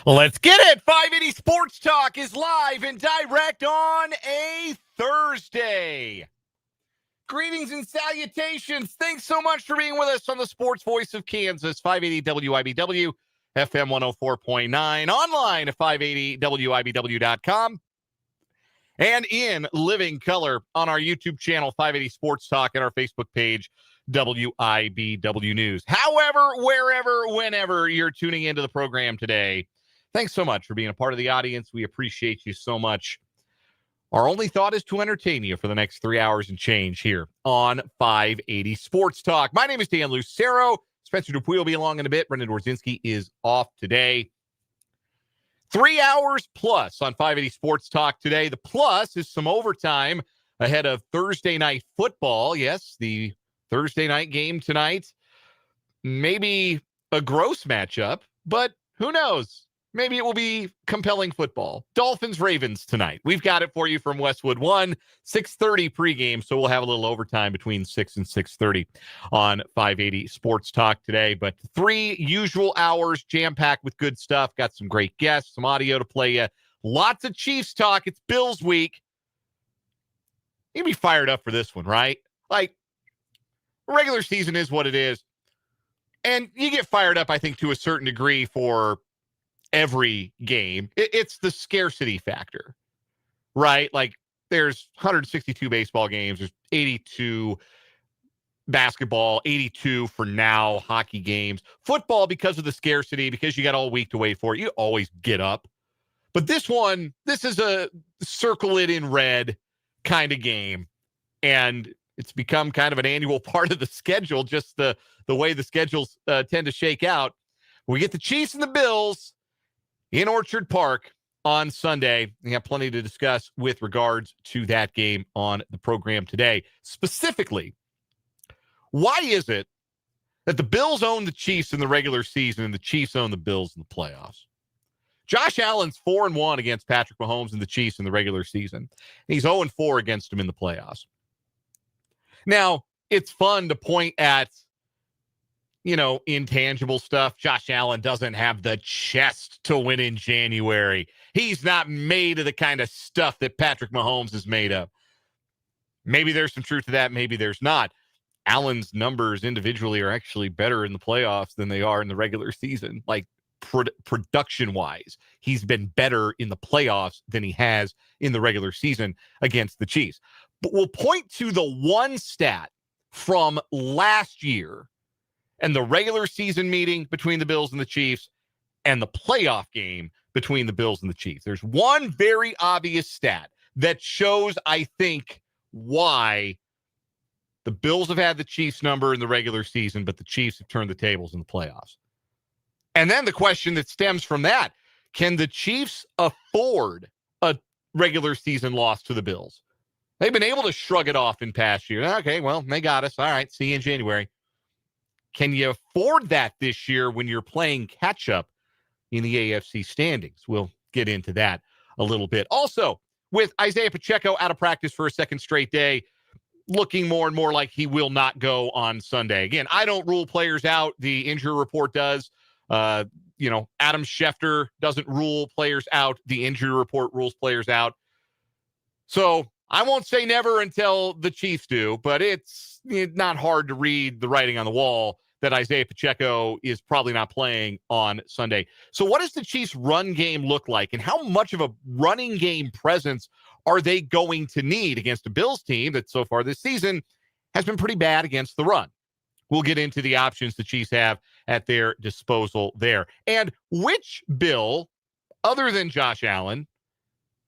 Let's get it. 580 Sports Talk is live and direct on a Thursday. Greetings and salutations. Thanks so much for being with us on the Sports Voice of Kansas, 580 WIBW, FM 104.9, online at 580WIBW.com, and in living color on our YouTube channel, 580 Sports Talk, and our Facebook page, WIBW News. However, wherever, whenever you're tuning into the program today, thanks so much for being a part of the audience. We appreciate you so much. Our only thought is to entertain you for the next 3 hours and change here on 580 Sports Talk. My name is Dan Lucero. Spencer Dupuy will be along in a bit. Brendan Dworzynski is off today. 3 hours plus on 580 Sports Talk today. The plus is some overtime ahead of Thursday night football. Yes, the Thursday night game tonight. Maybe a gross matchup, but who knows? Maybe it will be compelling football. Dolphins-Ravens tonight. We've got it for you from Westwood One, 6:30 pregame, so we'll have a little overtime between 6 and 6:30 on 580 Sports Talk today. But 3 usual hours, jam-packed with good stuff. Got some great guests, some audio to play you. Lots of Chiefs talk. It's Bills week. You'd be fired up for this one, right? Like, regular season is what it is. And you get fired up, I think, to a certain degree for every game. It's the scarcity factor, right? Like, there's 162 baseball games. There's 82 basketball, 82 for now hockey games. Football, because of the scarcity, because you got all week to wait for it, you always get up. But this one, this is a circle it in red kind of game. And it's become kind of an annual part of the schedule, just the way the schedules tend to shake out. We get the Chiefs and the Bills in Orchard Park on Sunday. We have plenty to discuss with regards to that game on the program today. Specifically, why is it that the Bills own the Chiefs in the regular season and the Chiefs own the Bills in the playoffs? Josh Allen's 4-1 against Patrick Mahomes and the Chiefs in the regular season. He's 0-4 against him in the playoffs. Now, it's fun to point at, intangible stuff. Josh Allen doesn't have the chest to win in January. He's not made of the kind of stuff that Patrick Mahomes is made of. Maybe there's some truth to that. Maybe there's not. Allen's numbers individually are actually better in the playoffs than they are in the regular season. Like, production-wise, he's been better in the playoffs than he has in the regular season against the Chiefs. But we'll point to the one stat from last year and the regular season meeting between the Bills and the Chiefs and the playoff game between the Bills and the Chiefs. There's one very obvious stat that shows, I think, why the Bills have had the Chiefs number in the regular season, but the Chiefs have turned the tables in the playoffs. And then the question that stems from that, can the Chiefs afford a regular season loss to the Bills? They've been able to shrug it off in past years. Okay, well, they got us. All right, see you in January. Can you afford that this year when you're playing catch-up in the AFC standings? We'll get into that a little bit. Also, with Isiah Pacheco out of practice for a second straight day, looking more and more like he will not go on Sunday. Again, I don't rule players out. The injury report does. Adam Schefter doesn't rule players out. The injury report rules players out. So I won't say never until the Chiefs do, but it's not hard to read the writing on the wall that Isiah Pacheco is probably not playing on Sunday. So what does the Chiefs' run game look like, and how much of a running game presence are they going to need against a Bills team that so far this season has been pretty bad against the run? We'll get into the options the Chiefs have at their disposal there. And which Bill, other than Josh Allen,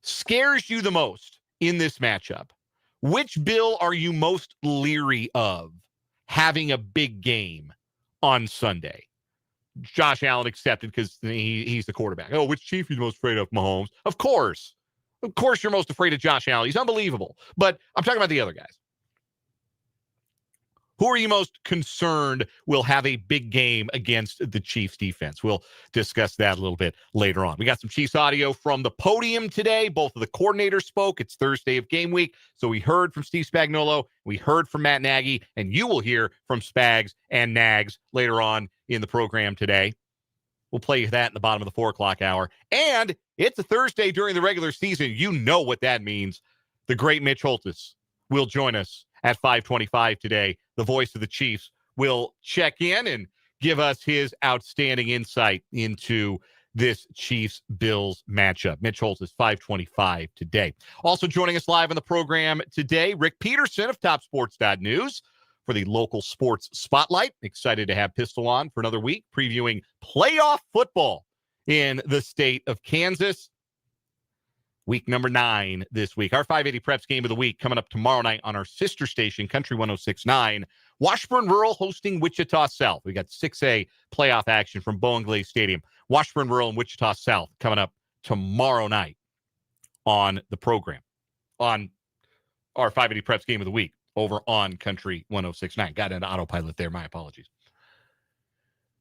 scares you the most in this matchup? Which Bill are you most leery of having a big game on Sunday? Josh Allen accepted because he's the quarterback. Oh, which Chief are you most afraid of? Mahomes. Of course. Of course you're most afraid of Josh Allen. He's unbelievable. But I'm talking about the other guys. Who are you most concerned will have a big game against the Chiefs defense? We'll discuss that a little bit later on. We got some Chiefs audio from the podium today. Both of the coordinators spoke. It's Thursday of game week. So we heard from Steve Spagnuolo. We heard from Matt Nagy. And you will hear from Spags and Nags later on in the program today. We'll play that in the bottom of the 4 o'clock hour. And it's a Thursday during the regular season. You know what that means. The great Mitch Holthus will join us at 5:25 today. The voice of the Chiefs will check in and give us his outstanding insight into this Chiefs-Bills matchup. Mitch Holthus, 5:25 today. Also joining us live on the program today, Rick Peterson of TopSports.news for the local sports spotlight. Excited to have Pistol on for another week, previewing playoff football in the state of Kansas. Week number 9 this week. Our 580 Preps game of the week coming up tomorrow night on our sister station, Country 106.9. Washburn Rural hosting Wichita South. We got 6A playoff action from Bowen Glaze Stadium. Washburn Rural and Wichita South coming up tomorrow night on the program, on our 580 Preps game of the week over on Country 106.9. Got an autopilot there. My apologies.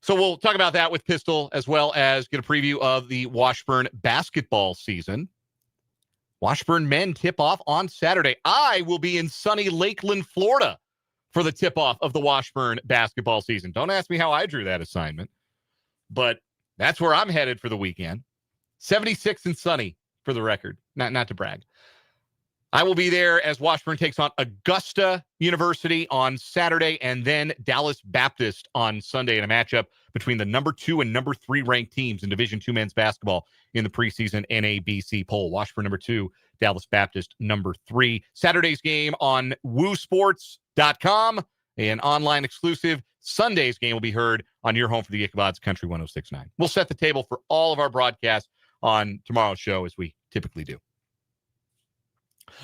So we'll talk about that with Pistol, as well as get a preview of the Washburn basketball season. Washburn men tip off on Saturday. I will be in sunny Lakeland, Florida for the tip-off of the Washburn basketball season. Don't ask me how I drew that assignment, but that's where I'm headed for the weekend. 76 and sunny for the record, not to brag. I will be there as Washburn takes on Augusta University on Saturday and then Dallas Baptist on Sunday in a matchup between the number 2 and number 3 ranked teams in Division II men's basketball in the preseason NABC poll. Washburn number 2, Dallas Baptist number 3. Saturday's game on woosports.com, an online exclusive. Sunday's game will be heard on your home for the Ichabod's Country 106.9. We'll set the table for all of our broadcasts on tomorrow's show as we typically do.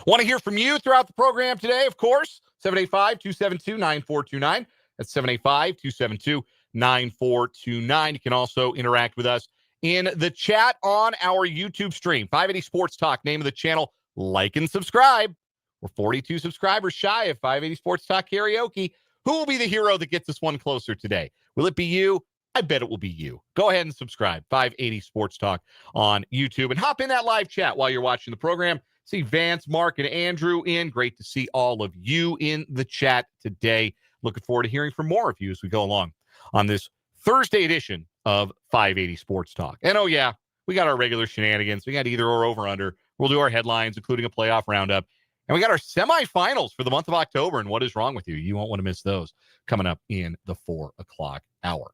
Want to hear from you throughout the program today, of course. 785-272-9429. That's 785-272-9429. You can also interact with us in the chat on our YouTube stream. 580 Sports Talk, name of the channel. Like and subscribe. We're 42 subscribers shy of 580 Sports Talk Karaoke. Who will be the hero that gets this one closer today? Will it be you? I bet it will be you. Go ahead and subscribe. 580 Sports Talk on YouTube. And hop in that live chat while you're watching the program. See Vance, Mark, and Andrew in. Great to see all of you in the chat today. Looking forward to hearing from more of you as we go along on this Thursday edition of 580 Sports Talk. And oh yeah, we got our regular shenanigans. We got either or over under. We'll do our headlines, including a playoff roundup. And we got our semifinals for the month of October. And what is wrong with you? You won't want to miss those coming up in the 4 o'clock hour.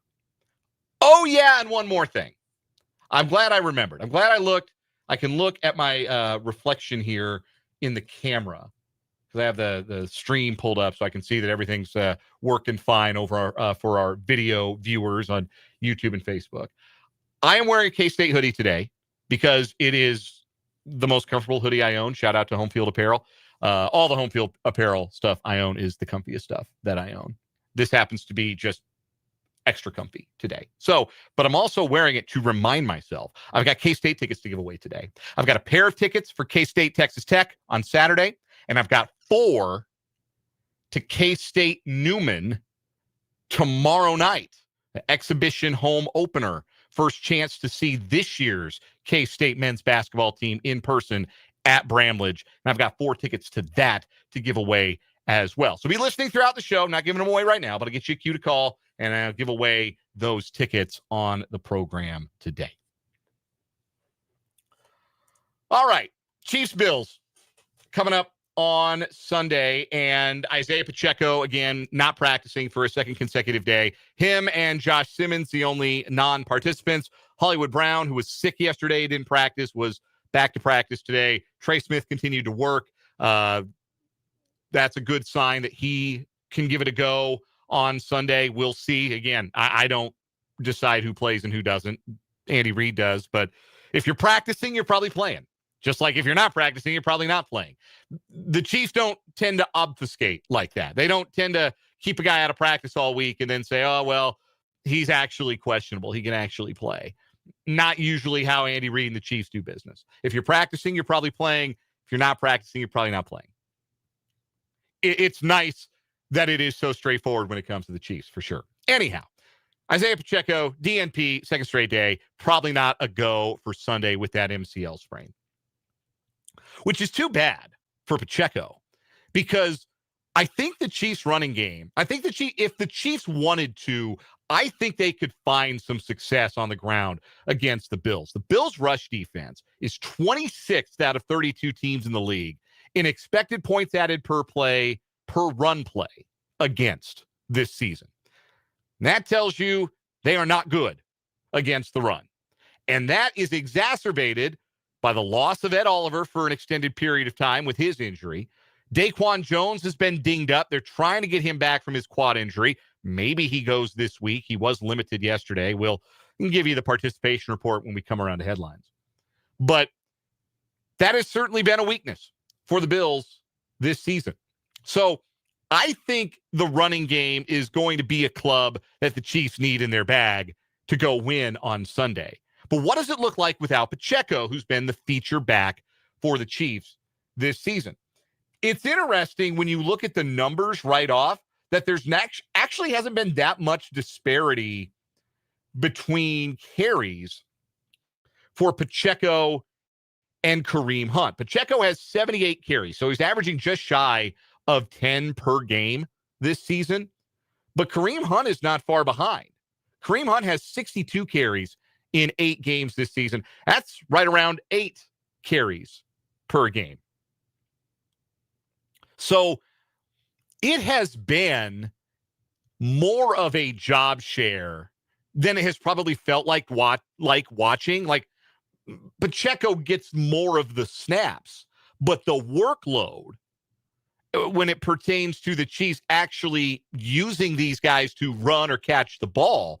Oh yeah, and one more thing. I'm glad I remembered. I'm glad I looked. I can look at my reflection here in the camera because I have the stream pulled up so I can see that everything's working fine over for our video viewers on YouTube and Facebook. I am wearing a K-State hoodie today because it is the most comfortable hoodie I own. Shout out to Home Field Apparel. All the Home Field Apparel stuff I own is the comfiest stuff that I own. This happens to be just extra comfy today. So, but I'm also wearing it to remind myself. I've got K-State tickets to give away today. I've got a pair of tickets for K-State Texas Tech on Saturday, and I've got 4 to K-State Newman tomorrow night. The exhibition home opener. First chance to see this year's K-State men's basketball team in person at Bramlage. And I've got 4 tickets to that to give away as well. So be listening throughout the show. I'm not giving them away right now, but I'll get you a cue to call, and I'll give away those tickets on the program today. All right. Chiefs Bills coming up on Sunday, and Isiah Pacheco, again, not practicing for a second consecutive day. Him and Josh Simmons, the only non-participants. Hollywood Brown, who was sick yesterday, didn't practice, was back to practice today. Trey Smith continued to work. That's a good sign that he can give it a go on Sunday. We'll see. Again, I don't decide who plays and who doesn't. Andy Reid does. But if you're practicing, you're probably playing. Just like if you're not practicing, you're probably not playing. The Chiefs don't tend to obfuscate like that. They don't tend to keep a guy out of practice all week and then say, oh, well, he's actually questionable. He can actually play. Not usually how Andy Reid and the Chiefs do business. If you're practicing, you're probably playing. If you're not practicing, you're probably not playing. It's nice that it is so straightforward when it comes to the Chiefs, for sure. Anyhow, Isiah Pacheco, DNP, second straight day, probably not a go for Sunday with that MCL sprain, which is too bad for Pacheco because I think the Chiefs running game, if the Chiefs wanted to, I think they could find some success on the ground against the Bills. The Bills' rush defense is 26th out of 32 teams in the league in expected points added per play, per run play against this season. And that tells you they are not good against the run. And that is exacerbated by the loss of Ed Oliver for an extended period of time with his injury. Daquan Jones has been dinged up. They're trying to get him back from his quad injury. Maybe he goes this week. He was limited yesterday. We'll give you the participation report when we come around to headlines. But that has certainly been a weakness for the Bills this season. So I think the running game is going to be a club that the Chiefs need in their bag to go win on Sunday. But what does it look like without Pacheco, who's been the feature back for the Chiefs this season? It's interesting when you look at the numbers right off that there's actually hasn't been that much disparity between carries for Pacheco and Kareem Hunt. Pacheco has 78 carries, so he's averaging just shy of 10 per game this season. But Kareem Hunt is not far behind. Kareem Hunt has 62 carries in 8 games this season. That's right around 8 carries per game. So it has been more of a job share than it has probably felt like watching. Like Pacheco gets more of the snaps, but the workload when it pertains to the Chiefs actually using these guys to run or catch the ball,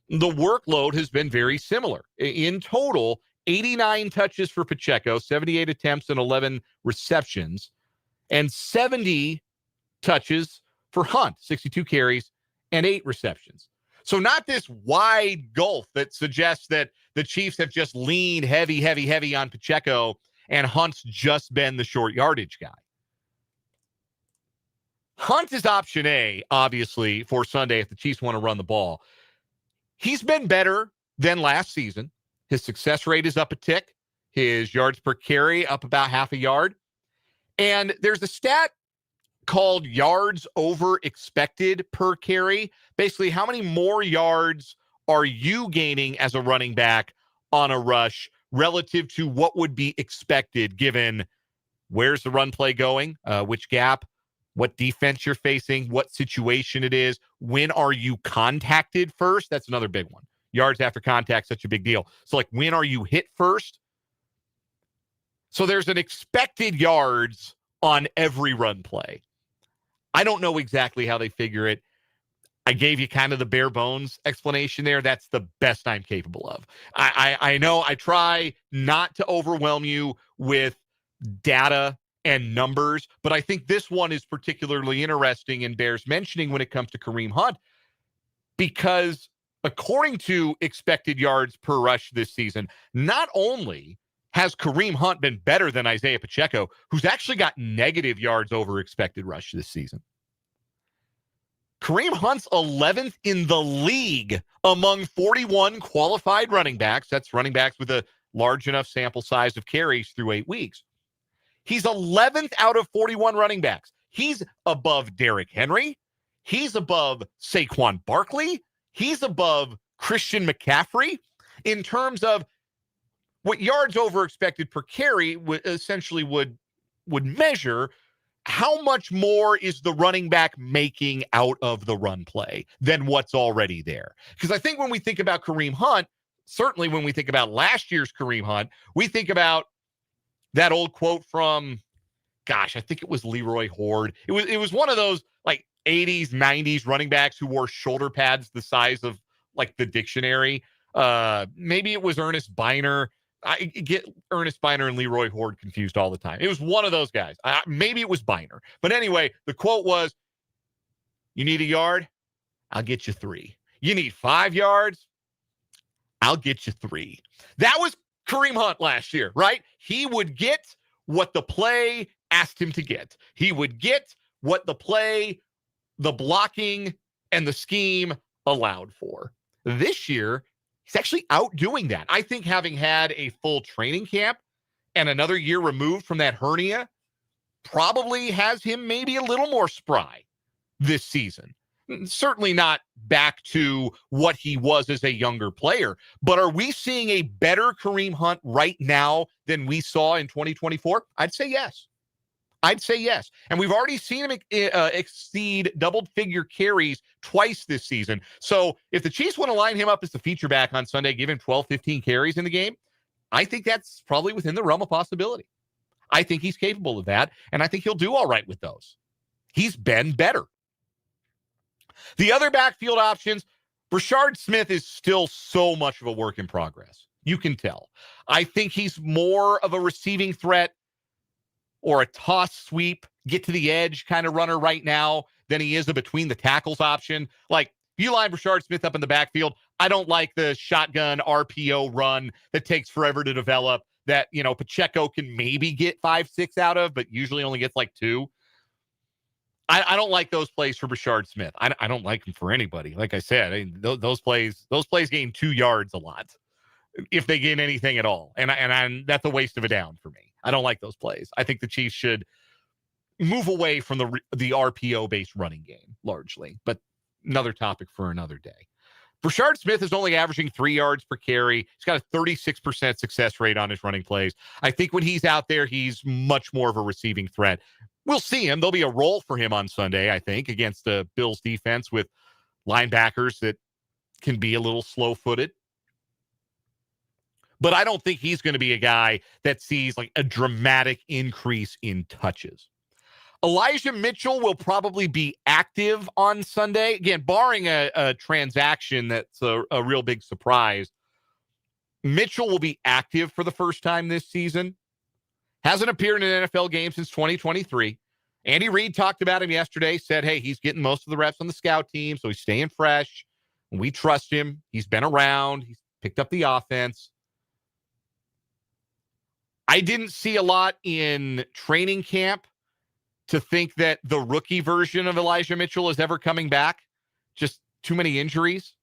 the workload has been very similar. In total, 89 touches for Pacheco, 78 attempts and 11 receptions, and 70 touches for Hunt, 62 carries and 8 receptions. So not this wide gulf that suggests that the Chiefs have just leaned heavy on Pacheco and Hunt's just been the short yardage guy. Hunt is option A, obviously, for Sunday if the Chiefs want to run the ball. He's been better than last season. His success rate is up a tick. His yards per carry up about half a yard. And there's a stat called yards over expected per carry. Basically, how many more yards are you gaining as a running back on a rush relative to what would be expected given where's the run play going, which gap, what defense you're facing, what situation it is, when are you contacted first? That's another big one. Yards after contact, such a big deal. So like when are you hit first? So there's an expected yards on every run play. I don't know exactly how they figure it. I gave you kind of the bare bones explanation there. That's the best I'm capable of. I know I try not to overwhelm you with data and numbers, but I think this one is particularly interesting and bears mentioning when it comes to Kareem Hunt, because according to expected yards per rush this season, not only has Kareem Hunt been better than Isiah Pacheco, who's actually got negative yards over expected rush this season. Kareem Hunt's 11th in the league among 41 qualified running backs. That's running backs with a large enough sample size of carries through 8 weeks. He's 11th out of 41 running backs. He's above Derrick Henry. He's above Saquon Barkley. He's above Christian McCaffrey in terms of what yards over expected per carry essentially would measure. How much more is the running back making out of the run play than what's already there? Because I think when we think about Kareem Hunt, certainly when we think about last year's Kareem Hunt, we think about that old quote from, I think it was Leroy Horde. It was one of those like 80s, 90s running backs who wore shoulder pads the size of like the dictionary. Maybe it was Ernest Biner. I get Ernest Biner and Leroy Horde confused all the time. It was one of those guys. Maybe it was Biner. But anyway, the quote was, you need a yard? I'll get you 3. You need 5 yards? I'll get you 3. That was Kareem Hunt last year, right? He would get what the play asked him to get. He would get what the play, the blocking, and the scheme allowed for. This year, he's actually outdoing that. I think having had a full training camp and another year removed from that hernia probably has him maybe a little more spry this season. Certainly not back to what he was as a younger player, but are we seeing a better Kareem Hunt right now than we saw in 2024? I'd say yes. And we've already seen him exceed double-figure carries twice this season. So if the Chiefs want to line him up as the feature back on Sunday, give him 12, 15 carries in the game, I think that's probably within the realm of possibility. I think he's capable of that, and I think he'll do all right with those. He's been better. The other backfield options, Brashard Smith is still so much of a work in progress. You can tell. I think he's more of a receiving threat or a toss sweep, get to the edge kind of runner right now than he is a between the tackles option. Like, if you line Brashard Smith up in the backfield, I don't like the shotgun RPO run that takes forever to develop that, Pacheco can maybe get 5-6 out of, but usually only gets like 2. I don't like those plays for Brashard Smith. I don't like them for anybody. Like I said, those plays gain 2 yards a lot if they gain anything at all. And that's a waste of a down for me. I don't like those plays. I think the Chiefs should move away from the RPO-based running game largely, but another topic for another day. Brashard Smith is only averaging 3 yards per carry. He's got a 36% success rate on his running plays. I think when he's out there, he's much more of a receiving threat. We'll see him. There'll be a role for him on Sunday, I think, against the Bills defense with linebackers that can be a little slow-footed. But I don't think he's going to be a guy that sees like a dramatic increase in touches. Elijah Mitchell will probably be active on Sunday. Again, barring a transaction that's a real big surprise. Mitchell will be active for the first time this season. Hasn't appeared in an NFL game since 2023. Andy Reid talked about him yesterday, said, hey, he's getting most of the reps on the scout team, so he's staying fresh. We trust him. He's been around. He's picked up the offense. I didn't see a lot in training camp to think that the rookie version of Elijah Mitchell is ever coming back. Just too many injuries.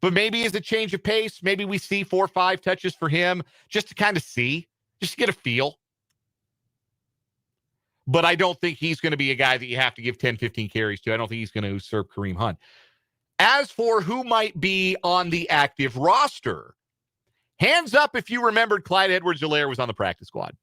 But maybe as a change of pace, maybe we see 4 or 5 touches for him just to kind of see, just to get a feel. But I don't think he's going to be a guy that you have to give 10, 15 carries to. I don't think he's going to usurp Kareem Hunt. As for who might be on the active roster, hands up if you remembered Clyde Edwards-Helaire was on the practice squad.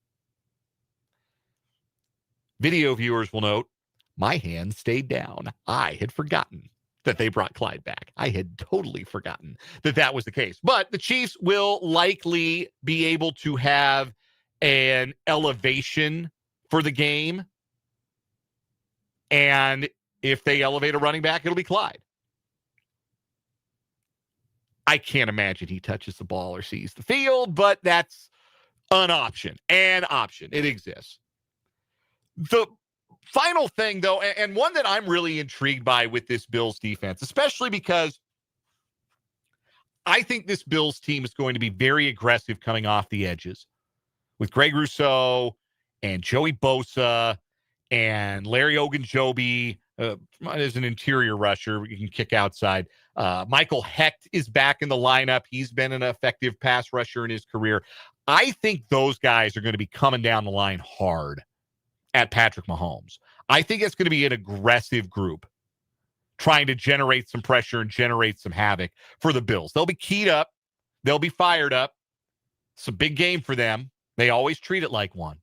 Video viewers will note, my hand stayed down. I had forgotten that they brought Clyde back. I had totally forgotten that was the case. But the Chiefs will likely be able to have an elevation for the game. And if they elevate a running back, it'll be Clyde. I can't imagine he touches the ball or sees the field, but that's an option. An option. It exists. The final thing, though, and one that I'm really intrigued by with this Bills defense, especially because I think this Bills team is going to be very aggressive coming off the edges with Greg Rousseau and Joey Bosa and Larry Ogunjobi as an interior rusher. You can kick outside. Michael Hecht is back in the lineup. He's been an effective pass rusher in his career. I think those guys are going to be coming down the line hard at Patrick Mahomes. I think it's going to be an aggressive group trying to generate some pressure and generate some havoc for the Bills. They'll be keyed up. They'll be fired up. It's a big game for them. They always treat it like one.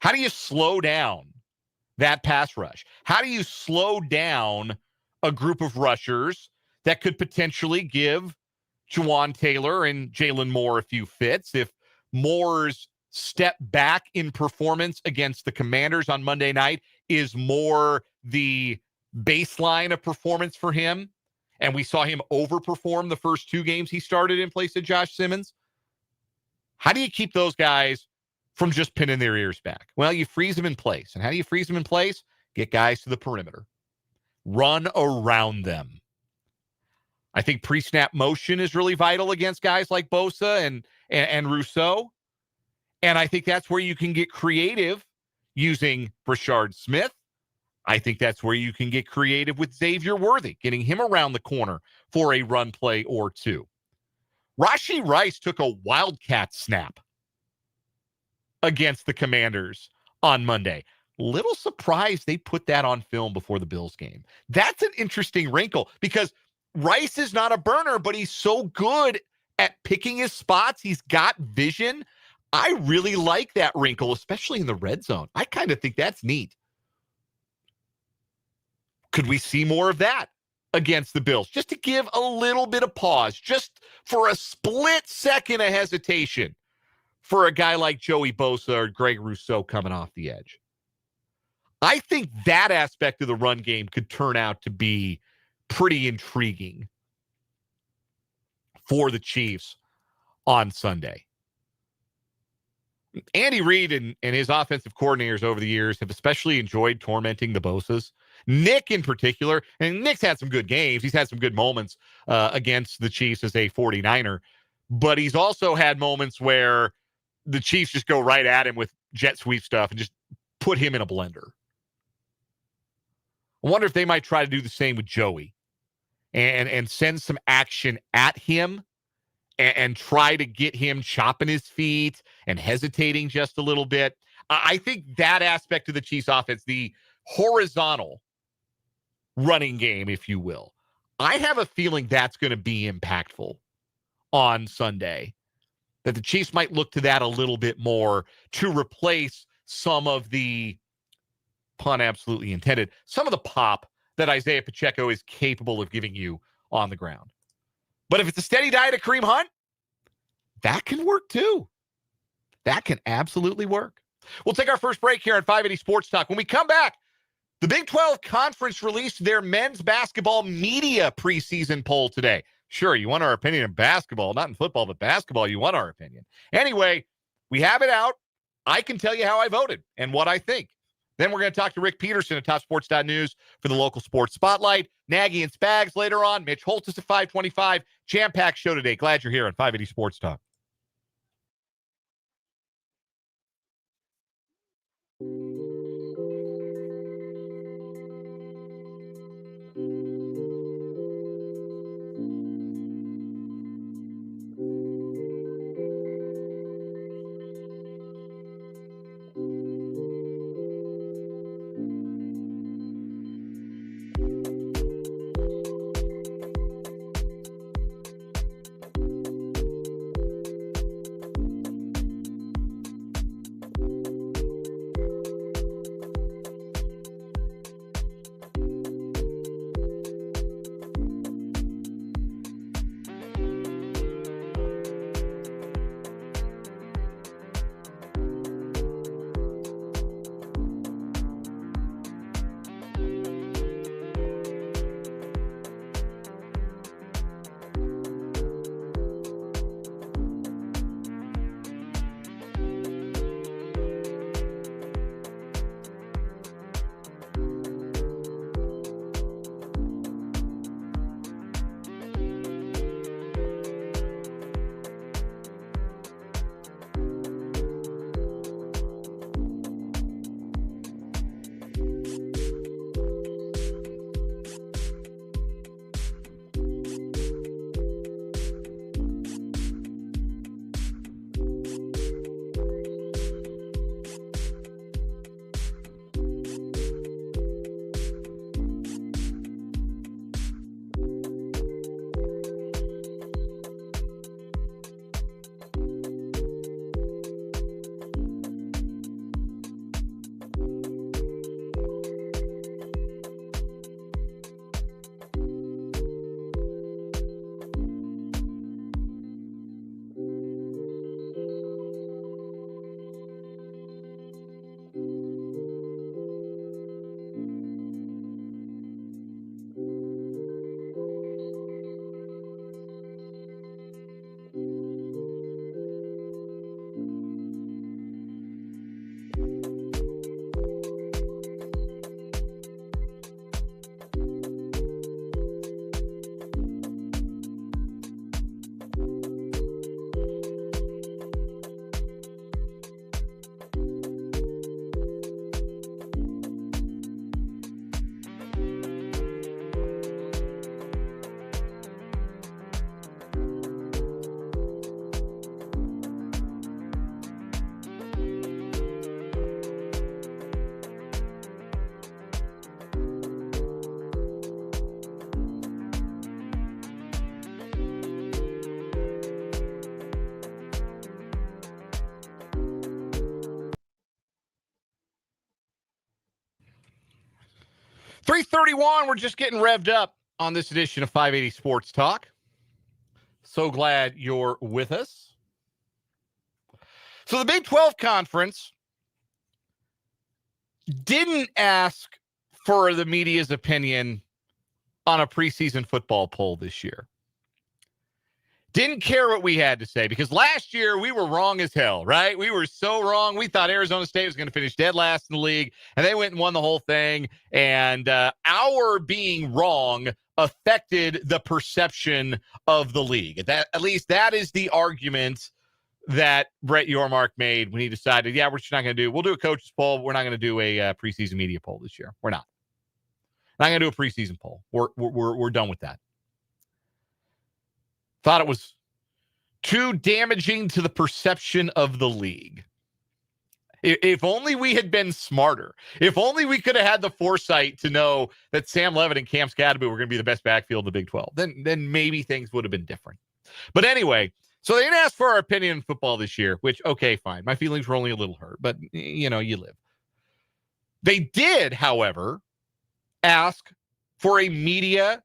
How do you slow down that pass rush? How do you slow down a group of rushers that could potentially give Juwan Taylor and Jalen Moore a few fits? If Moore's step back in performance against the Commanders on Monday night is more the baseline of performance for him, and we saw him overperform the first 2 games he started in place of Josh Simmons, how do you keep those guys from just pinning their ears back? Well, you freeze them in place. And how do you freeze them in place? Get guys to the perimeter. Run around them. I think pre-snap motion is really vital against guys like Bosa and Rousseau. And I think that's where you can get creative using Brashard Smith. I think that's where you can get creative with Xavier Worthy, getting him around the corner for a run play or 2. Rashee Rice took a wildcat snap against the Commanders on Monday. Little surprised they put that on film before the Bills game. That's an interesting wrinkle because Rice is not a burner, but he's so good at picking his spots. He's got vision. I really like that wrinkle, especially in the red zone. I kind of think that's neat. Could we see more of that against the Bills? Just to give a little bit of pause, just for a split second of hesitation for a guy like Joey Bosa or Greg Rousseau coming off the edge. I think that aspect of the run game could turn out to be pretty intriguing for the Chiefs on Sunday. Andy Reid and his offensive coordinators over the years have especially enjoyed tormenting the Bosas. Nick in particular, and Nick's had some good games. He's had some good moments against the Chiefs as a 49er, but he's also had moments where the Chiefs just go right at him with jet sweep stuff and just put him in a blender. I wonder if they might try to do the same with Joey and send some action at him and try to get him chopping his feet and hesitating just a little bit. I think that aspect of the Chiefs offense, the horizontal running game, if you will, I have a feeling that's going to be impactful on Sunday, that the Chiefs might look to that a little bit more to replace some of the, pun absolutely intended, some of the pop that Isiah Pacheco is capable of giving you on the ground. But if it's a steady diet of Kareem Hunt, that can work too. That can absolutely work. We'll take our first break here on 580 Sports Talk. When we come back, the Big 12 Conference released their men's basketball media preseason poll today. Sure, you want our opinion in basketball, not in football, but basketball, you want our opinion. Anyway, we have it out. I can tell you how I voted and what I think. Then we're going to talk to Rick Peterson at TopSports.news for the local sports spotlight. Nagy and Spags later on. Mitch Holthus at 525. Jam-packed show today. Glad you're here on 580 Sports Talk. 3:31, we're just getting revved up on this edition of 580 Sports Talk. So glad you're with us. So the Big 12 Conference didn't ask for the media's opinion on a preseason football poll this year. Didn't care what we had to say because last year we were wrong as hell, right? We were so wrong. We thought Arizona State was going to finish dead last in the league, and they went and won the whole thing. And our being wrong affected the perception of the league. At least that is the argument that Brett Yormark made when he decided, yeah, we're just not going to we'll do a coach's poll. We're not going to do a preseason media poll this year. We're not going to do a preseason poll. We're done with that. Thought it was too damaging to the perception of the league. If only we had been smarter. If only we could have had the foresight to know that Sam Levitt and Cam Scadaboo were going to be the best backfield in the Big 12. Then maybe things would have been different. But anyway, so they didn't ask for our opinion in football this year, which, okay, fine. My feelings were only a little hurt, but, you live. They did, however, ask for a media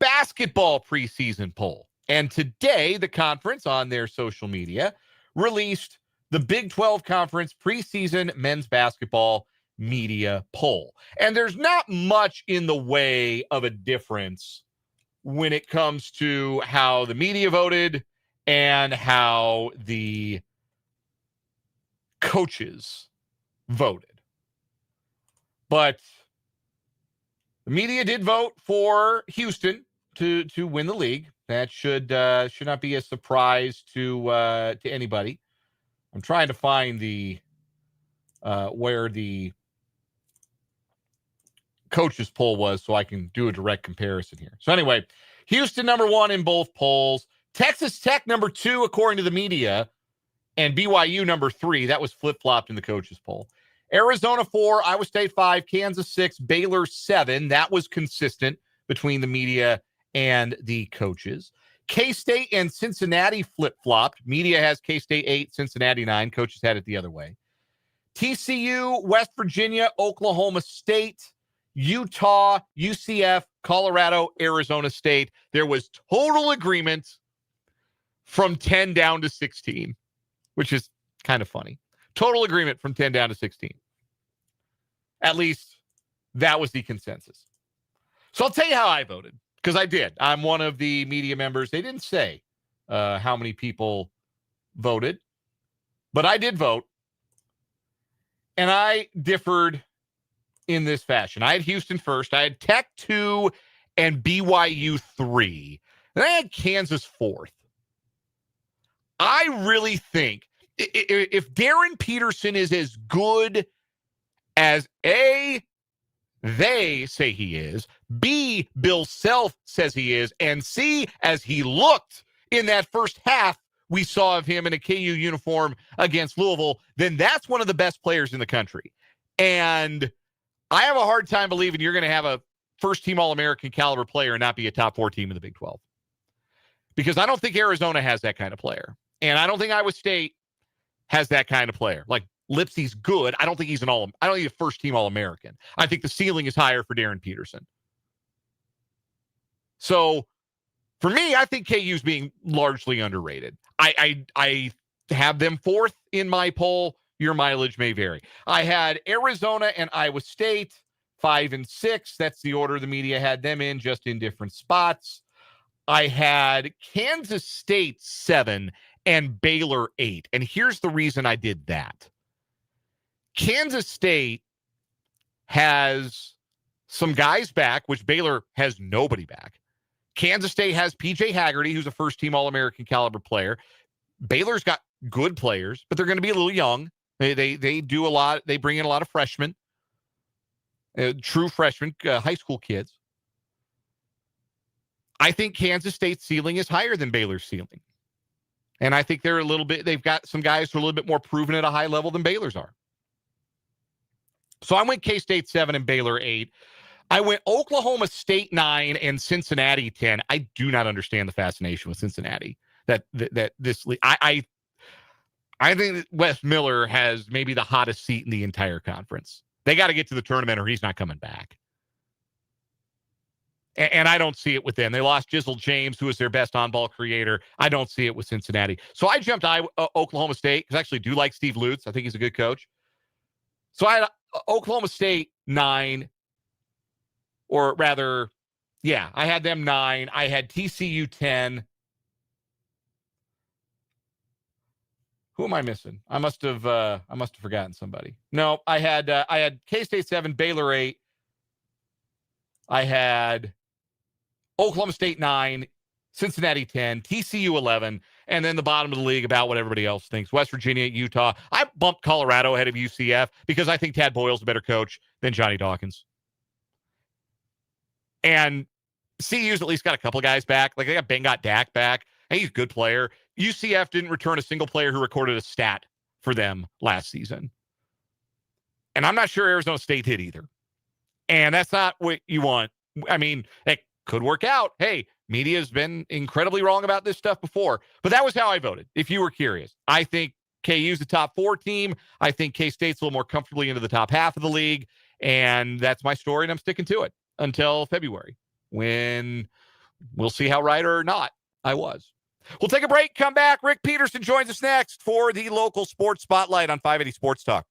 basketball preseason poll. And today, the conference on their social media released the Big 12 Conference preseason men's basketball media poll. And there's not much in the way of a difference when it comes to how the media voted and how the coaches voted. But the media did vote for Houston to win the league. That should not be a surprise to anybody. I'm trying to find the where the coaches poll was so I can do a direct comparison here. So anyway, Houston number 1 in both polls, Texas Tech number 2 according to the media, and BYU number 3. That was flip-flopped in the coaches poll. Arizona 4, Iowa State 5, Kansas 6, Baylor 7. That was consistent between the media and the coaches. K-State and Cincinnati flip-flopped. Media has K-State 8, Cincinnati 9. Coaches had it the other way. TCU, West Virginia, Oklahoma State, Utah, UCF, Colorado, Arizona State. There was total agreement from 10 down to 16, which is kind of funny. Total agreement from 10 down to 16. At least that was the consensus. So I'll tell you how I voted. Because I did. I'm one of the media members. They didn't say how many people voted, but I did vote. And I differed in this fashion. I had Houston first. I had Tech 2 and BYU 3. Then I had Kansas 4th. I really think if Darren Peterson is as good as they say he is, B, Bill Self says he is, and C, as he looked in that first half we saw of him in a KU uniform against Louisville, then that's one of the best players in the country. And I have a hard time believing you're going to have a first-team All-American caliber player and not be a top 4 team in the Big 12. Because I don't think Arizona has that kind of player. And I don't think Iowa State has that kind of player. Like, Lipsey's good. I don't think he's I don't think he's a first-team All-American. I think the ceiling is higher for Darren Peterson. So, for me, I think KU's being largely underrated. I have them 4th in my poll. Your mileage may vary. I had Arizona and Iowa State 5 and 6. That's the order the media had them in, just in different spots. I had Kansas State 7 and Baylor 8. And here's the reason I did that. Kansas State has some guys back, which Baylor has nobody back. Kansas State has P.J. Haggerty, who's a first-team All-American caliber player. Baylor's got good players, but they're going to be a little young. They do a lot. They bring in a lot of freshmen, true freshmen, high school kids. I think Kansas State's ceiling is higher than Baylor's ceiling. And I think they've got some guys who are a little bit more proven at a high level than Baylor's are. So I went K-State 7 and Baylor 8. I went Oklahoma State 9 and Cincinnati 10. I do not understand the fascination with Cincinnati. I think that Wes Miller has maybe the hottest seat in the entire conference. They got to get to the tournament or he's not coming back. And I don't see it with them. They lost Jizzle James, who was their best on-ball creator. I don't see it with Cincinnati. So I jumped Oklahoma State because I actually do like Steve Lutz. I think he's a good coach. So I had Oklahoma State 9, or rather, yeah, I had them 9. I had TCU 10. Who am I missing? I must have forgotten somebody. No, I had K-State 7, Baylor 8. I had Oklahoma State 9, Cincinnati 10, TCU 11, and then the bottom of the league about what everybody else thinks. West Virginia, Utah. I bumped Colorado ahead of UCF because I think Tad Boyle's a better coach than Johnny Dawkins. And CU's at least got a couple guys back. Like they got Dak back. And he's a good player. UCF didn't return a single player who recorded a stat for them last season. And I'm not sure Arizona State did either. And that's not what you want. I mean, it could work out. Hey, media's been incredibly wrong about this stuff before. But that was how I voted, if you were curious. I think KU's the top 4 team. I think K-State's a little more comfortably into the top half of the league. And that's my story, and I'm sticking to it until February, when we'll see how right or not I was. We'll take a break, come back. Rick Peterson joins us next for the local sports spotlight on 580 Sports Talk.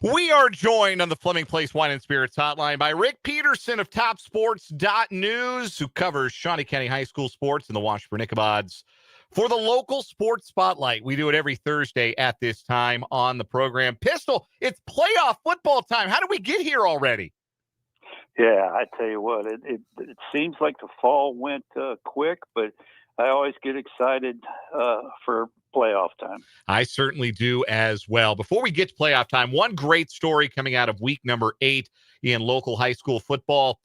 We are joined on the Fleming Place Wine and Spirits hotline by Rick Peterson of TopSports.news, who covers Shawnee County High School sports and the Washburn Ichabods for the local sports spotlight. We do it every Thursday at this time on the program. Pistol, it's playoff football time. How did we get here already? Yeah, I tell you what, it seems like the fall went quick, but I always get excited for playoff time. I certainly do as well. Before we get to playoff time, one great story coming out of week number 8 in local high school football.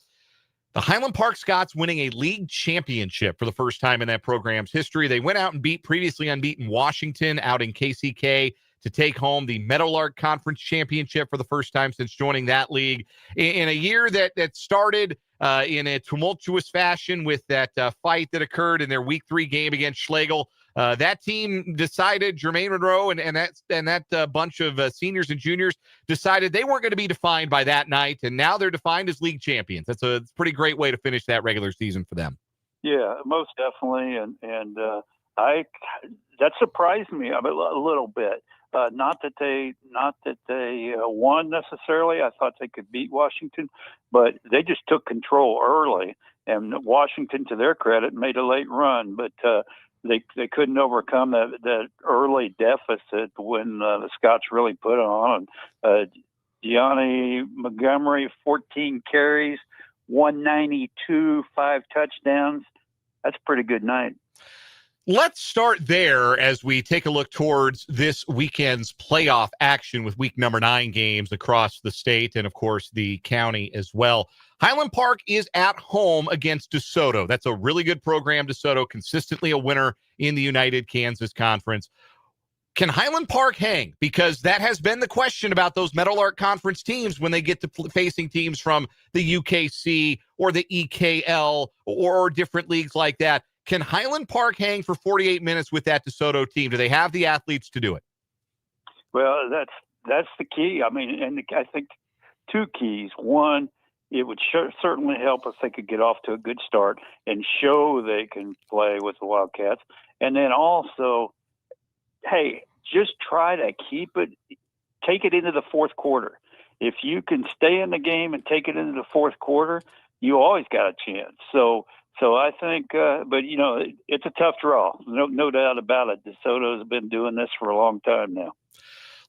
The Highland Park Scots winning a league championship for the first time in that program's history. They went out and beat previously unbeaten Washington out in KCK to take home the Meadowlark Conference Championship for the first time since joining that league in a year that started in a tumultuous fashion with that fight that occurred in their week 3 game against Schlegel. That team decided, Jermaine Monroe and that bunch of seniors and juniors decided they weren't going to be defined by that night, and now they're defined as league champions. That's a pretty great way to finish that regular season for them. Yeah, most definitely, and that surprised me a little bit. Not that they won necessarily. I thought they could beat Washington, but they just took control early. And Washington, to their credit, made a late run, but they couldn't overcome that early deficit when the Scots really put on. Gianni Montgomery, 14 carries, 192, 5 touchdowns. That's a pretty good night. Let's start there as we take a look towards this weekend's playoff action with week number 9 games across the state and, of course, the county as well. Highland Park is at home against DeSoto. That's a really good program, DeSoto, consistently a winner in the United Kansas Conference. Can Highland Park hang? Because that has been the question about those Meadowlark Conference teams when they get to facing teams from the UKC or the EKL or different leagues like that. Can Highland Park hang for 48 minutes with that DeSoto team? Do they have the athletes to do it? Well, that's the key. I mean, and I think 2 keys. One, it would certainly help if they could get off to a good start and show they can play with the Wildcats. And then also, hey, just try to take it into the fourth quarter. If you can stay in the game and take it into the fourth quarter, you always got a chance. So I think, but it's a tough draw. No doubt about it. DeSoto has been doing this for a long time now.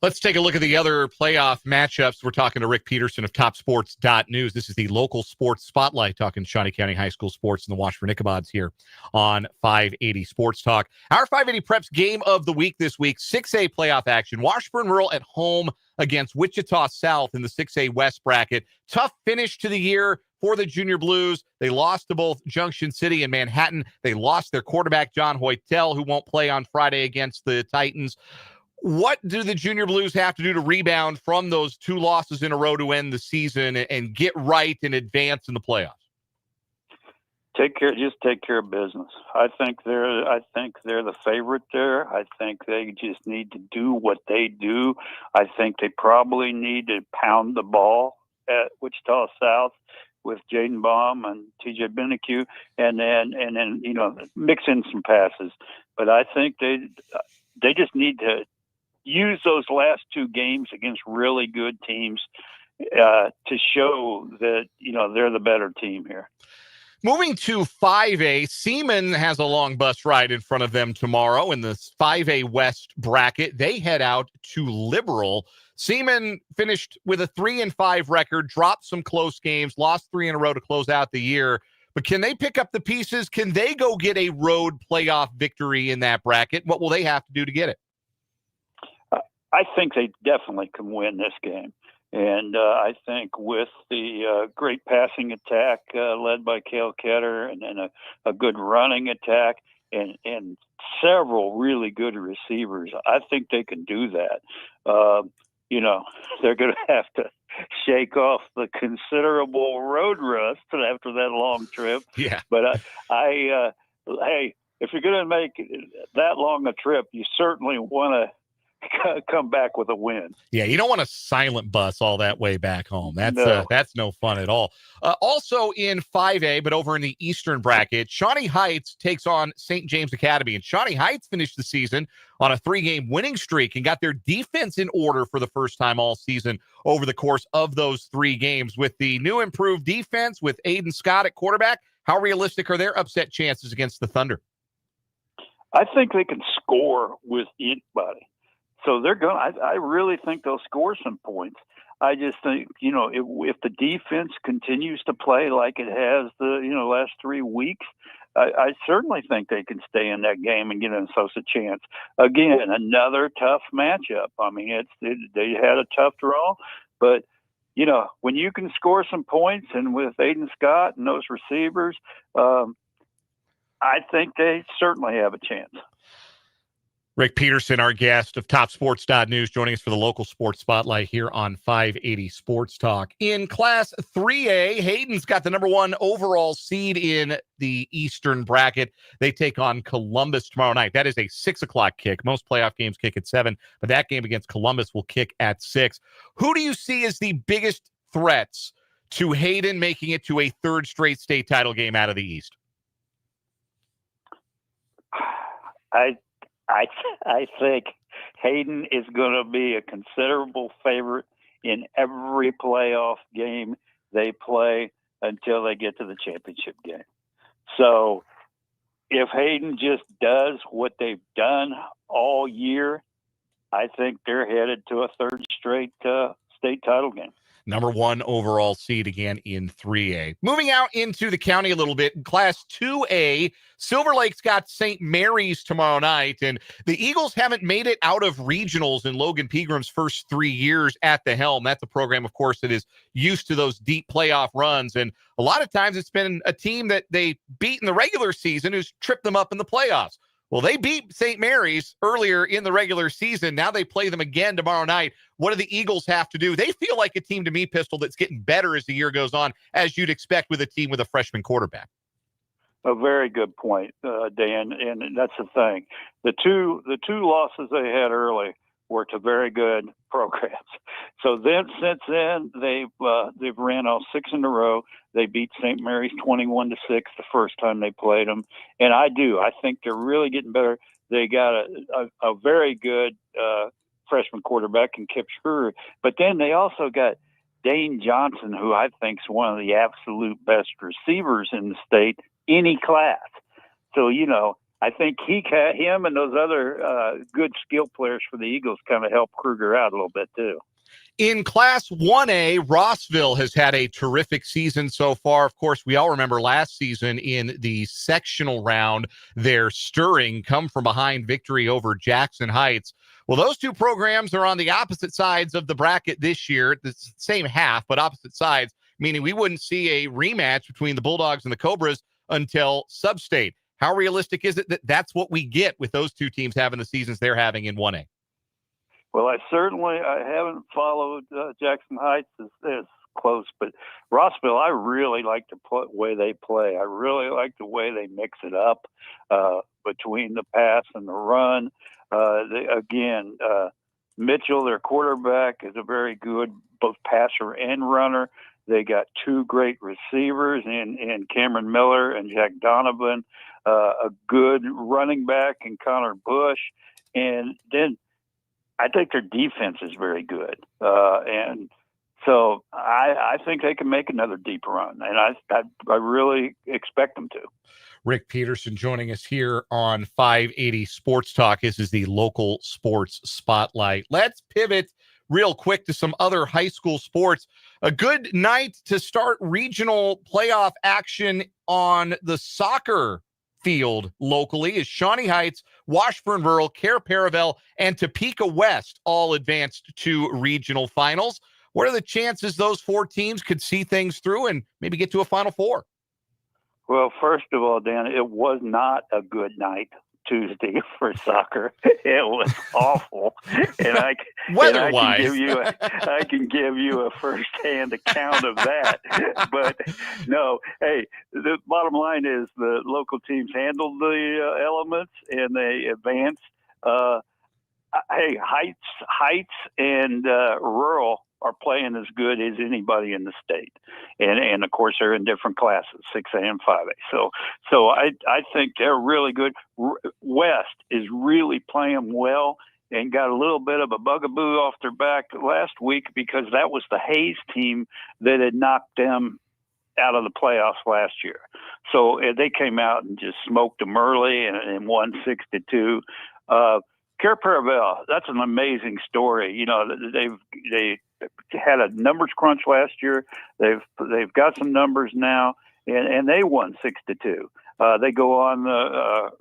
Let's take a look at the other playoff matchups. We're talking to Rick Peterson of TopSports.news. This is the local sports spotlight, talking Shawnee County High School sports and the Washburn Ichabods here on 580 Sports Talk. Our 580 Preps game of the week this week, 6A playoff action. Washburn Rural at home against Wichita South in the 6A West bracket. Tough finish to the year for the Junior Blues. They lost to both Junction City and Manhattan. They lost their quarterback, John Hoytel, who won't play on Friday against the Titans. What do the Junior Blues have to do to rebound from those 2 losses in a row to end the season and get right and advance in the playoffs? Take care of business. I think they're the favorite there. I think they just need to do what they do. I think they probably need to pound the ball at Wichita South with Jaden Baum and TJ Benecue, and then mix in some passes. But I think they just need to use those last 2 games against really good teams to show that they're the better team here. Moving to 5A, Seaman has a long bus ride in front of them tomorrow in the 5A West bracket. They head out to Liberal. Seaman finished with a 3-5 record, dropped some close games, lost 3 in a row to close out the year. But can they pick up the pieces? Can they go get a road playoff victory in that bracket? What will they have to do to get it? I think they definitely can win this game. And I think with the great passing attack led by Cale Ketter and then a good running attack and several really good receivers, I think they can do that. They're going to have to shake off the considerable road rust after that long trip. Yeah. But hey, if you're going to make that long a trip, you certainly want to come back with a win. Yeah, you don't want a silent bus all that way back home. That's no fun at all. Also in 5A, but over in the Eastern bracket, Shawnee Heights takes on St. James Academy. And Shawnee Heights finished the season on a 3-game winning streak and got their defense in order for the first time all season over the course of those 3 games. With the new improved defense with Aiden Scott at quarterback, how realistic are their upset chances against the Thunder? I think they can score with anybody. So they're going. I really think they'll score some points. I just think, if the defense continues to play like it has the last 3 weeks, I certainly think they can stay in that game and give themselves a chance. Again, another tough matchup. I mean, they had a tough draw, but when you can score some points, and with Aiden Scott and those receivers, I think they certainly have a chance. Rick Peterson, our guest of TopSports.news, joining us for the local sports spotlight here on 580 Sports Talk. In Class 3A, Hayden's got the number 1 overall seed in the Eastern bracket. They take on Columbus tomorrow night. That is a 6 o'clock kick. Most playoff games kick at 7, but that game against Columbus will kick at 6. Who do you see as the biggest threats to Hayden making it to a 3rd straight state title game out of the East? I think Hayden is going to be a considerable favorite in every playoff game they play until they get to the championship game. So if Hayden just does what they've done all year, I think they're headed to a 3rd straight state title game. Number 1 overall seed again in 3A. Moving out into the county a little bit, in Class 2A, Silver Lake's got St. Mary's tomorrow night, and the Eagles haven't made it out of regionals in Logan Pegram's first 3 years at the helm. That's a program, of course, that is used to those deep playoff runs, and a lot of times it's been a team that they beat in the regular season who's tripped them up in the playoffs. Well, they beat St. Mary's earlier in the regular season. Now they play them again tomorrow night. What do the Eagles have to do? They feel like a team to me, Pistol, that's getting better as the year goes on, as you'd expect with a team with a freshman quarterback. A very good point, Dan, and that's the thing. The two losses they had early were to very good programs. So then, since then, they've ran all 6 in a row. They beat St. Mary's 21-6 the first time they played them, and I think they're really getting better. They got a very good freshman quarterback in Kip Screwer, but then they also got Dane Johnson, who I think is one of the absolute best receivers in the state, any class. So I think him and those other good skill players for the Eagles kind of help Kruger out a little bit too. In Class 1A, Rossville has had a terrific season so far. Of course, we all remember last season in the sectional round, their stirring come from behind victory over Jackson Heights. Well, those two programs are on the opposite sides of the bracket this year, the same half, but opposite sides, meaning we wouldn't see a rematch between the Bulldogs and the Cobras until Sub-State. How realistic is it that that's what we get with those two teams having the seasons they're having in 1A? Well, I haven't followed Jackson Heights as close, but Rossville, I really like the way they play. I really like the way they mix it up between the pass and the run. Mitchell, their quarterback, is a very good both passer and runner. They got 2 great receivers in Cameron Miller and Jack Donovan, a good running back in Connor Bush, and then I think their defense is very good. And so I think they can make another deep run, and I really expect them to. Rick Peterson joining us here on 580 Sports Talk. This is the local sports spotlight. Let's pivot real quick to some other high school sports. A good night to start regional playoff action on the soccer field locally is Shawnee Heights, Washburn Rural, Care Paravel, and Topeka West all advanced to regional finals. What are the chances those 4 teams could see things through and maybe get to a Final Four? Well, first of all, Dan, it was not a good night Tuesday for soccer. It was awful, and I can give you a firsthand account of that. But no, hey, the bottom line is the local teams handled the elements and they advanced. Hey, Heights and Rural are playing as good as anybody in the state, and of course they're in different classes, 6A and 5A. So I think they're really good. West is really playing well and got a little bit of a bugaboo off their back last week because that was the Hayes team that had knocked them out of the playoffs last year. So they came out and just smoked them early and won 6-2. Care Paravel, that's an amazing story. They had a numbers crunch last year. They've got some numbers now, and they won 6-2. They go on the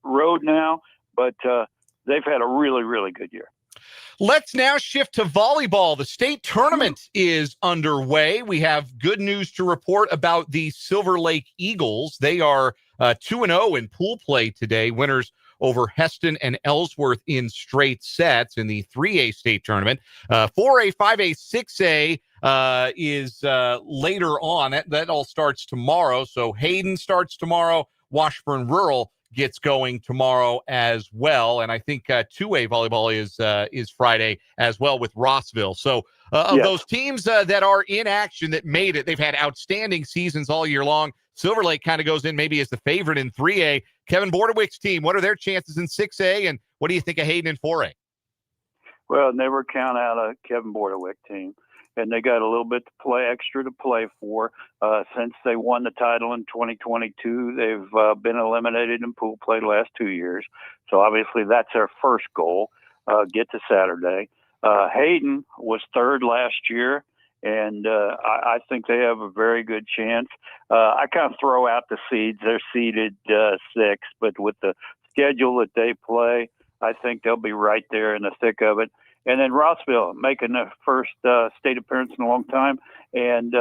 road now, but they've had a really, really good year. Let's now shift to volleyball. The state tournament is underway. We have good news to report about the Silver Lake Eagles. They are 2-0 in pool play today, winners over Heston and Ellsworth in straight sets in the 3A state tournament. 4A, 5A, 6A is later on. That all starts tomorrow. So Hayden starts tomorrow. Washburn Rural gets going tomorrow as well. And I think 2A volleyball is Friday as well with Rossville. So of those teams that are in action that made it, they've had outstanding seasons all year long. Silver Lake kind of goes in maybe as the favorite in 3A. Kevin Bordewick's team, what are their chances in 6A? And what do you think of Hayden in 4A? Well, never count out a Kevin Bordewick team. And they got a little bit extra to play for. Since they won the title in 2022, they've been eliminated in pool play the last 2 years. So obviously that's their first goal, get to Saturday. Hayden was third last year, and I think they have a very good chance. I kind of throw out the seeds. They're seeded 6, but with the schedule that they play, I think they'll be right there in the thick of it. And then Rossville making the first state appearance in a long time. And,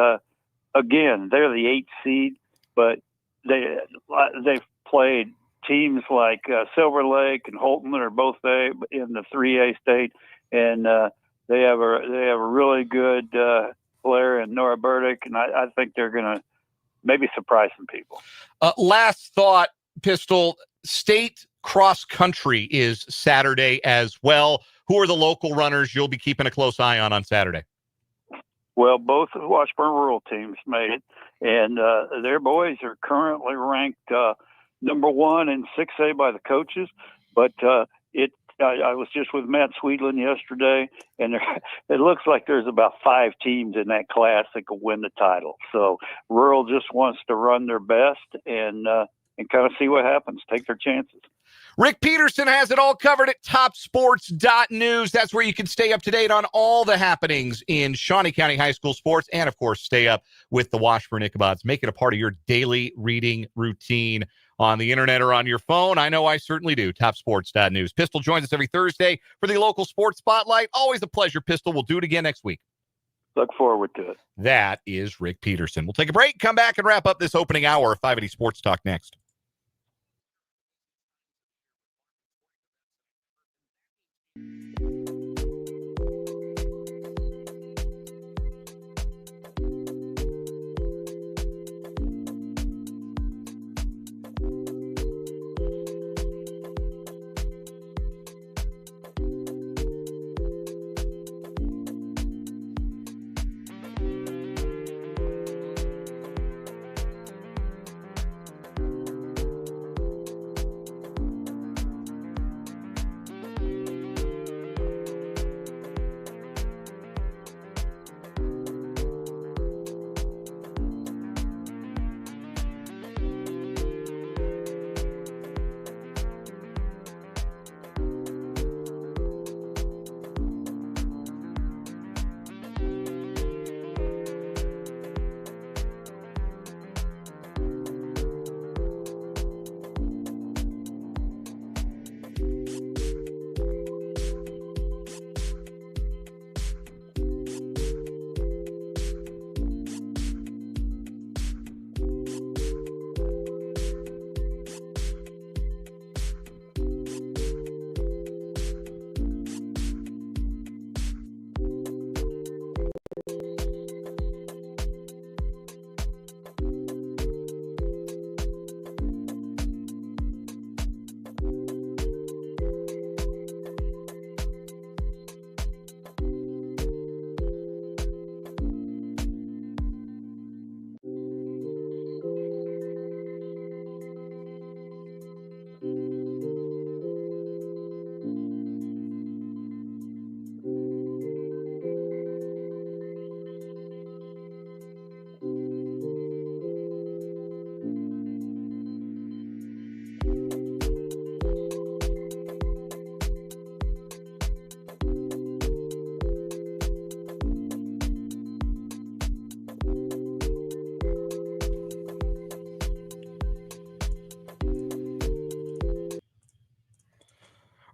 again, they're the 8th seed, but they've played teams like Silver Lake and Holton that are both in the 3A state. And they have a really good player in Nora Burdick, and I think they're going to maybe surprise some people. Last thought, Pistol, state cross country is Saturday as well. Who are the local runners you'll be keeping a close eye on Saturday? Well, both of the Washburn Rural teams made it, and their boys are currently ranked number 1 in 6A by the coaches. But I was just with Matt Sweetland yesterday, and it looks like there's about 5 teams in that class that could win the title. So Rural just wants to run their best and kind of see what happens, take their chances. Rick Peterson has it all covered at TopSports.news. That's where you can stay up to date on all the happenings in Shawnee County High School sports and, of course, stay up with the Washburn Ichabods. Make it a part of your daily reading routine on the internet or on your phone. I know I certainly do. TopSports.news. Pistol joins us every Thursday for the local sports spotlight. Always a pleasure, Pistol. We'll do it again next week. Look forward to it. That is Rick Peterson. We'll take a break, come back, and wrap up this opening hour of 580 Sports Talk next.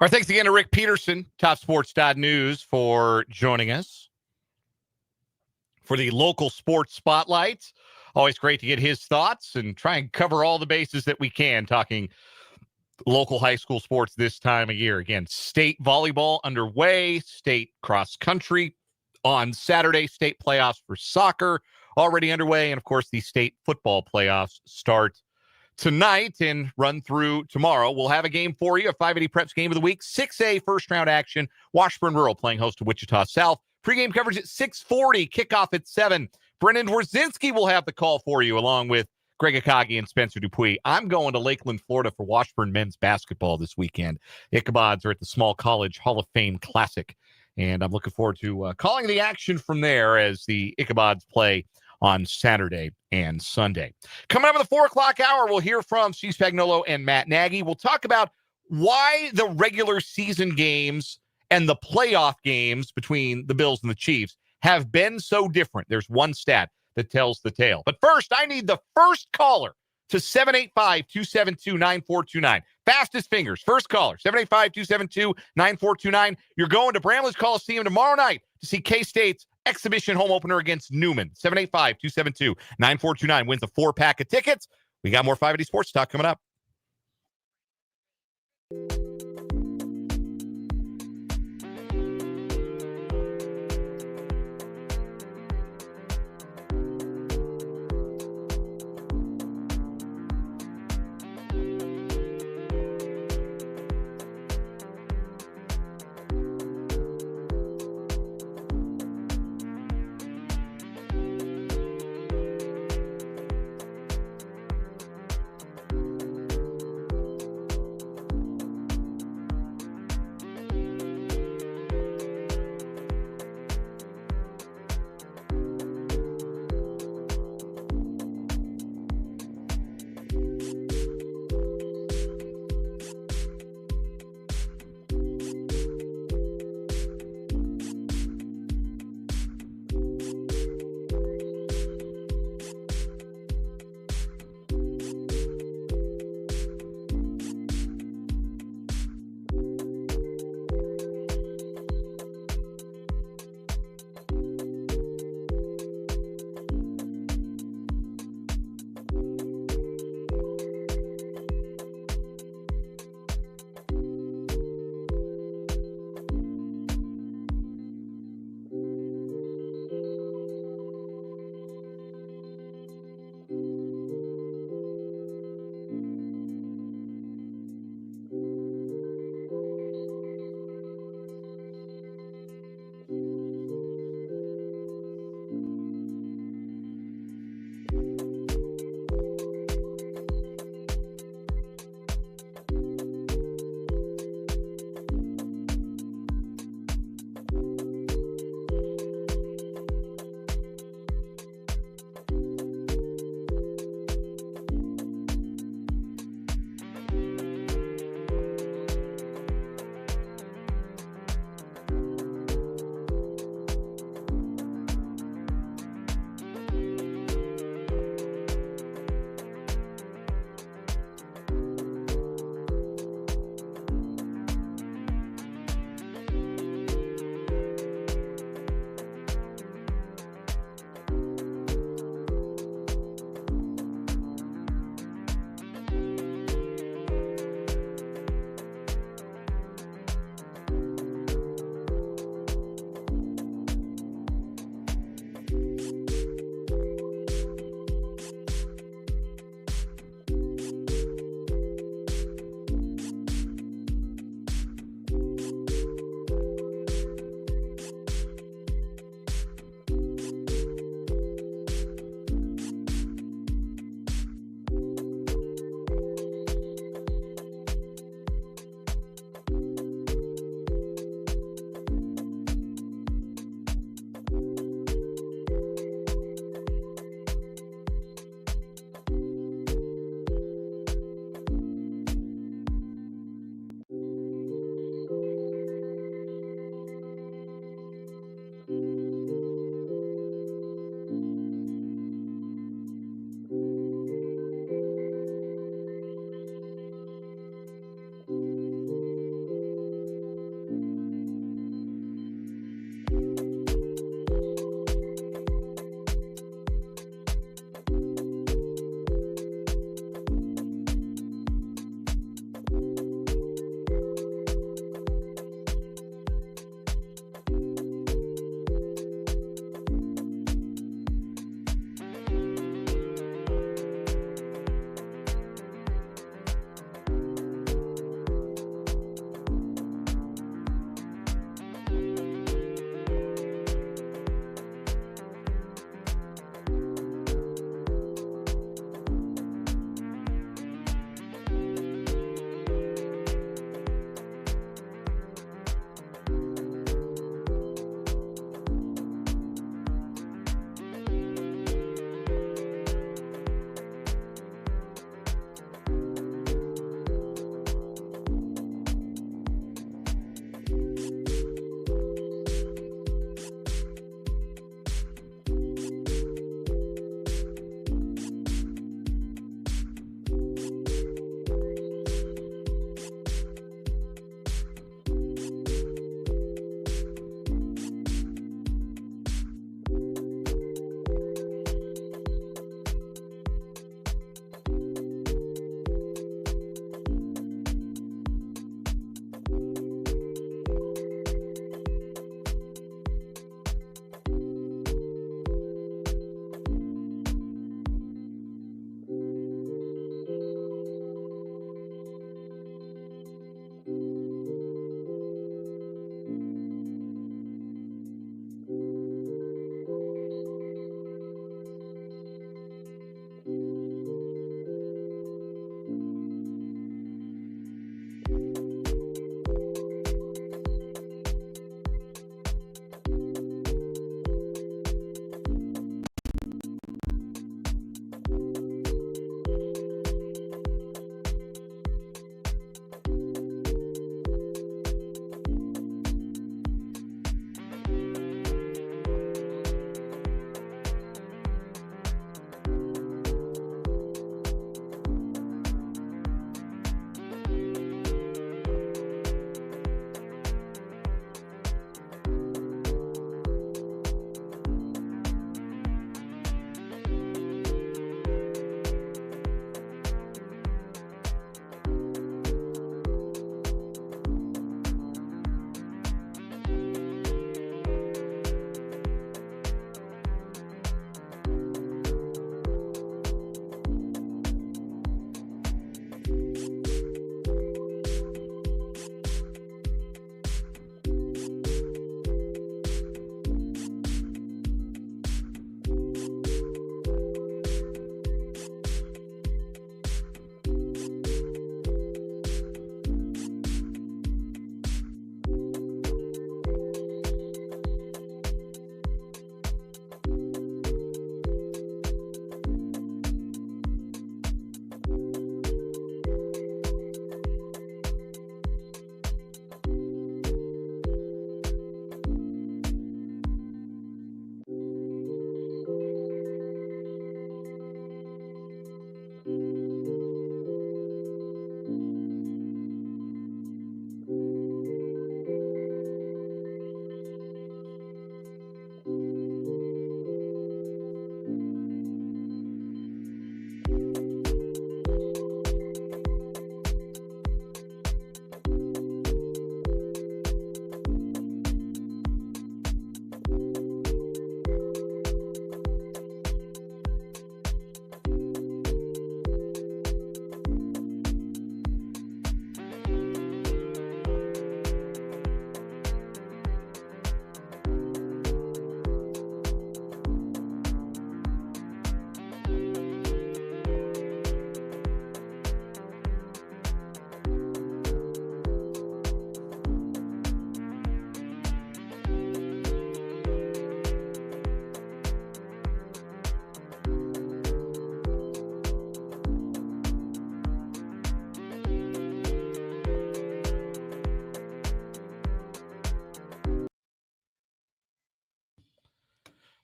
Our thanks again to Rick Peterson, TopSports.news, for joining us for the local sports spotlight. Always great to get his thoughts and try and cover all the bases that we can, talking local high school sports this time of year. Again, state volleyball underway, state cross country on Saturday, state playoffs for soccer already underway, and of course the state football playoffs start tonight and run through tomorrow. We'll have a game for you, a 580 Preps game of the week, 6A first round action, Washburn Rural playing host to Wichita South. Pre-game coverage at 6:40, kickoff at 7. Brennan Dworzinski will have the call for you, along with Greg Akagi and Spencer Dupuis. I'm going to Lakeland, Florida for Washburn men's basketball this weekend. Ichabods are at the Small College Hall of Fame Classic, and I'm looking forward to calling the action from there as the Ichabods play on Saturday and Sunday. Coming up in the 4 o'clock hour, we'll hear from Steve Spagnuolo and Matt Nagy. We'll talk about why the regular season games and the playoff games between the Bills and the Chiefs have been so different. There's one stat that tells the tale. But first, I need the first caller to 785-272-9429. Fastest fingers. First caller, 785-272-9429. You're going to Bramlage Coliseum tomorrow night to see K-State's exhibition home opener against Newman. 785-272-9429 wins a 4-pack of tickets. We got more 580 Sports Talk coming up.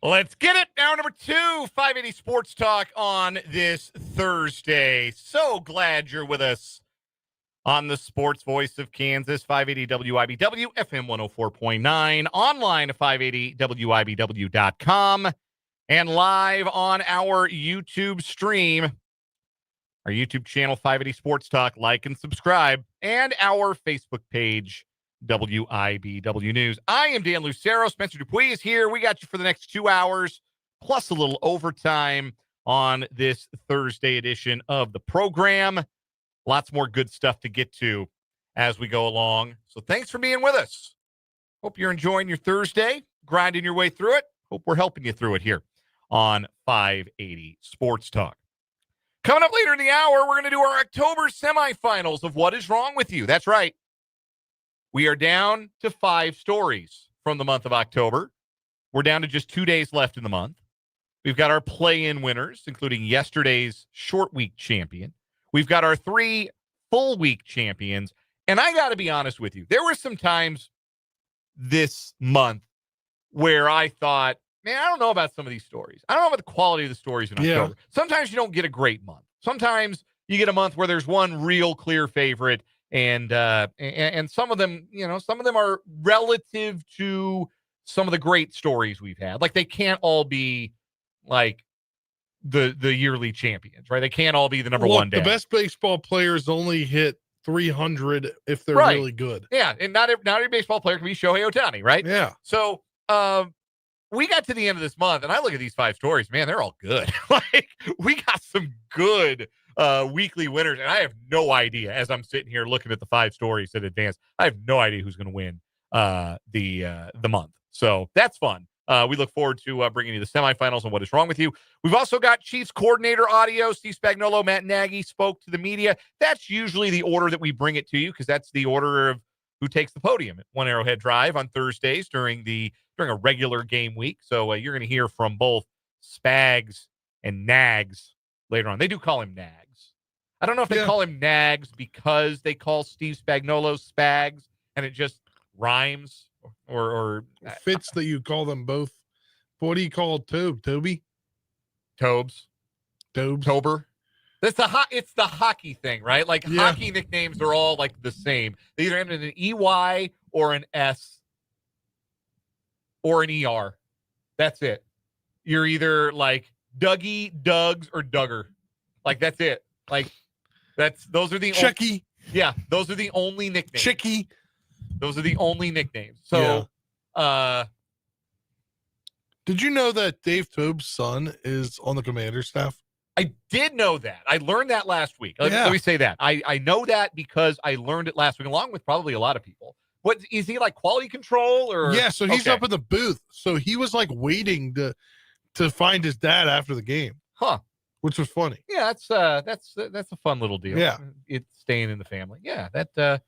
Let's get it. Hour number 2, 580 Sports Talk on this Thursday. So glad you're with us on the Sports Voice of Kansas, 580 WIBW, FM 104.9, online at 580WIBW.com, and live on our YouTube stream, our YouTube channel, 580 Sports Talk. Like and subscribe, and our Facebook page, WIBW News. I am Dan Lucero. Spencer Dupuis is here. We got you for the next 2 hours, plus a little overtime on this Thursday edition of the program. Lots more good stuff to get to as we go along. So thanks for being with us. Hope you're enjoying your Thursday, grinding your way through it. Hope we're helping you through it here on 580 Sports Talk. Coming up later in the hour, we're going to do our October semifinals of What Is Wrong With You. That's right. We are down to 5 stories from the month of October. We're down to just 2 days left in the month. We've got our play-in winners, including yesterday's short week champion. We've got our 3 full week champions. And I got to be honest with you, there were some times this month where I thought, man, I don't know about some of these stories. I don't know about the quality of the stories in October. Sometimes you don't get a great month. Sometimes you get a month where there's one real clear favorite. And some of them, some of them are relative to some of the great stories we've had. Like, they can't all be like the yearly champions, right? They can't all be the number one. The best baseball players only hit 300 if they're really good. Yeah, and not every baseball player can be Shohei Ohtani, right? Yeah. So we got to the end of this month, and I look at these 5 stories, man, they're all good. Like, we got some good weekly winners, and I have no idea, as I'm sitting here looking at the 5 stories in advance, I have no idea who's going to win the month. So that's fun. We look forward to bringing you the semifinals and What Is Wrong With You. We've also got Chiefs coordinator audio. Steve Spagnuolo, Matt Nagy spoke to the media. That's usually the order that we bring it to you, because that's the order of who takes the podium at One Arrowhead Drive on Thursdays during a regular game week. So you're going to hear from both Spags and Nags later on. They do call him Nags. I don't know if they call him Nags because they call Steve Spagnuolo Spags and it just rhymes or fits that you call them both. What do you call Toby? Tobes. Tober. It's the hockey thing, right? Like, hockey nicknames are all like the same. They either end in an EY or an S or an ER. That's it. You're either like Dougie, Dougs, or Duggar. Like, that's it. Like, those are the Chicky. Those are the only nicknames. Chicky. Those are the only nicknames. So, did you know that Dave Tobe's son is on the Commander's staff? I did know that. I learned that last week. Let me say that. I know that because I learned it last week, along with probably a lot of people. What is he, like, quality control or? Yeah, so he's up in the booth. So he was like waiting to find his dad after the game. Huh. Which was funny. Yeah, that's a fun little deal. Yeah. It's staying in the family. Yeah, that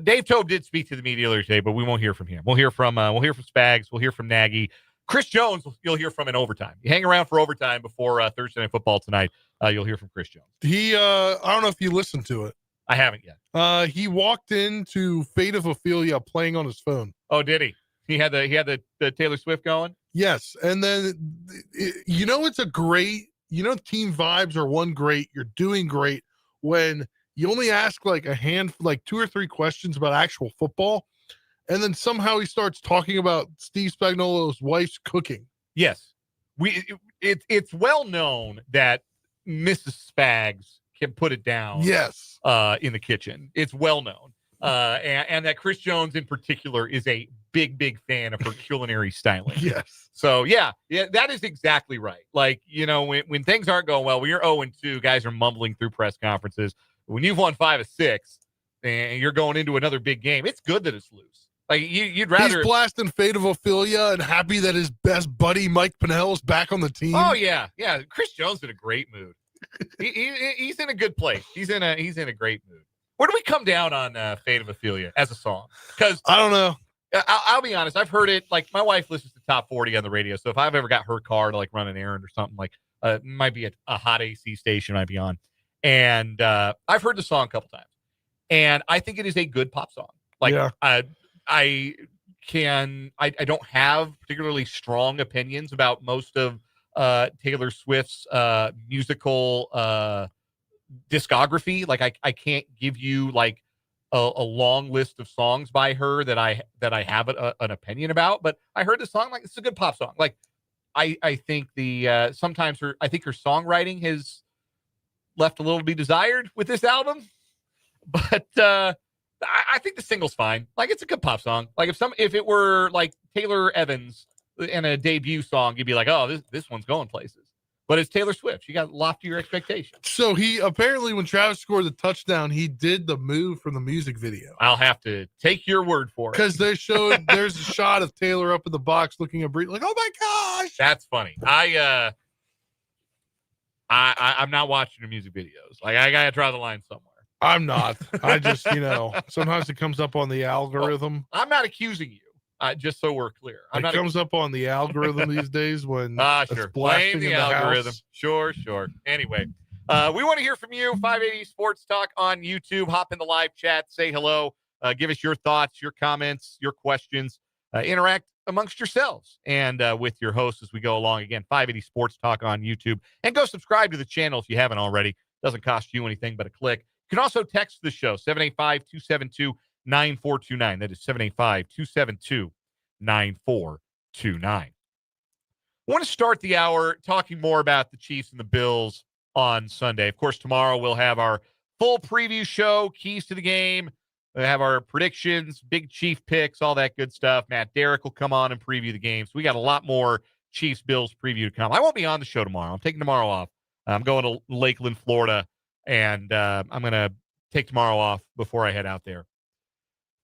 Dave Tobe did speak to the media earlier today, but we won't hear from him. We'll hear from Spags, we'll hear from Nagy. Chris Jones, you'll hear from in overtime. You hang around for overtime before Thursday Night Football tonight, you'll hear from Chris Jones. He I don't know if you listened to it. I haven't yet. He walked into Fate of Ophelia playing on his phone. Oh, did he? He had the Taylor Swift going? Yes. And then it's a great, team vibes are one great. You're doing great when you only ask like 2 or 3 questions about actual football. And then somehow he starts talking about Steve Spagnuolo's wife's cooking. Yes. It's well known that Mrs. Spags can put it down. Yes. In the kitchen. It's well known. And that Chris Jones in particular is a big fan of her culinary styling. Yes. So yeah, that is exactly right. Like, when things aren't going well, when you're 0-2, guys are mumbling through press conferences. When you've won 5 of 6 and you're going into another big game, it's good that it's loose. Like, you'd rather. He's blasting Fate of Ophelia and happy that his best buddy Mike Pennell is back on the team. Oh yeah. Chris Jones in a great mood. He's in a good place. He's in a great mood. Where do we come down on Fate of Ophelia as a song? Because I don't know. I'll be honest. I've heard it. Like, my wife listens to Top 40 on the radio. So if I've ever got her car to like run an errand or something, like it might be a hot AC station might be on. And I've heard the song a couple times. And I think it is a good pop song. Like, I don't have particularly strong opinions about most of Taylor Swift's musical discography. Like I can't give you like a long list of songs by her that I have an opinion about, but I heard the song, like, it's a good pop song. Like I think sometimes her songwriting has left a little to be desired with this album, but I think the single's fine. Like, it's a good pop song. Like, if it were like Taylor Evans and a debut song, you'd be like, oh, this one's going places. But it's Taylor Swift. She got loftier expectations. So he apparently, when Travis scored the touchdown, he did the move from the music video. I'll have to take your word for it. Because there's a shot of Taylor up in the box looking at Bree like, oh my gosh. That's funny. I'm not watching the music videos. Like, I gotta draw the line somewhere. I'm not. I just, sometimes it comes up on the algorithm. Well, I'm not accusing you. Just so we're clear. It comes up on the algorithm these days when sure. Blame the algorithm. House. Sure. Anyway, we want to hear from you. 580 Sports Talk on YouTube. Hop in the live chat. Say hello. Give us your thoughts, your comments, your questions. Interact amongst yourselves and with your hosts as we go along. Again, 580 Sports Talk on YouTube. And go subscribe to the channel if you haven't already. Doesn't cost you anything but a click. You can also text the show, 785-272-9429. That is 785-272-9429. I want to start the hour talking more about the Chiefs and the Bills on Sunday. Of course, tomorrow we'll have our full preview show, keys to the game. We'll have our predictions, big Chief picks, all that good stuff. Matt Derrick will come on and preview the game. So we got a lot more Chiefs-Bills preview to come. I won't be on the show tomorrow. I'm taking tomorrow off. I'm going to Lakeland, Florida, and I'm going to take tomorrow off before I head out there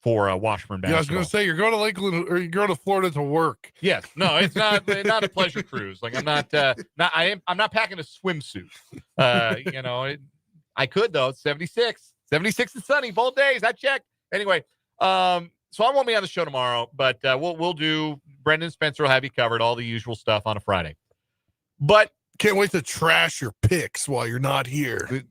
for Washburn basketball. Yeah, I was going to say, you're going to Lakeland or you're going to Florida to work. Yes. No, it's not a pleasure cruise. Like, I'm not packing a swimsuit. I could though. It's 76 and sunny both days. I checked. Anyway, so I won't be on the show tomorrow, but we'll do. Brendan Spencer will have you covered, all the usual stuff on a Friday. But can't wait to trash your picks while you're not here.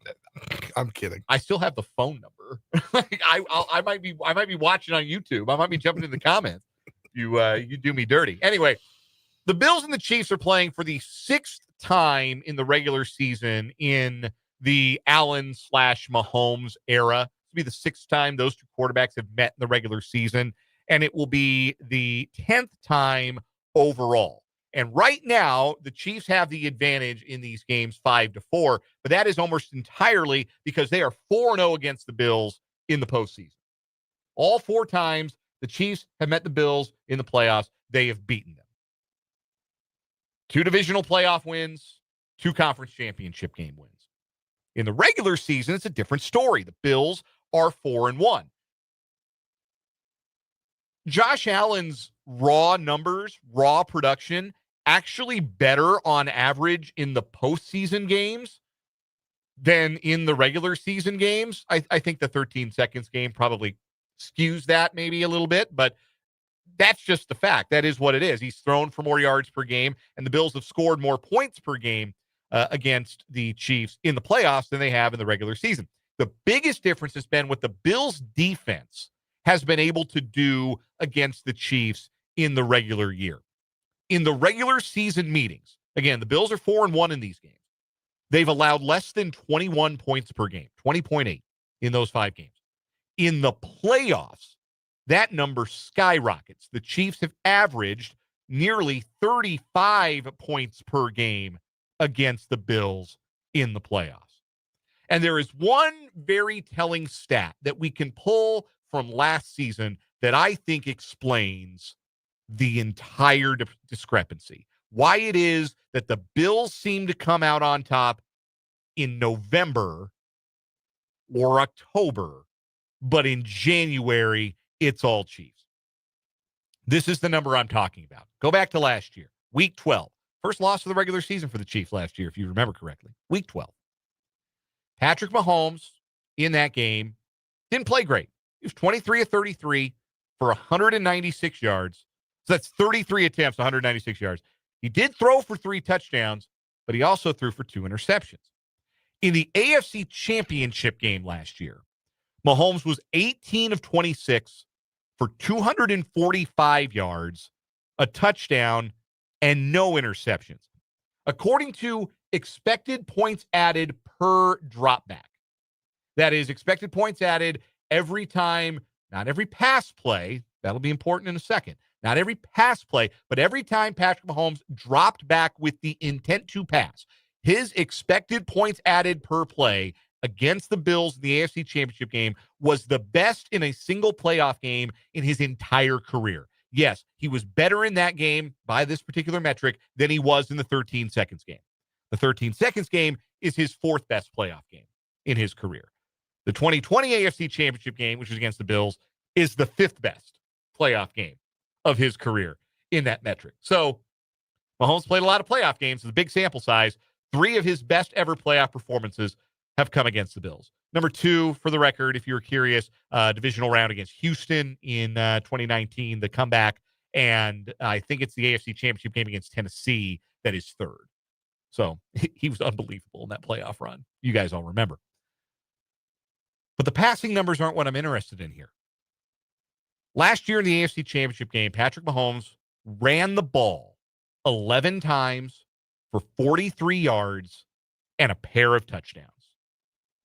I'm kidding. I still have the phone number. Like, I might be watching on YouTube. I might be jumping in the comments. You do me dirty. Anyway, the Bills and the Chiefs are playing for the 6th time in the regular season in the Allen/Mahomes era. It'll be the 6th time those two quarterbacks have met in the regular season, and it will be the 10th time overall. And right now, the Chiefs have the advantage in these games 5-4, but that is almost entirely because they are 4-0 against the Bills in the postseason. All 4 times the Chiefs have met the Bills in the playoffs, they have beaten them. 2 divisional playoff wins, 2 conference championship game wins. In the regular season, it's a different story. The Bills are 4-1. Josh Allen's raw numbers, raw production, actually better on average in the postseason games than in the regular season games. I think the 13 seconds game probably skews that maybe a little bit, but that's just the fact. That is what it is. He's thrown for more yards per game, and the Bills have scored more points per game against the Chiefs in the playoffs than they have in the regular season. The biggest difference has been what the Bills' defense has been able to do against the Chiefs in the regular year. In the regular season meetings, again, the Bills are 4-1 in these games. They've allowed less than 21 points per game, 20.8 in those 5 games. In the playoffs, that number skyrockets. The Chiefs have averaged nearly 35 points per game against the Bills in the playoffs. And there is one very telling stat that we can pull from last season that I think explains the entire discrepancy. Why it is that the Bills seem to come out on top in November or October, but in January, it's all Chiefs. This is the number I'm talking about. Go back to last year, week 12. First loss of the regular season for the Chiefs last year, if you remember correctly. Week 12. Patrick Mahomes in that game didn't play great. He was 23 of 33 for 196 yards. So that's 33 attempts, 196 yards. He did throw for 3 touchdowns, but he also threw for 2 interceptions. In the AFC Championship game last year, Mahomes was 18 of 26 for 245 yards, a touchdown, and no interceptions. According to expected points added per dropback. That is expected points added every time, not every pass play. That'll be important in a second. Not every pass play, but every time Patrick Mahomes dropped back with the intent to pass. His expected points added per play against the Bills in the AFC Championship game was the best in a single playoff game in his entire career. Yes, he was better in that game by this particular metric than he was in the 13 seconds game. The 13 seconds game is his fourth best playoff game in his career. The 2020 AFC Championship game, which was against the Bills, is the fifth best playoff game of his career in that metric. So Mahomes played a lot of playoff games. It's a big sample size. 3 of his best ever playoff performances have come against the Bills. Number 2, for the record, if you were curious, divisional round against Houston in 2019, the comeback, and I think it's the AFC Championship game against Tennessee that is 3rd. So he was unbelievable in that playoff run. You guys all remember. But the passing numbers aren't what I'm interested in here. Last year in the AFC Championship game, Patrick Mahomes ran the ball 11 times for 43 yards and a pair of touchdowns.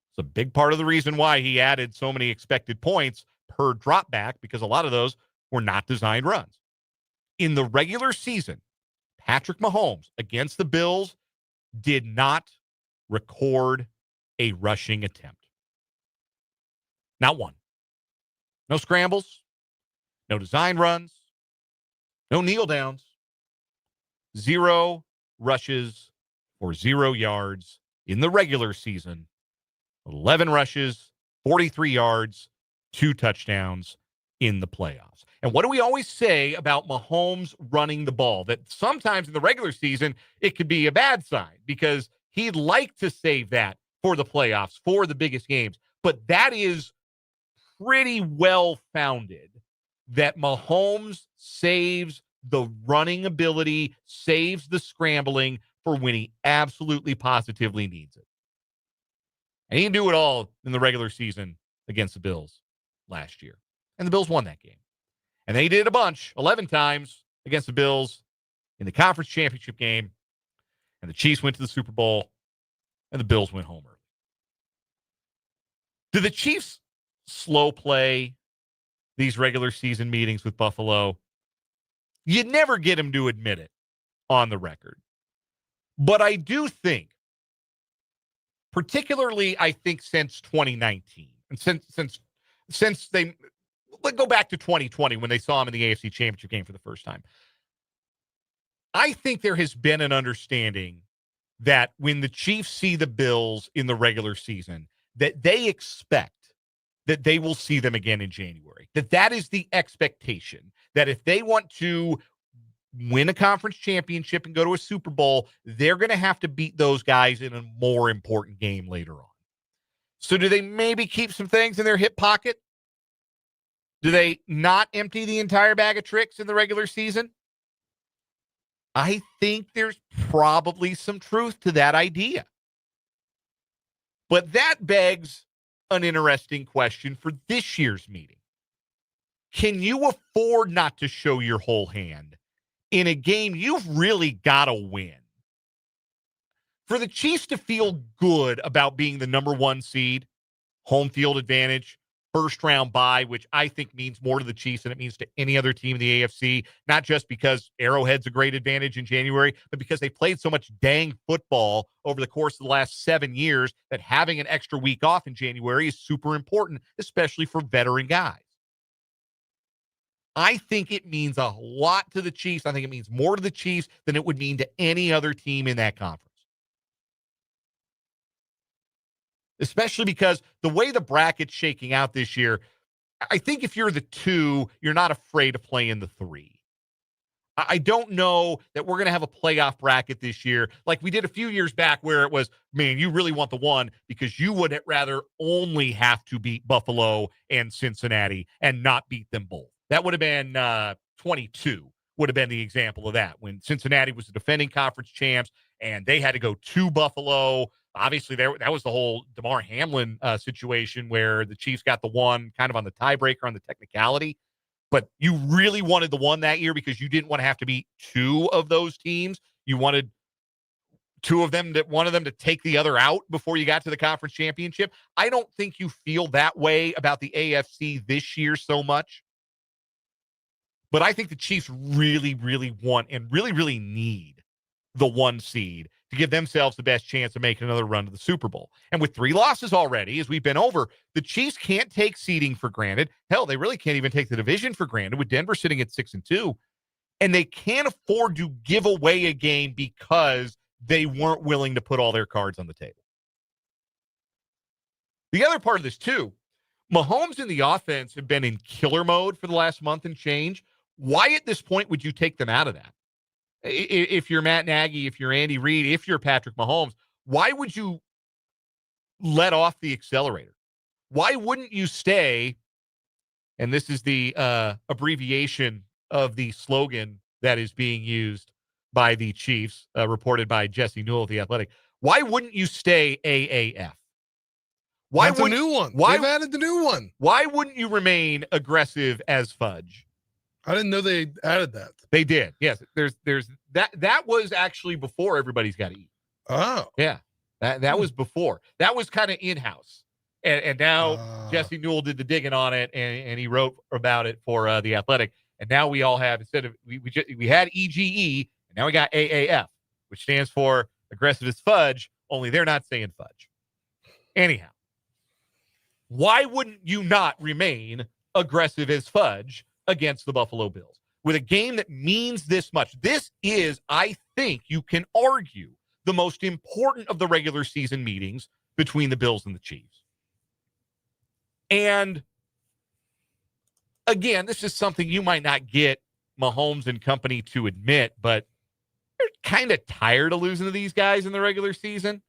It's a big part of the reason why he added so many expected points per drop back, because a lot of those were not designed runs. In the regular season, Patrick Mahomes against the Bills did not record a rushing attempt. Not one. No scrambles, no design runs, no kneel downs, 0 rushes for 0 yards in the regular season. 11 rushes, 43 yards, 2 touchdowns in the playoffs. And what do we always say about Mahomes running the ball? That sometimes in the regular season, it could be a bad sign because he'd like to save that for the playoffs, for the biggest games. But that is pretty well founded that Mahomes saves the running ability, saves the scrambling for when he absolutely positively needs it. And he didn't do it all in the regular season against the Bills last year. And the Bills won that game. And they did a bunch, 11 times against the Bills in the conference championship game. And the Chiefs went to the Super Bowl, and the Bills went home early. Do the Chiefs slow play these regular season meetings with Buffalo? You never get him to admit it on the record. But I do think, particularly I think since 2019, and since they, let's go back to 2020 when they saw him in the AFC Championship game for the first time. I think there has been an understanding that when the Chiefs see the Bills in the regular season, that they expect that they will see them again in January. That is the expectation. That if they want to win a conference championship and go to a Super Bowl, they're going to have to beat those guys in a more important game later on. So do they maybe keep some things in their hip pocket? Do they not empty the entire bag of tricks in the regular season? I think there's probably some truth to that idea. But that begs an interesting question for this year's meeting. Can you afford not to show your whole hand in a game you've really got to win? For the Chiefs to feel good about being the number 1 seed, home field advantage, first round bye, which I think means more to the Chiefs than it means to any other team in the AFC, not just because Arrowhead's a great advantage in January, but because they played so much dang football over the course of the last 7 years that having an extra week off in January is super important, especially for veteran guys. I think it means a lot to the Chiefs. I think it means more to the Chiefs than it would mean to any other team in that conference. Especially because the way the bracket's shaking out this year, I think if you're the 2, you're not afraid to play in the 3. I don't know that we're going to have a playoff bracket this year like we did a few years back where it was, man, you really want the 1 because you would rather only have to beat Buffalo and Cincinnati and not beat them both. That would have been 22 would have been the example of that when Cincinnati was the defending conference champs and they had to go to Buffalo. Obviously, that was the whole DeMar Hamlin situation where the Chiefs got the 1 kind of on the tiebreaker on the technicality. but you really wanted the one that year because you didn't want to have to beat two of those teams. You wanted one of them to take the other out before you got to the conference championship. I don't think you feel that way about the AFC this year so much. But I think the Chiefs really, really want and really, really need the 1 seed to give themselves the best chance of making another run to the Super Bowl. And with 3 losses already, as we've been over, the Chiefs can't take seeding for granted. Hell, they really can't even take the division for granted with Denver sitting at 6-2. And they can't afford to give away a game because they weren't willing to put all their cards on the table. The other part of this, too, Mahomes and the offense have been in killer mode for the last month and change. Why at this point would you take them out of that? If you're Matt Nagy, if you're Andy Reid, if you're Patrick Mahomes, why would you let off the accelerator? Why wouldn't you stay? And this is the abbreviation of the slogan that is being used by the Chiefs, reported by Jesse Newell of The Athletic. Why wouldn't you stay AAF? That's a new one. They've added the new one. Why wouldn't you remain aggressive as fudge? I didn't know they added that. They did. Yes. There's that was actually before Everybody's Got to Eat. Oh. Yeah. That was before. That was kind of in-house. And now Jesse Newell did the digging on it and he wrote about it for The Athletic. And now we all have, instead of, we had EGE, and now we got AAF, which stands for aggressive as fudge, only they're not saying fudge. Anyhow, why wouldn't you not remain aggressive as fudge against the Buffalo Bills with a game that means this much? This is, I think you can argue, the most important of the regular season meetings between the Bills and the Chiefs. And again, this is something you might not get Mahomes and company to admit, but they're kind of tired of losing to these guys in the regular season.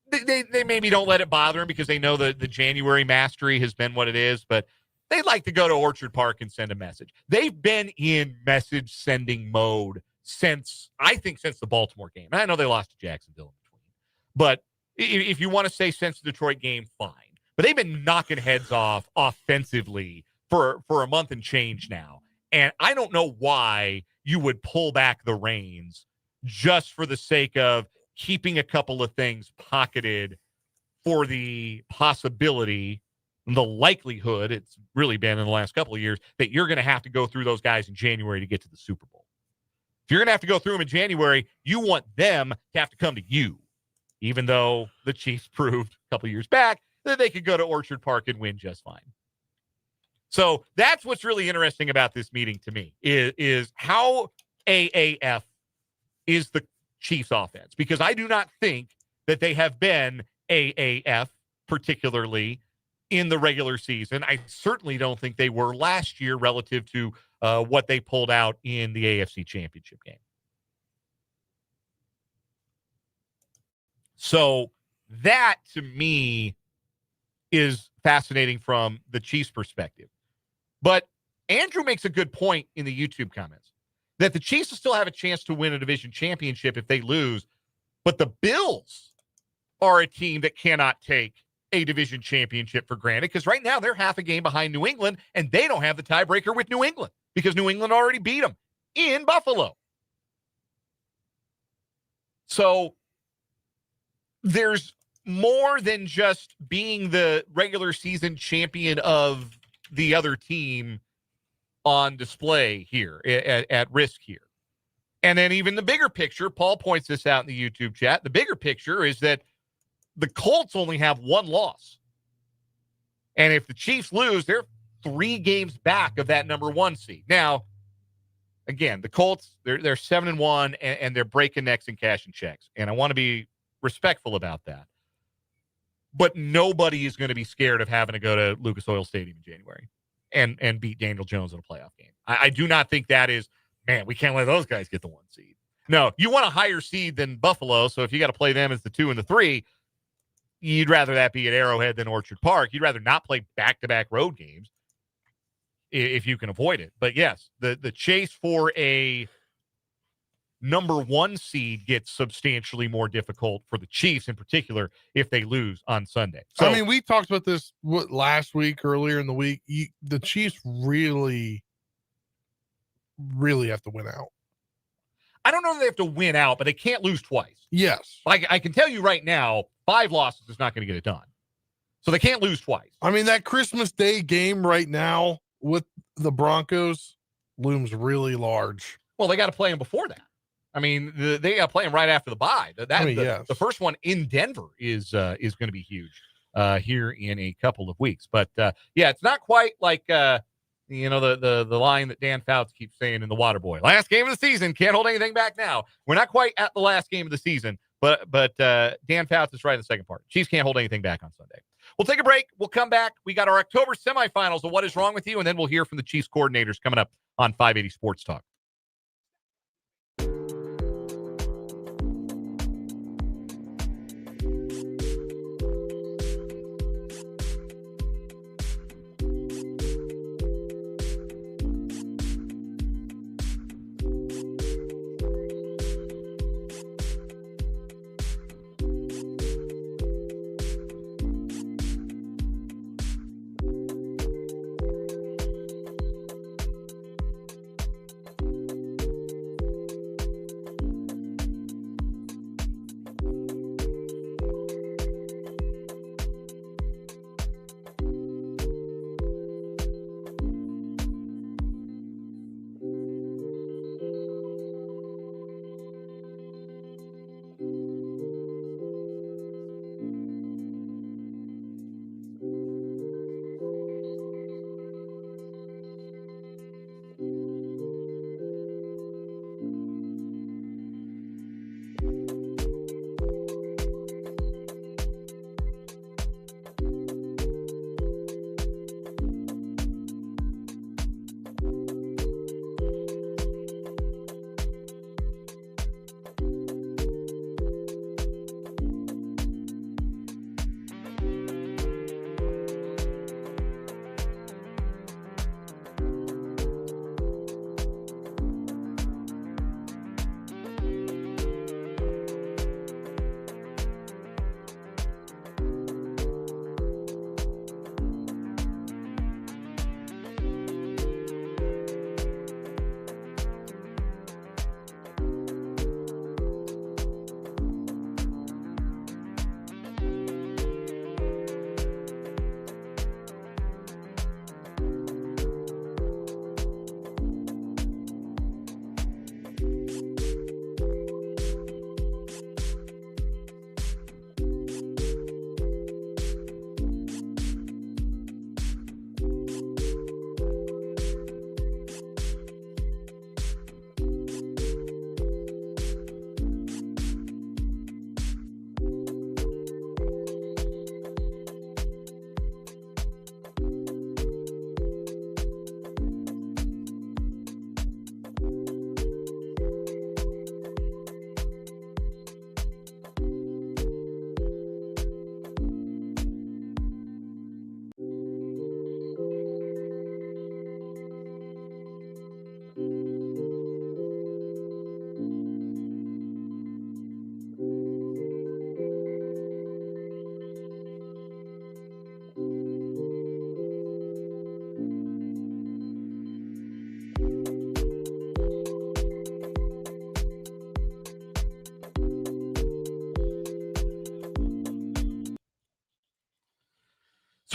They maybe don't let it bother them because they know the January mastery has been what it is, but they like to go to Orchard Park and send a message. They've been in message sending mode since the Baltimore game. And I know they lost to Jacksonville in between, but if you want to say since the Detroit game, fine. But they've been knocking heads off offensively for a month and change now. And I don't know why you would pull back the reins just for the sake of keeping a couple of things pocketed for the possibility, the likelihood, it's really been in the last couple of years, that you're going to have to go through those guys in January to get to the Super Bowl. If you're going to have to go through them in January, you want them to have to come to you, even though the Chiefs proved a couple of years back that they could go to Orchard Park and win just fine. So that's what's really interesting about this meeting to me is how AAF is the Chiefs offense, because I do not think that they have been AAF particularly in the regular season. I certainly don't think they were last year relative to what they pulled out in the AFC Championship game. So that to me is fascinating from the Chiefs' perspective. But Andrew makes a good point in the YouTube comments that the Chiefs will still have a chance to win a division championship if they lose, but the Bills are a team that cannot take a division championship for granted because right now they're half a game behind New England, and they don't have the tiebreaker with New England because New England already beat them in Buffalo. So there's more than just being the regular season champion of the other team on display here, at risk here. And then even the bigger picture, Paul points this out in the YouTube chat, the bigger picture is that the Colts only have 1 loss. And if the Chiefs lose, they're 3 games back of that number 1 seed. Now, again, the Colts, they're 7-1, and they're breaking necks and cashing checks. And I want to be respectful about that. But nobody is going to be scared of having to go to Lucas Oil Stadium in January and beat Daniel Jones in a playoff game. I do not think that is, man, we can't let those guys get the 1 seed. No, you want a higher seed than Buffalo, so if you got to play them as the 2 and the 3, you'd rather that be at Arrowhead than Orchard Park. You'd rather not play back-to-back road games if you can avoid it. But yes, the chase for a number 1 seed gets substantially more difficult for the Chiefs in particular if they lose on Sunday. So, I mean, we talked about this last week, earlier in the week. The Chiefs really have to win out. I don't know that they have to win out, but they can't lose twice. Yes. I can tell you right now, 5 losses is not going to get it done. So they can't lose twice. I mean, that Christmas Day game right now with the Broncos looms really large. Well, they got to play them before that. I mean, they got to play them right after the bye. The first one in Denver is going to be huge here in a couple of weeks. But yeah, it's not quite like the line that Dan Fouts keeps saying in The Waterboy. Last game of the season, can't hold anything back now. We're not quite at the last game of the season, but Dan Fouts is right in the second part. Chiefs can't hold anything back on Sunday. We'll take a break. We'll come back. We got our October semifinals of What Is Wrong With You, and then we'll hear from the Chiefs coordinators coming up on 580 Sports Talk.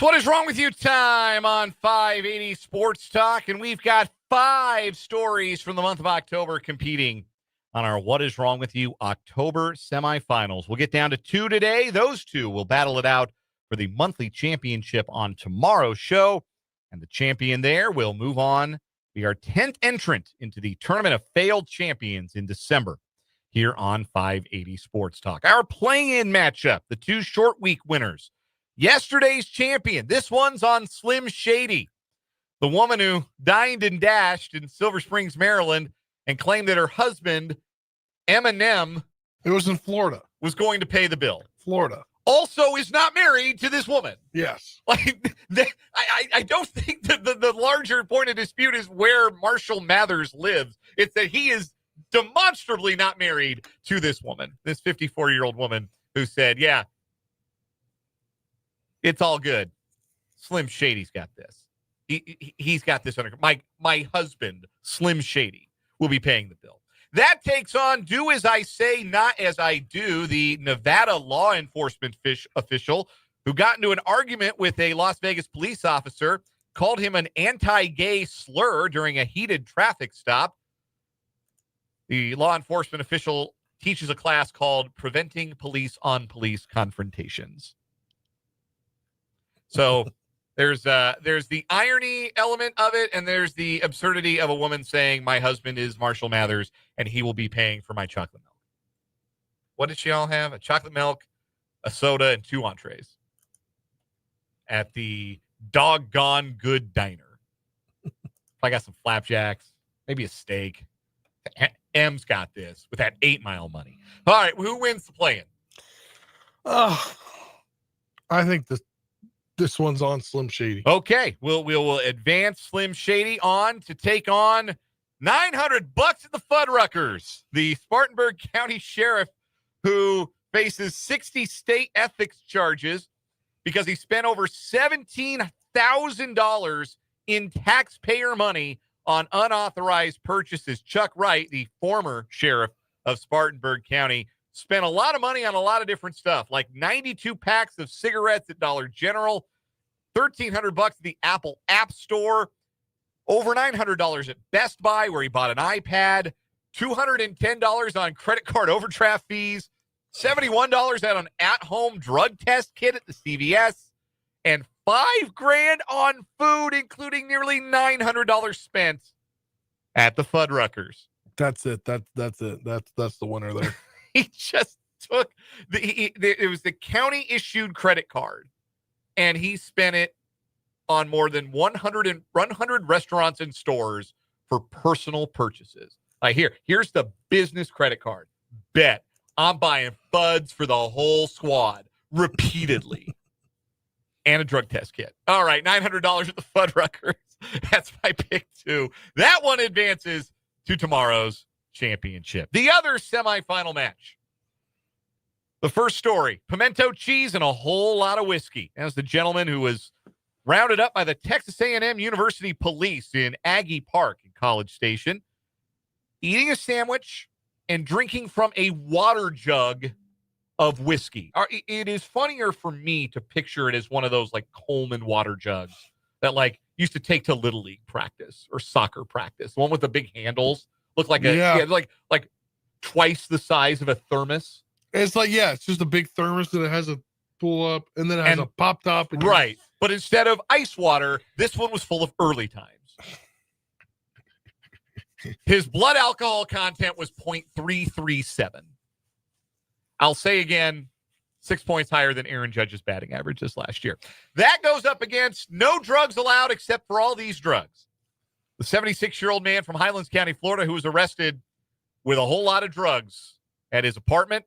So what is wrong with you time on 580 Sports Talk? And we've got 5 stories from the month of October competing on our What is Wrong With You October semifinals. We'll get down to 2 today. Those 2 will battle it out for the monthly championship on tomorrow's show. And the champion there will move on, be our 10th entrant into the Tournament of Failed Champions in December here on 580 Sports Talk. Our play-in matchup, the 2 short week winners. Yesterday's champion. This one's on Slim Shady, the woman who dined and dashed in Silver Springs, Maryland, and claimed that her husband, Eminem, it was in Florida, was going to pay the bill. Florida. Also is not married to this woman. Yes. Like, I don't think that the larger point of dispute is where Marshall Mathers lives. It's that he is demonstrably not married to this woman, this 54-year-old woman who said, yeah, it's all good. Slim Shady's got this. He's got this under my husband, Slim Shady, will be paying the bill. That takes on do as I say, not as I do. The Nevada law enforcement official who got into an argument with a Las Vegas police officer, called him an anti-gay slur during a heated traffic stop. The law enforcement official teaches a class called Preventing Police on Police Confrontations. So there's the irony element of it, and there's the absurdity of a woman saying, my husband is Marshall Mathers, and he will be paying for my chocolate milk. What did she all have? A chocolate milk, a soda, and 2 entrees at the doggone good diner. I got some flapjacks, maybe a steak. M's got this with that 8 Mile money. All right, who wins the play-in? I think this one's on Slim Shady. Okay, we'll advance Slim Shady on to take on $900 at the Fuddruckers, the Spartanburg County Sheriff, who faces 60 state ethics charges because he spent over $17,000 in taxpayer money on unauthorized purchases. Chuck Wright, the former sheriff of Spartanburg County, spent a lot of money on a lot of different stuff, like 92 packs of cigarettes at Dollar General, $1,300 at the Apple App Store, over $900 at Best Buy, where he bought an iPad, $210 on credit card overdraft fees, $71 at an at-home drug test kit at the CVS, and $5,000 on food, including nearly $900 spent at the Fuddruckers. That's it. That's it. That's the winner there. He just took it was the county issued credit card, and he spent it on more than 100 restaurants and stores for personal purchases. Like here's the business credit card. Bet I'm buying Fuds for the whole squad repeatedly. And a drug test kit. All right, $900 at the Fuddruckers. That's my pick, too. That one advances to tomorrow's championship. The other semifinal match. The first story, pimento cheese and a whole lot of whiskey. That was the gentleman who was rounded up by the Texas A&M University Police in Aggie Park in College Station, eating a sandwich and drinking from a water jug of whiskey. It is funnier for me to picture it as one of those like Coleman water jugs that like used to take to Little League practice or soccer practice. The one with the big handles look like like twice the size of a thermos. It's like, it's just a big thermos that it has a pull up and then it has a pop top. Right. But instead of ice water, this one was full of early times. His blood alcohol content was 0.337. I'll say again, 6 points higher than Aaron Judge's batting average this last year. That goes up against no drugs allowed except for all these drugs. The 76-year-old man from Highlands County, Florida, who was arrested with a whole lot of drugs at his apartment.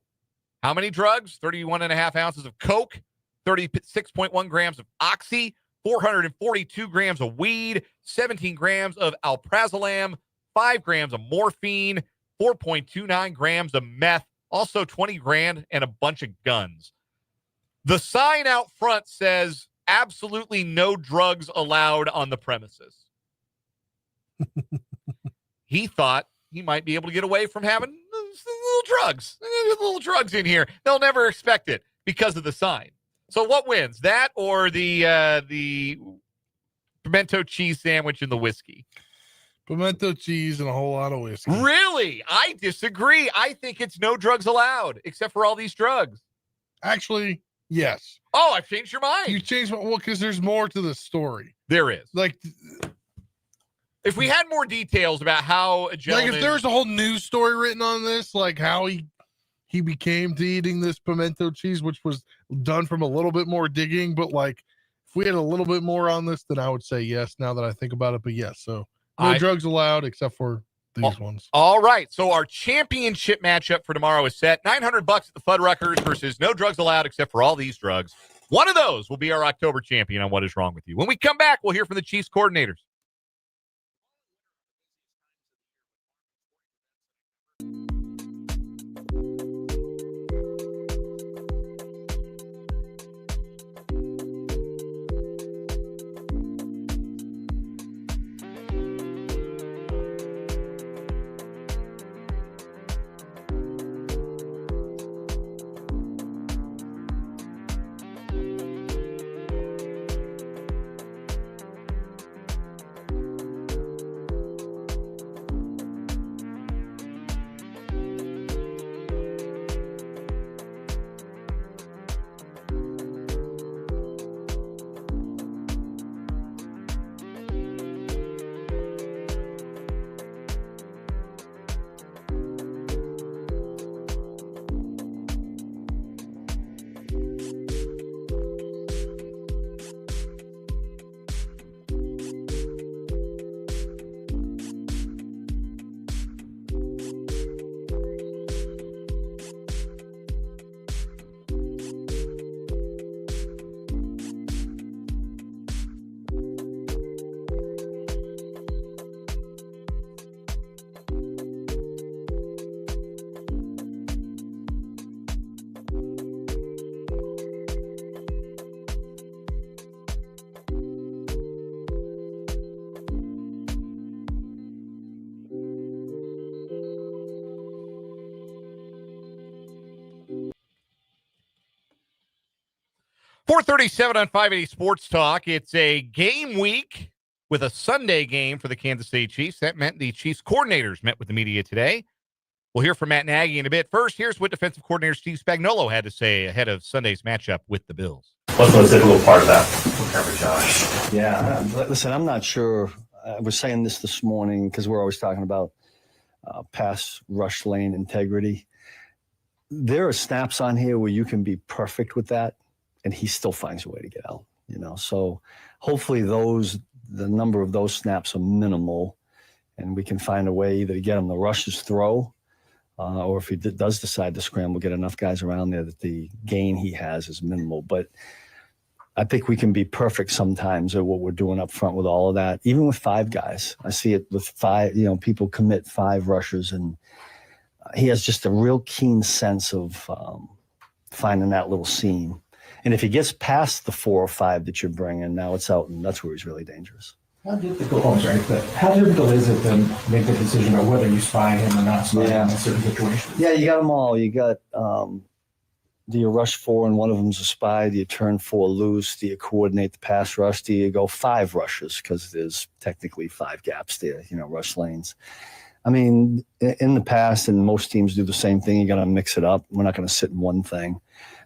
How many drugs? 31.5 ounces of coke, 36.1 grams of oxy, 442 grams of weed, 17 grams of alprazolam, 5 grams of morphine, 4.29 grams of meth, also 20 grand and a bunch of guns. The sign out front says absolutely no drugs allowed on the premises. He thought he might be able to get away from having little drugs in here. They'll never expect it because of the sign. So what wins, that or the pimento cheese sandwich and the whiskey? Pimento cheese and a whole lot of whiskey. Really? I disagree. I think it's no drugs allowed, except for all these drugs. Actually, yes. Oh, I've changed your mind. You changed my, well, because there's more to the story. There is. Like, if we had more details about how a gentleman... Like, if there's a whole news story written on this, like how he became to eating this pimento cheese, which was done from a little bit more digging, but like, if we had a little bit more on this, then I would say yes, now that I think about it, but yes, so... No drugs allowed except for these ones. All right. So our championship matchup for tomorrow is set. $900 at the Fuddruckers versus no drugs allowed except for all these drugs. One of those will be our October champion on What Is Wrong With You. When we come back, we'll hear from the Chiefs coordinators. 4:37 on 580 Sports Talk. It's a game week with a Sunday game for the Kansas City Chiefs. That meant the Chiefs coordinators met with the media today. We'll hear from Matt Nagy in a bit. First, here's what defensive coordinator Steve Spagnuolo had to say ahead of Sunday's matchup with the Bills. What's the most difficult part of that compared to Josh? Yeah, listen, I'm not sure. I was saying this morning because we're always talking about pass rush lane integrity. There are snaps on here where you can be perfect with that, and he still finds a way to get out. So hopefully the number of those snaps are minimal, and we can find a way either to get him the rushes throw, or if he does decide to scramble, get enough guys around there that the gain he has is minimal. But I think we can be perfect sometimes at what we're doing up front with all of that, even with 5 guys. I see it with 5, people commit 5 rushers, and he has just a real keen sense of finding that little seam. And if he gets past the 4 or 5 that you're bringing, now it's out, and that's where he's really dangerous. How difficult is it to make the decision about whether you spy him or not spy him in a certain situation? Yeah, you got them all. You got, do you rush 4 and one of them's a spy? Do you turn 4 loose? Do you coordinate the pass rush? Do you go 5 rushes? Because there's technically 5 gaps there, rush lanes. I mean, in the past, and most teams do the same thing, you got to mix it up. We're not going to sit in one thing.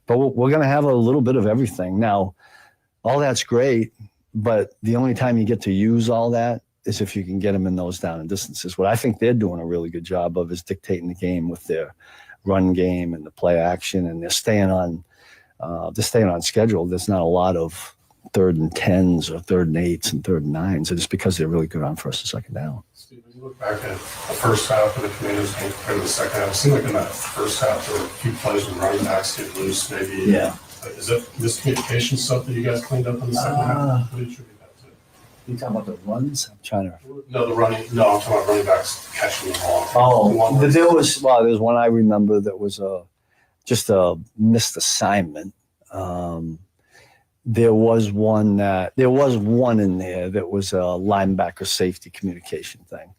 But we're going to have a little bit of everything. Now, all that's great, but the only time you get to use all that is if you can get them in those down and distances. What I think they're doing a really good job of is dictating the game with their run game and the play action, and they're staying on schedule. There's not a lot of 3rd and 10s or 3rd and 8s and 3rd and 9s. It's because they're really good on 1st and 2nd down. Steve, when you look back at the first half of the Commanders game compared to the second half, it seemed like in that first half there were a few plays when running backs get loose, maybe. Yeah. Is that miscommunication stuff that you guys cleaned up in the second half? What do you attribute that to? You talking about the runs? I'm trying to. No, I'm talking about running backs catching the ball. There was one I remember that was just a missed assignment. There was one in there that was a linebacker safety communication thing.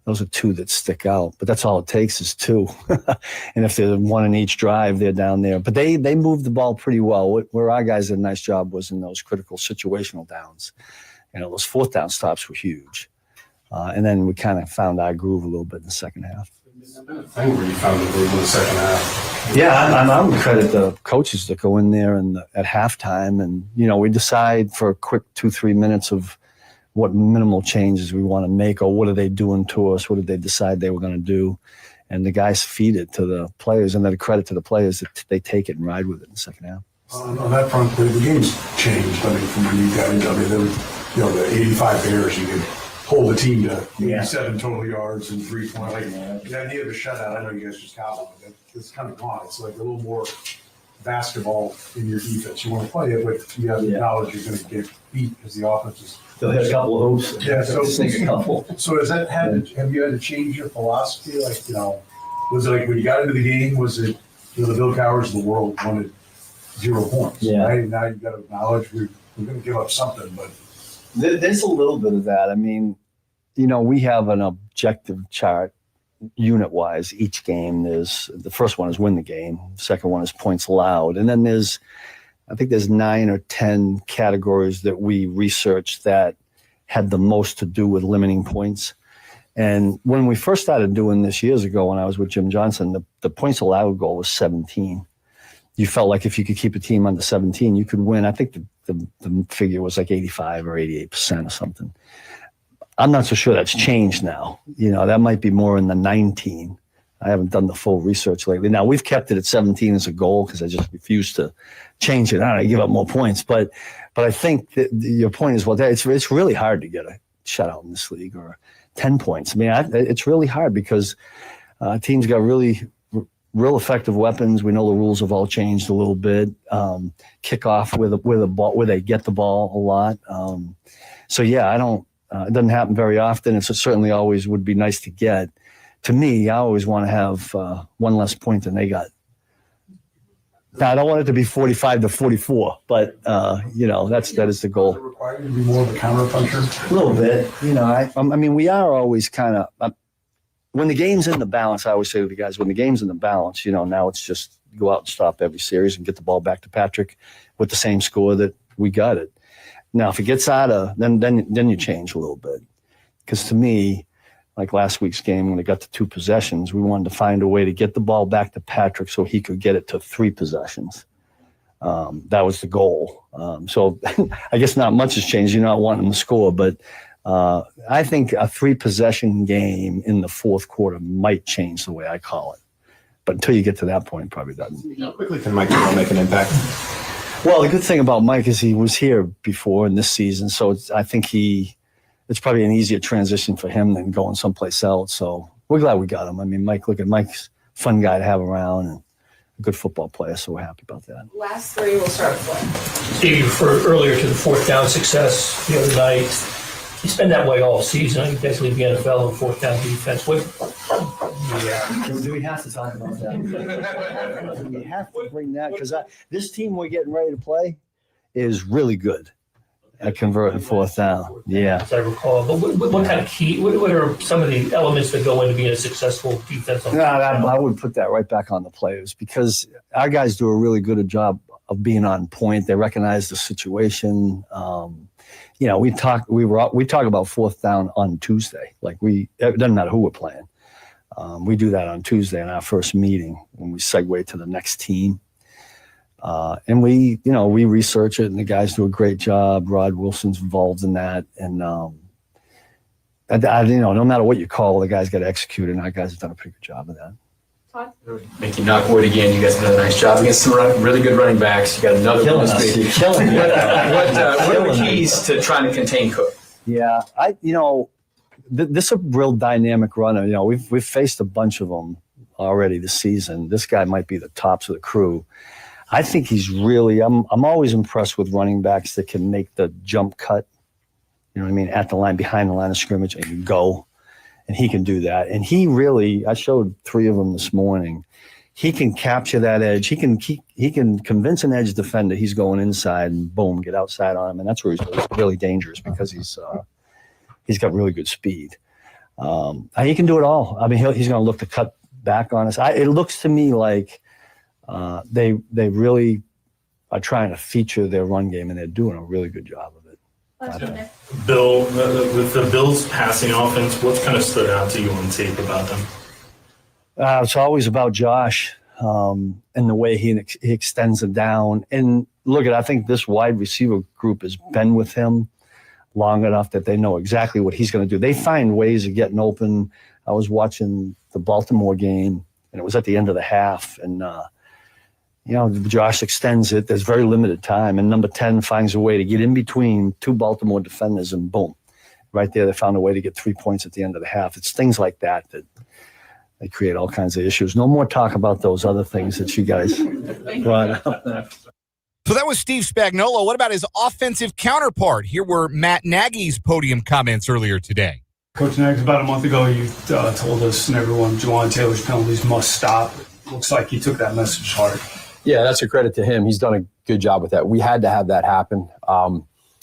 Those are 2 that stick out, but that's all it takes is 2. And if there's 1 in each drive, they're down there. But they moved the ball pretty well. Where our guys did a nice job was in those critical situational downs. Those 4th down stops were huge. And then we kind of found our groove a little bit in the second half. Thing where you found the groove in the second half. Yeah, I would credit the coaches that go in there and at halftime, and we decide for a quick 2-3 minutes of what minimal changes we want to make, or what are they doing to us? What did they decide they were going to do? And the guys feed it to the players, and then a credit to the players that they take it and ride with it in the second half. On that front, the game's changed. From when you got into there was, the 85 Bears, you could hold the team to 87 total yards and 3 points. The idea of a shutout, I know you guys just called it, but it's kind of gone. It's like a little more basketball in your defense. You want to play it, but you have the knowledge you're going to get beat because the offense is. They'll hit a couple of hoops. Yeah, so sink a couple. So have you had to change your philosophy? Was it like when you got into the game, was it the Bill Cowers of the world wanted 0 points? Yeah. Right? Now you've got to acknowledge we're going to give up something, but. There's a little bit of that. I mean, we have an objective chart unit-wise. Each game, the first one is win the game. The second one is points allowed. And then I think there's 9 or 10 categories that we researched that had the most to do with limiting points. And when we first started doing this years ago, when I was with Jim Johnson, the points allowed goal was 17. You felt like if you could keep a team under 17, you could win. I think the figure was like 85 or 88% or something. I'm not so sure that's changed now. That might be more in the 19. I haven't done the full research lately. Now, we've kept it at 17 as a goal because I just refuse to change it. I give up more points. But I think that your point is, well, it's really hard to get a shutout in this league, or 10 points. I mean, it's really hard because teams got real effective weapons. We know the rules have all changed a little bit. Kickoff with a ball where they get the ball a lot. So yeah, it doesn't happen very often. It's certainly always would be nice to get. To me, I always want to have 1 less point than they got. Now, I don't want it to be 45 to 44, but that is the goal. Does it require you to be more of a counterpuncher? A little bit, I mean, we are always kind of when the game's in the balance. I always say to the guys, when the game's in the balance, now it's just go out and stop every series and get the ball back to Patrick with the same score that we got it. Now, if it gets out of, then you change a little bit. Because to me, like last week's game, when it got to 2 possessions, we wanted to find a way to get the ball back to Patrick so he could get it to 3 possessions. That was the goal. So I guess not much has changed. You're not wanting to score, but I think a 3-possession game in the fourth quarter might change the way I call it. But until you get to that point, it probably doesn't. How quickly can Mike make an impact? Well, the good thing about Mike is he was here before in this season, so I think it's probably an easier transition for him than going someplace else. So we're glad we got him. I mean, Mike's a fun guy to have around and a good football player, so we're happy about that. Last 3, we'll start with one. Steve, you referred earlier to the 4th down success the other night. It's been that way all season. You guys lead the NFL in 4th down defense. Do we have to talk about that? Do we have to bring that? Because this team we're getting ready to play is really good at converting 4th down. Yeah. As I recall. But what kind of key, what are some of the elements that go into being a successful defense? I would put that right back on the players because our guys do a really good job of being on point. They recognize the situation. We talk about 4th down on Tuesday. It doesn't matter who we're playing. We do that on Tuesday in our first meeting when we segue to the next team. And we research it and the guys do a great job. Rod Wilson's involved in that. And, no matter what you call, the guys got to execute it, and our guys have done a pretty good job of that. Make you knock wood again. You guys have done a nice job against some really good running backs. You got another one. You're killing me. What are the keys to trying to contain Cook? Yeah, this is a real dynamic runner. We've faced a bunch of them already this season. This guy might be the tops of the crew. I think he's really. I'm always impressed with running backs that can make the jump cut. You know what I mean? At the line, behind the line of scrimmage, and you go. And he can do that. And he really, I showed 3 of them this morning. He can capture that edge. He can convince an edge defender he's going inside and boom, get outside on him. And that's where he's really dangerous because he's got really good speed. He can do it all. I mean, he's going to look to cut back on us. It looks to me like they really are trying to feature their run game, and they're doing a really good job of it. Bill, with the Bills' passing offense, what's kind of stood out to you on tape about them? It's always about Josh and the way he extends it down. And look, I think this wide receiver group has been with him long enough that they know exactly what he's going to do. They find ways of getting open. I was watching the Baltimore game, and it was at the end of the half, and Josh extends it. There's very limited time, and number 10 finds a way to get in between 2 Baltimore defenders, and boom, right there, they found a way to get 3 points at the end of the half. It's things like that they create all kinds of issues. No more talk about those other things that you guys brought up. So that was Steve Spagnuolo. What about his offensive counterpart? Here were Matt Nagy's podium comments earlier today. Coach Nagy, about a month ago, you told us and everyone Juwan Taylor's penalties must stop. Looks like he took that message hard. Yeah, that's a credit to him. He's done a good job with that. We had to have that happen.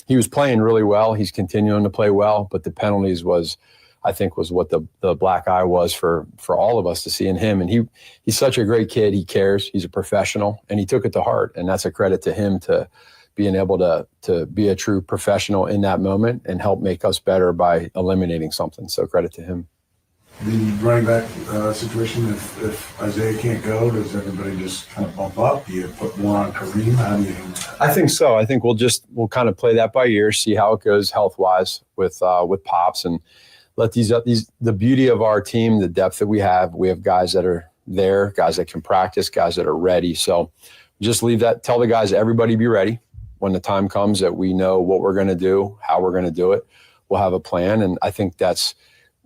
He was playing really well. He's continuing to play well, but the penalties was what the black eye was for all of us to see in him. And he's such a great kid. He cares. He's a professional, and he took it to heart. And that's a credit to him to being able to be a true professional in that moment and help make us better by eliminating something. So credit to him. The running back situation, if Isiah can't go, does everybody just kind of bump up? Do you put more on Kareem? How do you handle that? I think so. I think we'll kind of play that by ear, see how it goes health-wise with Pops, and let the beauty of our team, the depth that we have guys that are there, guys that can practice, guys that are ready. So just leave that, tell the guys, everybody be ready when the time comes that we know what we're going to do, how we're going to do it. We'll have a plan, and I think that's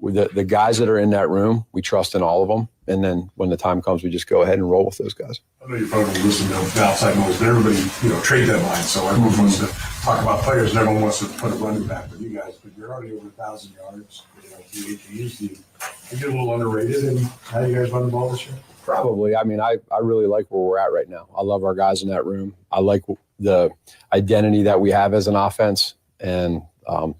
the guys that are in that room, we trust in all of them. And then when the time comes, we just go ahead and roll with those guys. I know you probably listen to the outside noise, but everybody, trade deadline. So everyone wants to talk about players and everyone wants to put a running back with you guys, but you're already over 1,000 yards. You get a little underrated. And how you guys run the ball this year? Probably. I mean, I really like where we're at right now. I love our guys in that room. I like the identity that we have as an offense. And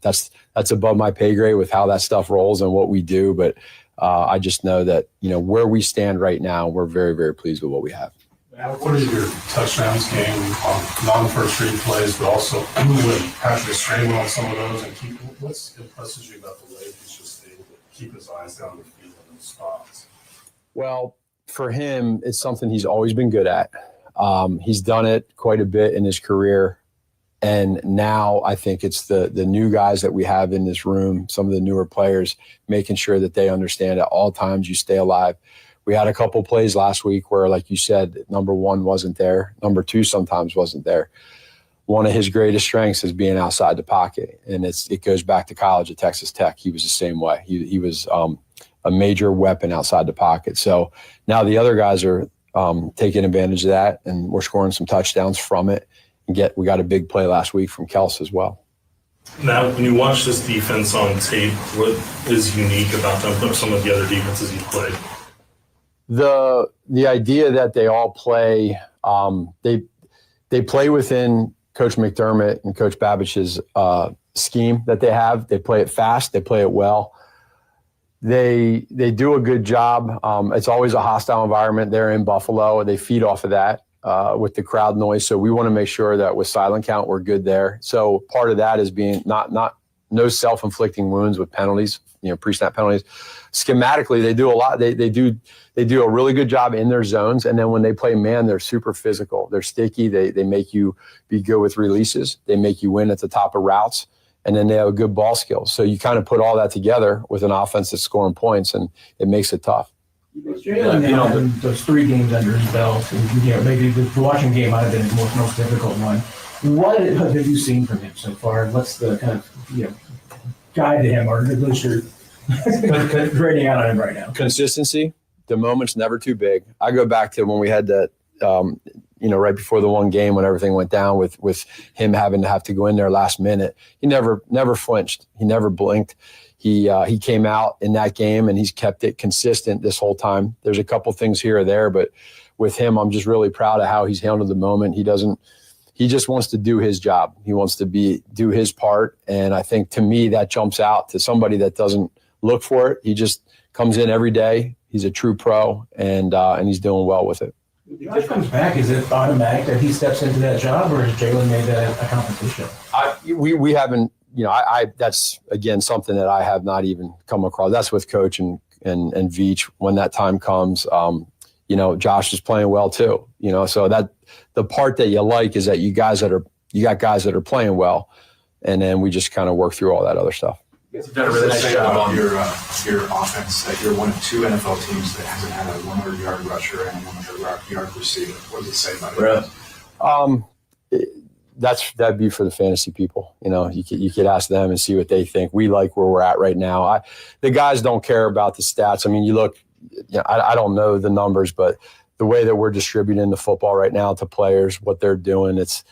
that's above my pay grade with how that stuff rolls and what we do. But I just know that, where we stand right now, we're very, very pleased with what we have. What is your touchdowns game on non-first read plays, but also with Patrick Strain on some of those? And what's impresses you about the way he's just able to keep his eyes down the field in those spots? Well, for him, it's something he's always been good at. He's done it quite a bit in his career. And now I think it's the new guys that we have in this room, some of the newer players, making sure that they understand at all times you stay alive. We had a couple plays last week where, like you said, number one wasn't there. Number two sometimes wasn't there. One of his greatest strengths is being outside the pocket. And it goes back to college at Texas Tech. He was the same way. He was a major weapon outside the pocket. So now the other guys are taking advantage of that, and we're scoring some touchdowns from it. And we got a big play last week from Kels as well. Now, when you watch this defense on tape, what is unique about them from some of the other defenses you've played? The idea that they all play, they play within Coach McDermott and Coach Babbich's scheme that they have. They play it fast. They play it well. They do a good job. It's always a hostile environment. They're in Buffalo. They feed off of that with the crowd noise. So we want to make sure that with silent count, we're good there. So part of that is being no self-inflicting wounds with penalties, pre-snap penalties. Schematically, they do a lot. They do a really good job in their zones. And then when they play man, they're super physical. They're sticky. They make you be good with releases. They make you win at the top of routes. And then they have a good ball skills. So you kind of put all that together with an offense that's scoring points, and it makes it tough. Jalen, those 3 games under his belt, and, maybe the Washington game might have been the most difficult one. What have you seen from him so far? What's the kind of guide to him, or at least you're rating out on him right now? Consistency. The moment's never too big. I go back to when we had that, right before the one game when everything went down with him having to go in there last minute. He never flinched. He never blinked. He came out in that game and he's kept it consistent this whole time. There's a couple things here or there, but with him, I'm just really proud of how he's handled the moment. He just wants to do his job. He wants to do his part. And I think to me, that jumps out to somebody that doesn't look for it. He just comes in every day. He's a true pro and he's doing well with it. If Josh comes back, is it automatic that he steps into that job, or has Jalen made that a competition? We haven't, that's again something that I have not even come across. That's with Coach and Veach when that time comes. Josh is playing well too. So that the part that you like is that you got guys that are playing well, and then we just kind of work through all that other stuff. You've done a really nice job on your offense. That you're one of 2 NFL teams that hasn't had a 100-yard rusher and a 100-yard receiver. What does it say about it? That'd be for the fantasy people. You could ask them and see what they think. We like where we're at right now. The guys don't care about the stats. I mean, you look. I don't know the numbers, but the way that we're distributing the football right now to players, what they're doing, it's.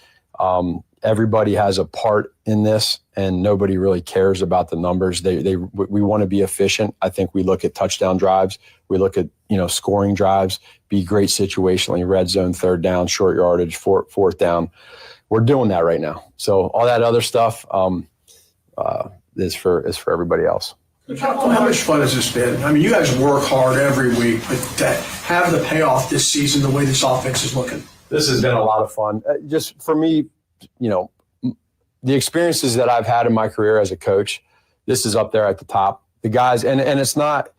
Everybody has a part in this, and nobody really cares about the numbers. We want to be efficient. I think we look at touchdown drives. We look at, scoring drives, be great situationally, red zone, 3rd down, short yardage, fourth down. We're doing that right now. So all that other stuff is for everybody else. How much fun has this been? I mean, you guys work hard every week, but to have the payoff this season, the way this offense is looking. This has been a lot of fun. Just for me, the experiences that I've had in my career as a coach, this is up there at the top. The guys, and it's not,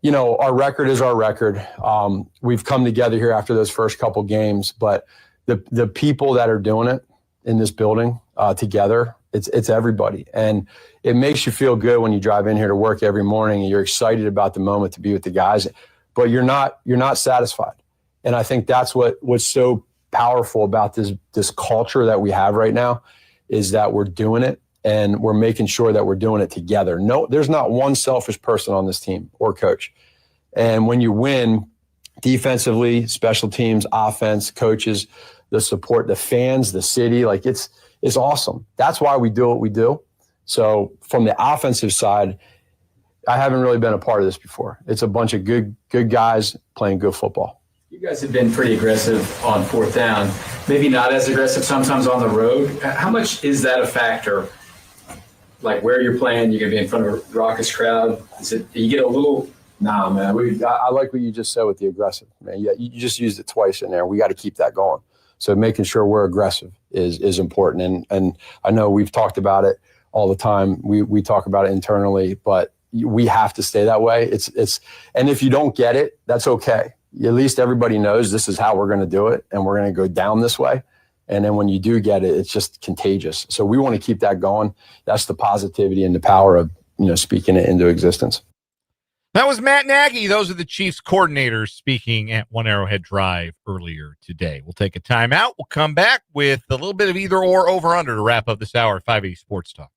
our record is our record. We've come together here after those first couple games, but the people that are doing it in this building together, it's everybody. And it makes you feel good when you drive in here to work every morning and you're excited about the moment to be with the guys, but you're not satisfied. And I think that's what's so powerful about this culture that we have right now is that we're doing it and we're making sure that we're doing it together. No, there's not one selfish person on this team or coach. And when you win defensively, special teams, offense, coaches, the support, the fans, the city, like it's awesome. That's why we do what we do. So from the offensive side, I haven't really been a part of this before. It's a bunch of good guys playing good football. You guys have been pretty aggressive on 4th down, maybe not as aggressive sometimes on the road. How much is that a factor? Like where you're playing, you're going to be in front of a raucous crowd. You get a little Nah, man. I like what you just said with the aggressive, man. Yeah, you just used it twice in there. We got to keep that going. So making sure we're aggressive is important. And I know we've talked about it all the time. We talk about it internally, but we have to stay that way. And if you don't get it, that's okay. At least everybody knows this is how we're going to do it, and we're going to go down this way. And then when you do get it, it's just contagious. So we want to keep that going. That's the positivity and the power of, speaking it into existence. That was Matt Nagy. Those are the Chiefs coordinators speaking at One Arrowhead Drive earlier today. We'll take a timeout. We'll come back with a little bit of either or over under to wrap up this hour at 580 Sports Talk.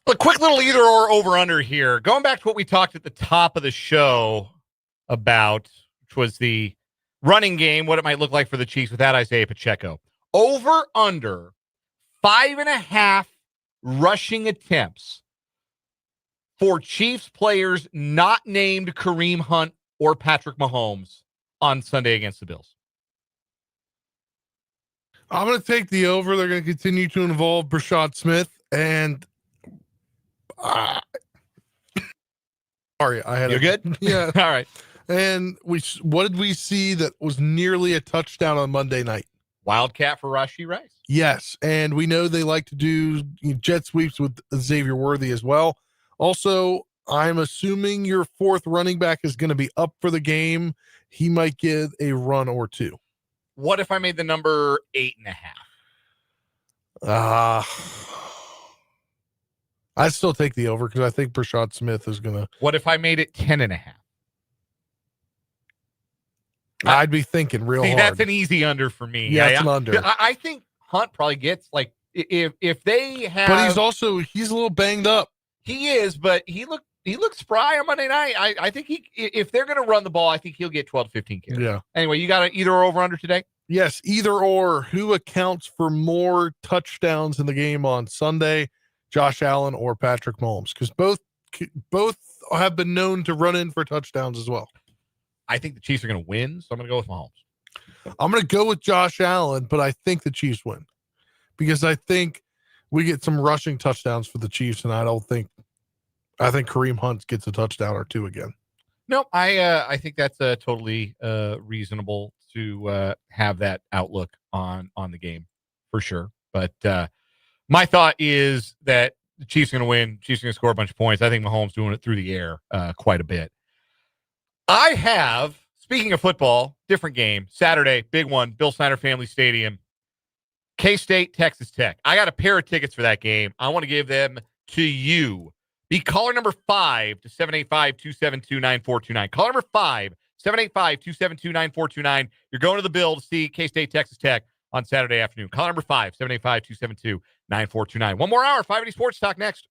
A quick little either or over under here. Going back to what we talked at the top of the show about, which was the running game, what it might look like for the Chiefs without Isiah Pacheco. Over under 5.5 rushing attempts for Chiefs players not named Kareem Hunt or Patrick Mahomes on Sunday against the Bills. I'm going to take the over. They're going to continue to involve Brashad Smith and sorry, I had. You're good? Yeah. All right. And what did we see that was nearly a touchdown on Monday night? Wildcat for Rashee Rice. Yes, and we know they like to do jet sweeps with Xavier Worthy as well. Also, I'm assuming your fourth running back is going to be up for the game. He might get a run or two. What if I made the number 8.5? I'd still take the over because I think Brashad Smith is going to. What if I made it 10.5? I'd be thinking real hard. That's an easy under for me. Yeah, it's an under. I think Hunt probably gets like if they have. But he's a little banged up. He is, but he looked spry on Monday night. I think if they're going to run the ball, I think he'll get 12 to 15 carries. Yeah. Anyway, you got an either or over under today? Yes, either or. Who accounts for more touchdowns in the game on Sunday? Josh Allen or Patrick Mahomes? Because both have been known to run in for touchdowns as well. I think the Chiefs are going to win, so I'm going to go with Mahomes. I'm going to go with Josh Allen, but I think the Chiefs win because I think we get some rushing touchdowns for the Chiefs, and I think Kareem Hunt gets a touchdown or two again. No, I think that's totally reasonable to have that outlook on the game for sure. But my thought is that the Chiefs are going to win. Chiefs are going to score a bunch of points. I think Mahomes doing it through the air quite a bit. I have Speaking of football, different game. Saturday, big one, Bill Snyder Family Stadium. K-State, Texas Tech. I got a pair of tickets for that game. I want to give them to you. Be caller number 5 to 785-272-9429. Caller number 5, 785-272-9429. You're going to the Bill to see K-State, Texas Tech on Saturday afternoon. Caller number 5, 785-272-9429. One more hour, 580 Sports Talk next.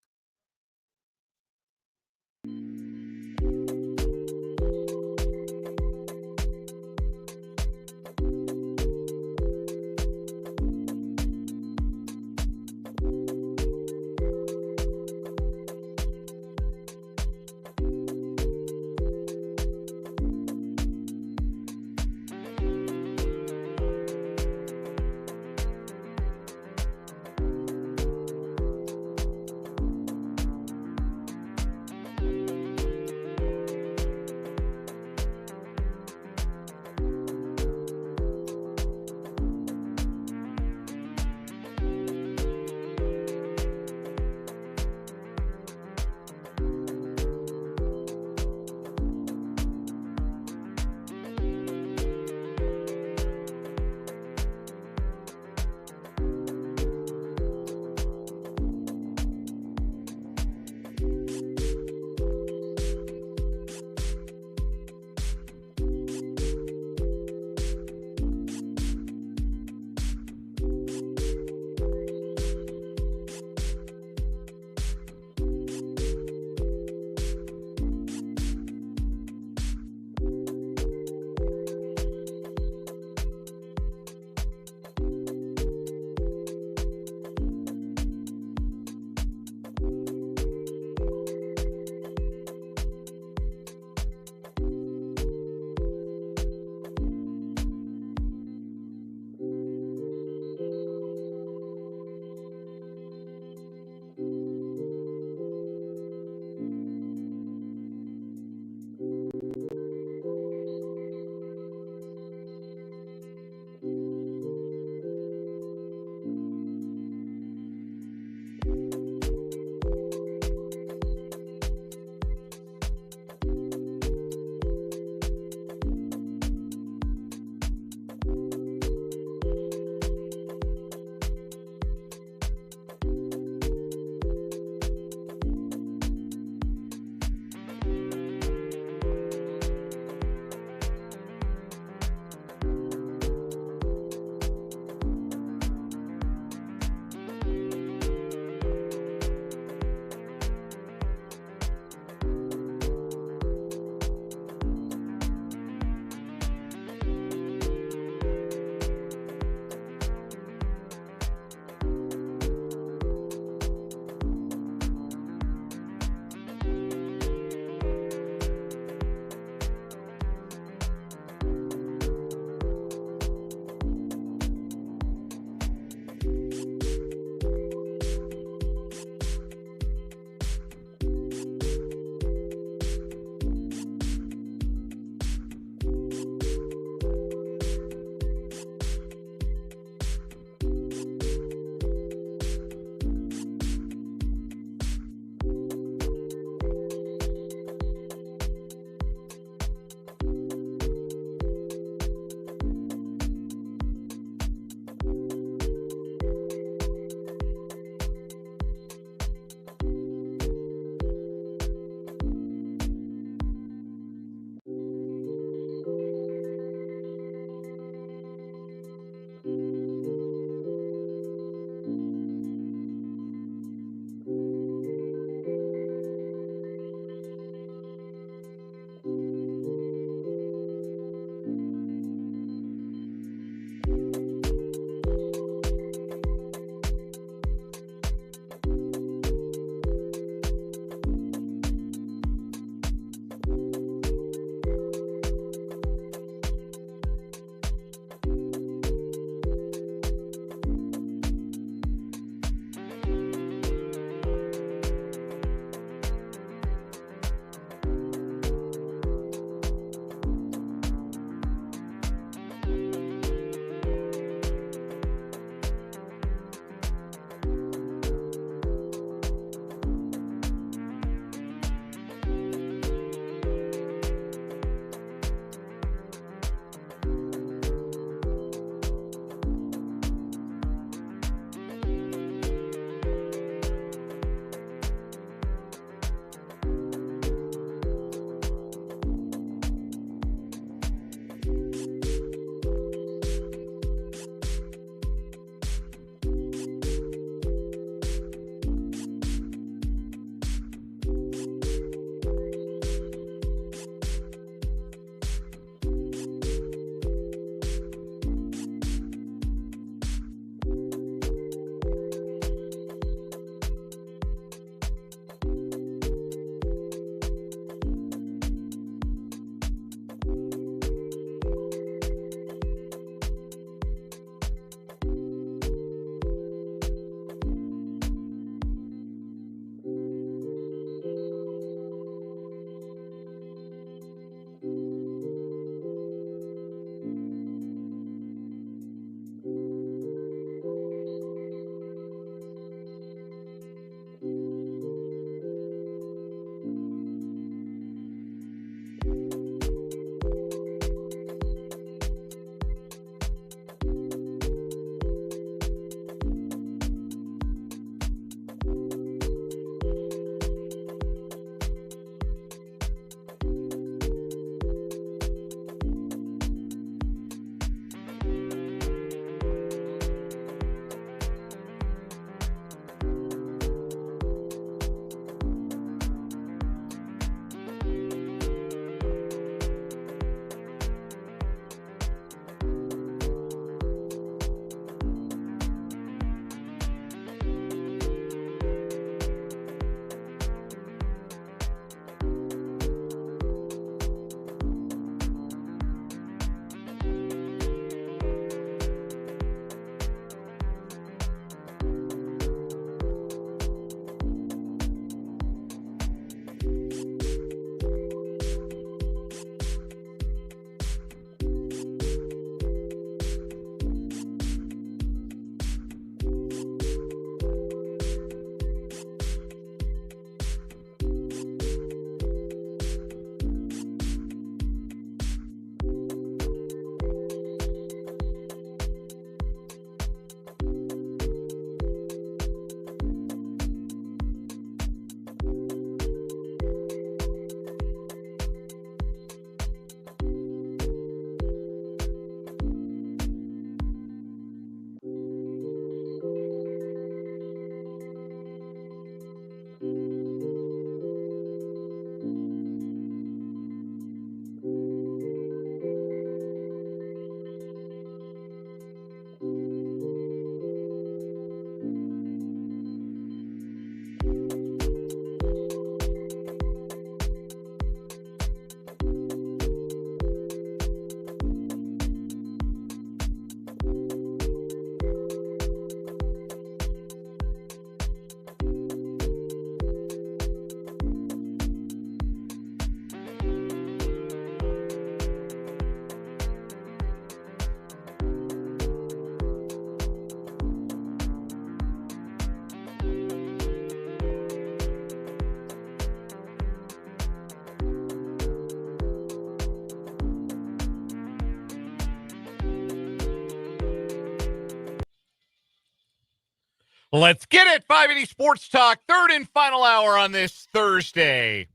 Let's get it. 580 Sports Talk, third and final hour on this Thursday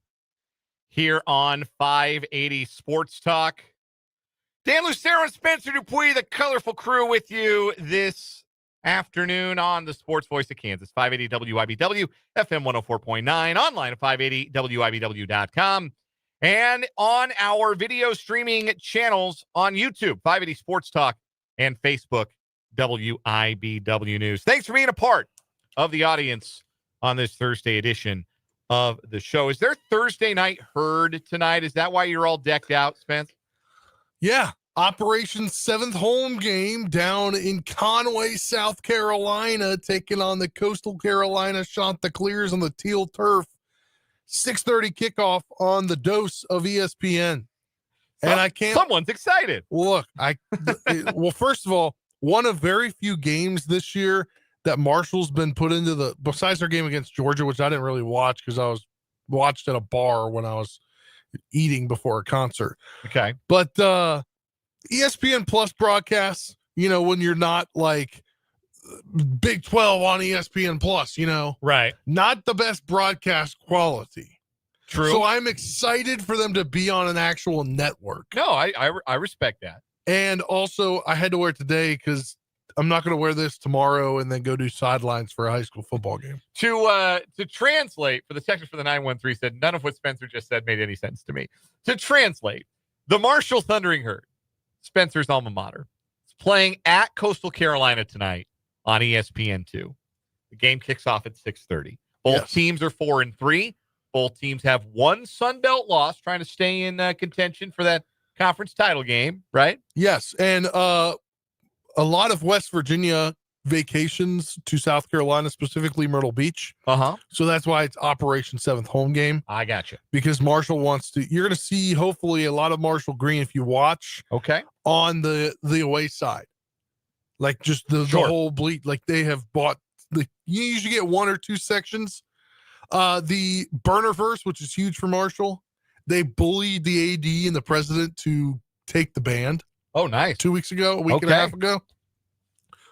here on 580 Sports Talk. Dan Lucero and Spencer Dupuis, the colorful crew with you this afternoon on the Sports Voice of Kansas, 580 WIBW, FM 104.9, online at 580WIBW.com, and on our video streaming channels on YouTube, 580 Sports Talk, and Facebook, WIBW News. Thanks for being a part of the audience on this Thursday edition of the show. Is there Thursday night herd tonight? Is that why you're all decked out, Spence? Yeah. Operation 7th home game down in Conway, South Carolina, taking on the Coastal Carolina Chanticleers on the teal turf. 6:30 kickoff on the dose of ESPN. And I can't. Someone's excited. Look, well, first of all, one of very few games this year that Marshall's been put into besides their game against Georgia, which I didn't really watch because I was watched at a bar when I was eating before a concert. Okay. But ESPN Plus broadcasts, when you're not like Big 12 on ESPN Plus, right? Not the best broadcast quality. True. So I'm excited for them to be on an actual network. No, I respect that. And also, I had to wear it today because I'm not going to wear this tomorrow and then go do sidelines for a high school football game. To translate, for the section for the 913 said, none of what Spencer just said made any sense to me. To translate, the Marshall Thundering Herd, Spencer's alma mater, is playing at Coastal Carolina tonight on ESPN2. The game kicks off at 6:30. Both teams are 4-3. Both teams have one Sun Belt loss, trying to stay in contention for that conference title game, right? Yes, and a lot of West Virginia vacations to South Carolina, specifically Myrtle Beach. So that's why it's Operation 7th home game. I got you. Because Marshall wants to. You're going to see hopefully a lot of Marshall green if you watch. Okay. On the away side, like just the whole bleed. Like they have bought. You usually get one or two sections. The Burnerverse, which is huge for Marshall, they bullied the AD and the president to take the band. Oh, nice. 2 weeks ago, a week and a half ago.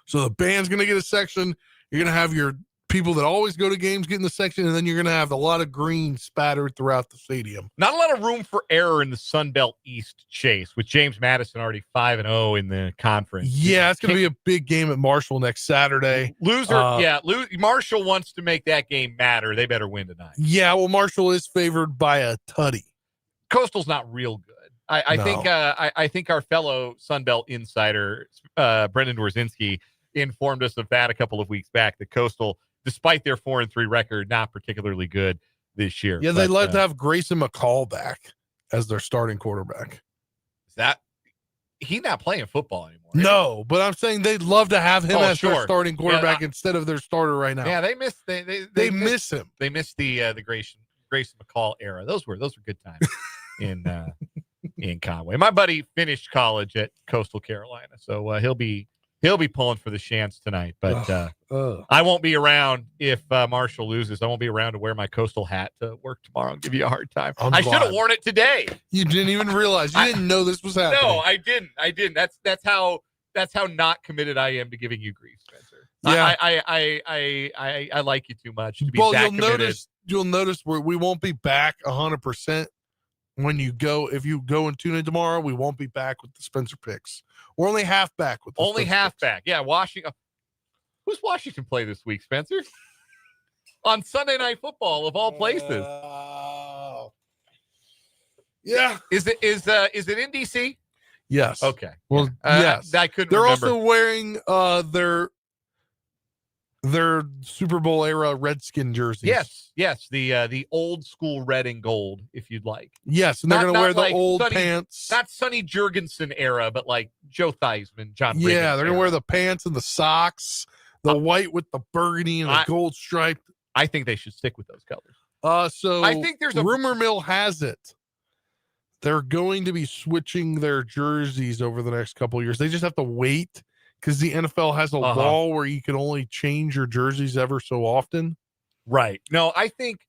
So the band's going to get a section. You're going to have your people that always go to games get in the section, and then you're going to have a lot of green spattered throughout the stadium. Not a lot of room for error in the Sun Belt East chase, with James Madison already 5-0 in the conference. Yeah, it's going to be a big game at Marshall next Saturday. Marshall wants to make that game matter. They better win tonight. Yeah, well, Marshall is favored by a tutty. Coastal's not real good. I think our fellow Sun Belt insider, Brendan Dworzinski, informed us of that a couple of weeks back. The Coastal, despite their 4-3 record, not particularly good this year. Yeah, they'd love to have Grayson McCall back as their starting quarterback. Is that he's not playing football anymore? No, but I'm saying they'd love to have him as their starting quarterback instead of their starter right now. Yeah, they miss him. They missed the Grayson McCall era. Those were good times in Conway. My buddy finished college at Coastal Carolina, so he'll be pulling for the Shants tonight. But I won't be around if Marshall loses. I won't be around to wear my Coastal hat to work tomorrow and give you a hard time. I should have worn it today. You didn't even realize. You didn't know this was happening. No, I didn't. That's how not committed I am to giving you grief, Spencer. Yeah, I like you too much to be that committed. You'll notice we won't be back 100%. When you go, if you go and tune in tomorrow, we won't be back with the Spencer picks. We're only half back with the only Spencer half picks. back. Yeah, Washington. Who's Washington play this week, Spencer? On Sunday Night Football, of all places. Yeah. Is it in DC? Yes. Okay. Well, yes. I couldn't. They're remember. also wearing their Super Bowl era Redskin jerseys. Yes. The old school red and gold, if you'd like. Yes, and they're going to wear the old pants. Not Sonny Jurgensen era, but like Joe Theismann, John. Yeah, they're going to wear the pants and the socks, the white with the burgundy and the gold stripe. I think they should stick with those colors. So I think there's a rumor mill has it they're going to be switching their jerseys over the next couple of years. They just have to wait because the NFL has a law where you can only change your jerseys ever so often. Right. No, I think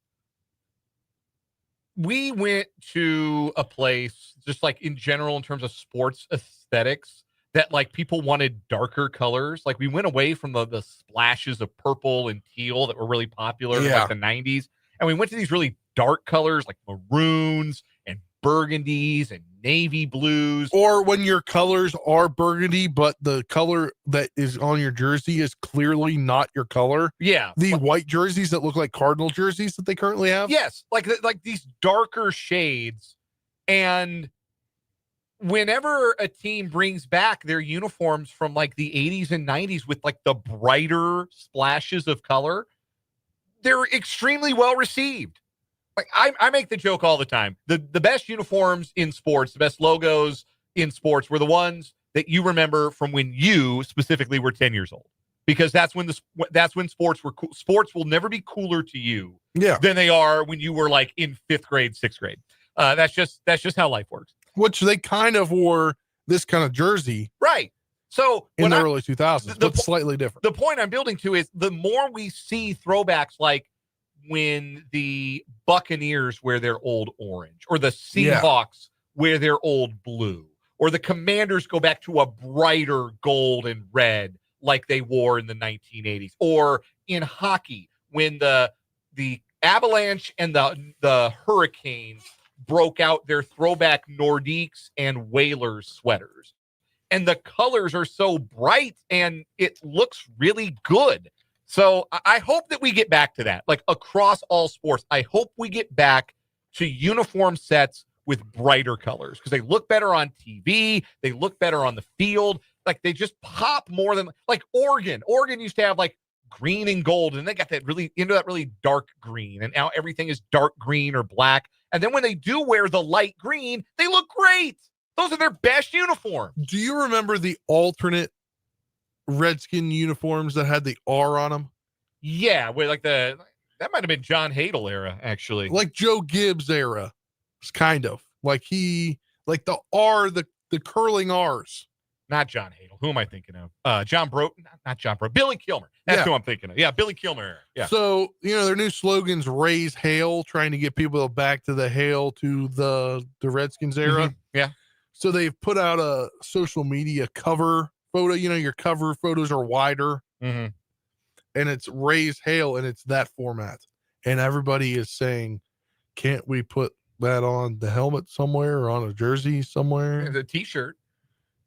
we went to a place just like in general in terms of sports aesthetics that like people wanted darker colors. Like we went away from the splashes of purple and teal that were really popular in like the 90s. And we went to these really dark colors like maroons and burgundies and navy blues. Or when your colors are burgundy, but the color that is on your jersey is clearly not your color. Yeah. The white jerseys that look like Cardinal jerseys that they currently have. Yes. Like these darker shades. And whenever a team brings back their uniforms from like the 80s and 90s with like the brighter splashes of color, they're extremely well received. Like I make the joke all the time. The best uniforms in sports, the best logos in sports were the ones that you remember from when you specifically were 10 years old. Because that's when sports were cool. Sports will never be cooler to you than they are when you were like in 5th grade, 6th grade. That's just how life works. Which they kind of wore this kind of jersey. Right. So in the early 2000s, but slightly different. The point I'm building to is the more we see throwbacks like when the Buccaneers wear their old orange, or the Seahawks wear their old blue, or the Commanders go back to a brighter gold and red like they wore in the 1980s, or in hockey when the Avalanche and the Hurricanes broke out their throwback Nordiques and Whalers sweaters. And the colors are so bright and it looks really good. So I hope that we get back to that, like across all sports. I hope we get back to uniform sets with brighter colors because they look better on TV. They look better on the field. Like they just pop more than like Oregon. Oregon used to have like green and gold, and they got that really into that really dark green. And now everything is dark green or black. And then when they do wear the light green, they look great. Those are their best uniforms. Do you remember the alternate Redskin uniforms that had the R on them? Yeah, with like that might have been John Hadel era, actually. Like Joe Gibbs era. It's kind of like the R, the curling R's. Not John Hadel. Who am I thinking of? John Bro, not John Bro. Billy Kilmer. That's who I'm thinking of. Yeah, Billy Kilmer era. Yeah. So, their new slogan's raise hail, trying to get people back to the hail to the Redskins era. Mm-hmm. Yeah. So they've put out a social media cover photo. Your cover photos are wider. Mm-hmm. And it's raise hail, and it's that format. And everybody is saying, can't we put that on the helmet somewhere or on a jersey somewhere? The t-shirt.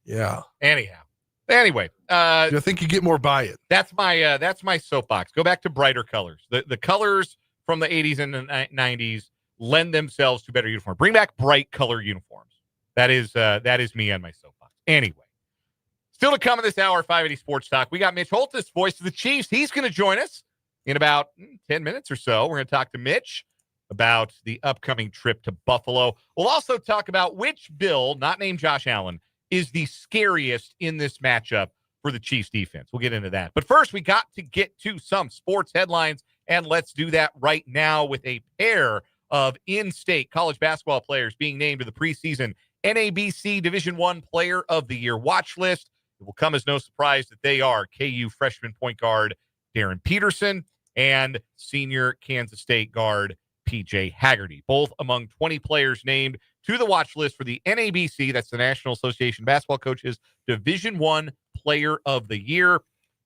Yeah. Anyway, I think you get more by it. That's my soapbox. Go back to brighter colors. The colors from the 80s and the 90s lend themselves to better uniform. Bring back bright color uniforms. That is me on my soapbox. Anyway, still to come in this hour, 580 Sports Talk. We got Mitch Holthus, voice of the Chiefs. He's going to join us in about 10 minutes or so. We're going to talk to Mitch about the upcoming trip to Buffalo. We'll also talk about which Bill, not named Josh Allen, is the scariest in this matchup for the Chiefs defense. We'll get into that. But first, we got to get to some sports headlines, and let's do that right now with a pair of in-state college basketball players being named to the preseason NABC Division I Player of the Year watch list. It will come as no surprise that they are KU freshman point guard Darren Peterson and senior Kansas State guard PJ Haggerty, both among 20 players named to the watch list for the NABC, that's the National Association of Basketball Coaches, Division I Player of the Year.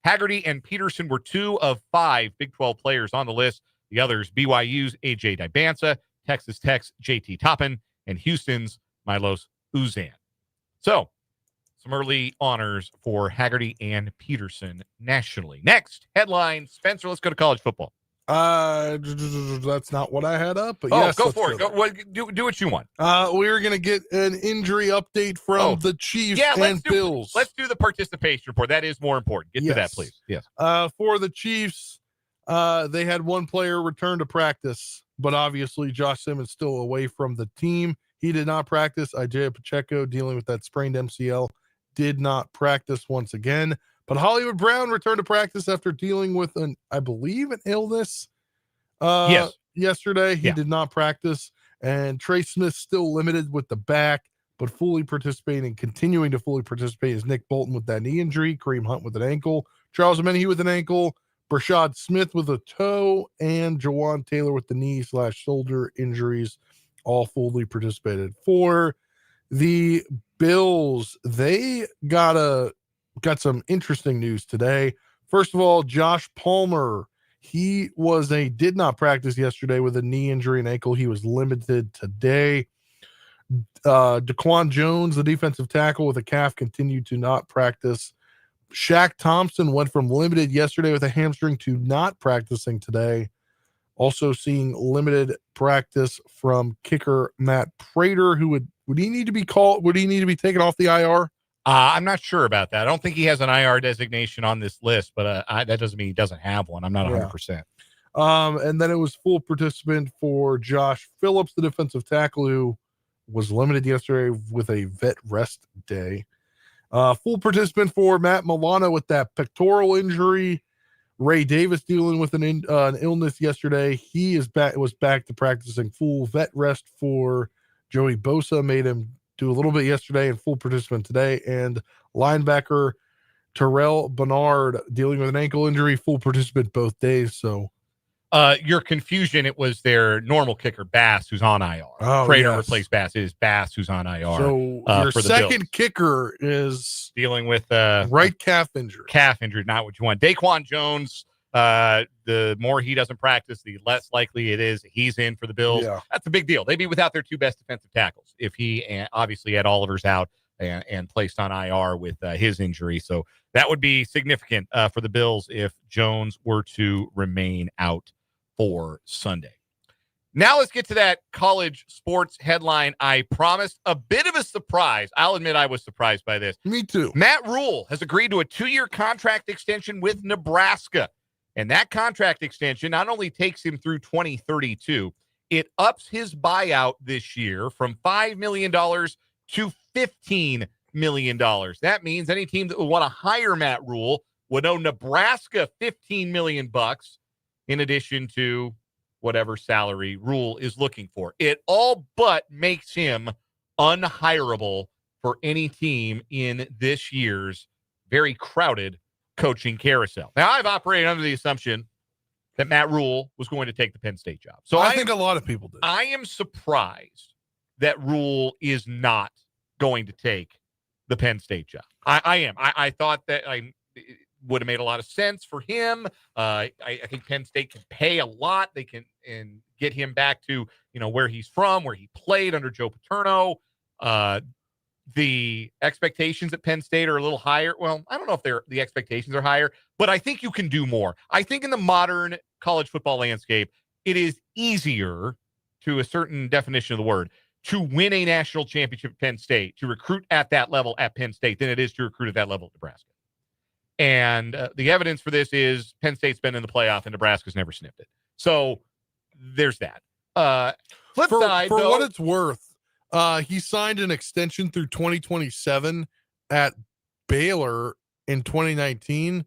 Haggerty and Peterson were 2 of 5 Big 12 players on the list. The others, BYU's A.J. Dibansa, Texas Tech's J.T. Toppin, and Houston's Milos Uzan. So, some early honors for Haggerty and Peterson nationally. Next, headline, Spencer, let's go to college football. That's not what I had up, but yes, yes, go for it. Do what you want. We're going to get an injury update from the Chiefs and Bills. Let's do the participation report. That is more important. Get to that, please. Yes. For the Chiefs, they had one player return to practice, but obviously Josh Simmons still away from the team. He did not practice. Isiah Pacheco, dealing with that sprained MCL, did not practice once again. But Hollywood Brown returned to practice after dealing with an illness yesterday. He did not practice. And Trey Smith still limited with the back, but continuing to fully participate is Nick Bolton with that knee injury, Kareem Hunt with an ankle, Charles Omenihu with an ankle, Brashad Smith with a toe, and Jawan Taylor with the knee/shoulder injuries, all fully participated. For The Bills, they got some interesting news today. First of all, Josh Palmer, he did not practice yesterday with a knee injury and ankle. He was limited today. Daquan Jones, the defensive tackle with a calf, continued to not practice. Shaq Thompson went from limited yesterday with a hamstring to not practicing today. Also seeing limited practice from kicker Matt Prater, who would he need to be called? Would he need to be taken off the IR? I'm not sure about that. I don't think he has an IR designation on this list, but that doesn't mean he doesn't have one. I'm not 100%. And then it was full participant for Josh Phillips, the defensive tackle, who was limited yesterday with a vet rest day. Full participant for Matt Milano with that pectoral injury. Ray Davis dealing with an illness yesterday. He was back to practicing. Full vet rest for Joey Bosa, made him do a little bit yesterday, and full participant today. And linebacker Terrell Bernard dealing with an ankle injury, full participant both days. So your confusion, it was their normal kicker, Bass, who's on IR. Prater replaced Bass. It is Bass who's on IR. So your second kicker is dealing with right calf injury. Calf injury, not what you want. Daquan Jones, the more he doesn't practice, the less likely it is he's in for the Bills. Yeah. That's a big deal. They'd be without their two best defensive tackles if he obviously had Oliver's out and placed on IR with his injury. So that would be significant for the Bills if Jones were to remain out for Sunday. Now let's get to that college sports headline. I promised a bit of a surprise. I'll admit I was surprised by this. Me too. Matt Rule has agreed to a 2-year contract extension with Nebraska. And that contract extension not only takes him through 2032, it ups his buyout this year from $5 million to $15 million. That means any team that would want to hire Matt Rule would owe Nebraska $15 million in addition to whatever salary Rule is looking for. It all but makes him unhireable for any team in this year's very crowded coaching carousel. Now, I've operated under the assumption that Matt Rule was going to take the Penn State job. So I think a lot of people did. I am surprised that Rule is not going to take the Penn State job. I am. I thought that it would have made a lot of sense for him. I think Penn State can pay a lot. They can and get him back to where he's from, where he played under Joe Paterno. The expectations at Penn State are a little higher. Well, I don't know if the expectations are higher, but I think you can do more. I think in the modern college football landscape, it is easier, to a certain definition of the word, to win a national championship at Penn State, to recruit at that level at Penn State, than it is to recruit at that level at Nebraska. And the evidence for this is Penn State's been in the playoff and Nebraska's never sniffed it. So there's that. Flip side, for though, what it's worth, he signed an extension through 2027 at Baylor in 2019,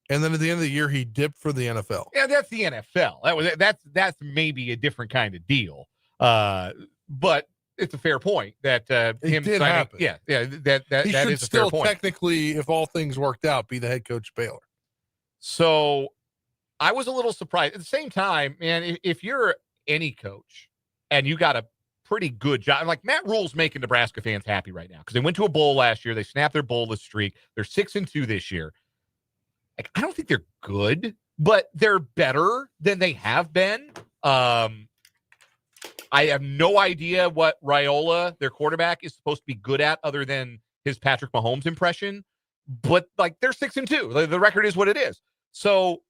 and then at the end of the year, he dipped for the NFL. Yeah, that's the NFL. That's maybe a different kind of deal. But it's a fair point that him did signing. happen. Yeah, that He that should is a fair still point. technically, if all things worked out, be the head coach of Baylor. So I was a little surprised. At the same time, man, if you're any coach and you got a pretty good job, like Matt Rule's making Nebraska fans happy right now because they went to a bowl last year. They snapped their bowlless streak. They're 6-2 this year. Like, I don't think they're good, but they're better than they have been. I have no idea what Raiola, their quarterback, is supposed to be good at other than his Patrick Mahomes impression. But, like, they're 6-2. The record is what it is. So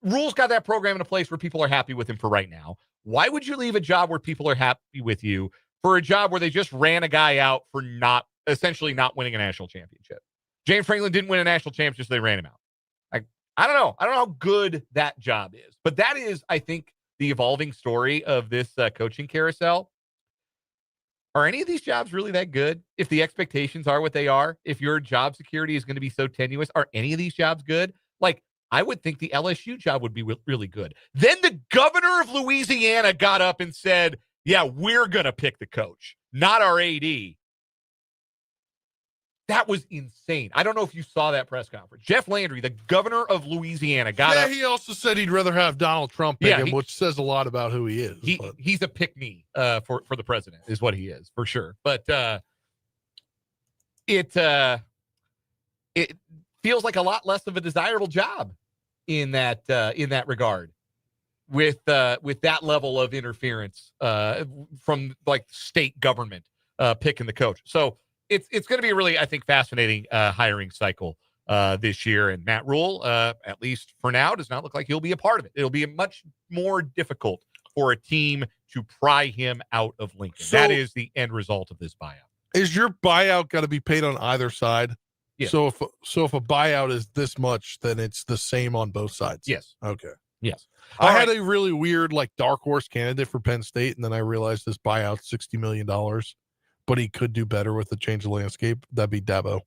Rule's got that program in a place where people are happy with him for right now. Why would you leave a job where people are happy with you for a job where they just ran a guy out for essentially not winning a national championship? James Franklin didn't win a national championship, so they ran him out. I don't know. I don't know how good that job is. But that is, I think, the evolving story of this coaching carousel. Are any of these jobs really that good? If the expectations are what they are, if your job security is going to be so tenuous, are any of these jobs good? Like, I would think the LSU job would be really good. Then the governor of Louisiana got up and said, yeah, we're going to pick the coach, not our AD. That was insane. I don't know if you saw that press conference. Jeff Landry, the governor of Louisiana, got up. He also said he'd rather have Donald Trump pick him, which says a lot about who he is. He's a pick-me for the president, is what he is, for sure. But it feels like a lot less of a desirable job in that regard, with that level of interference from like state government picking the coach. So it's going to be a really, I think, fascinating hiring cycle this year. And Matt Rule, at least for now, does not look like he'll be a part of it. It'll be much more difficult for a team to pry him out of Lincoln. So, that is the end result of this buyout. Is your buyout got to be paid on either side? Yeah. So if a buyout is this much, then it's the same on both sides. Yes. Okay. Yes. I had a really weird dark horse candidate for Penn State, and then I realized this buyout's $60 million, but he could do better with the change of landscape. That'd be Dabo.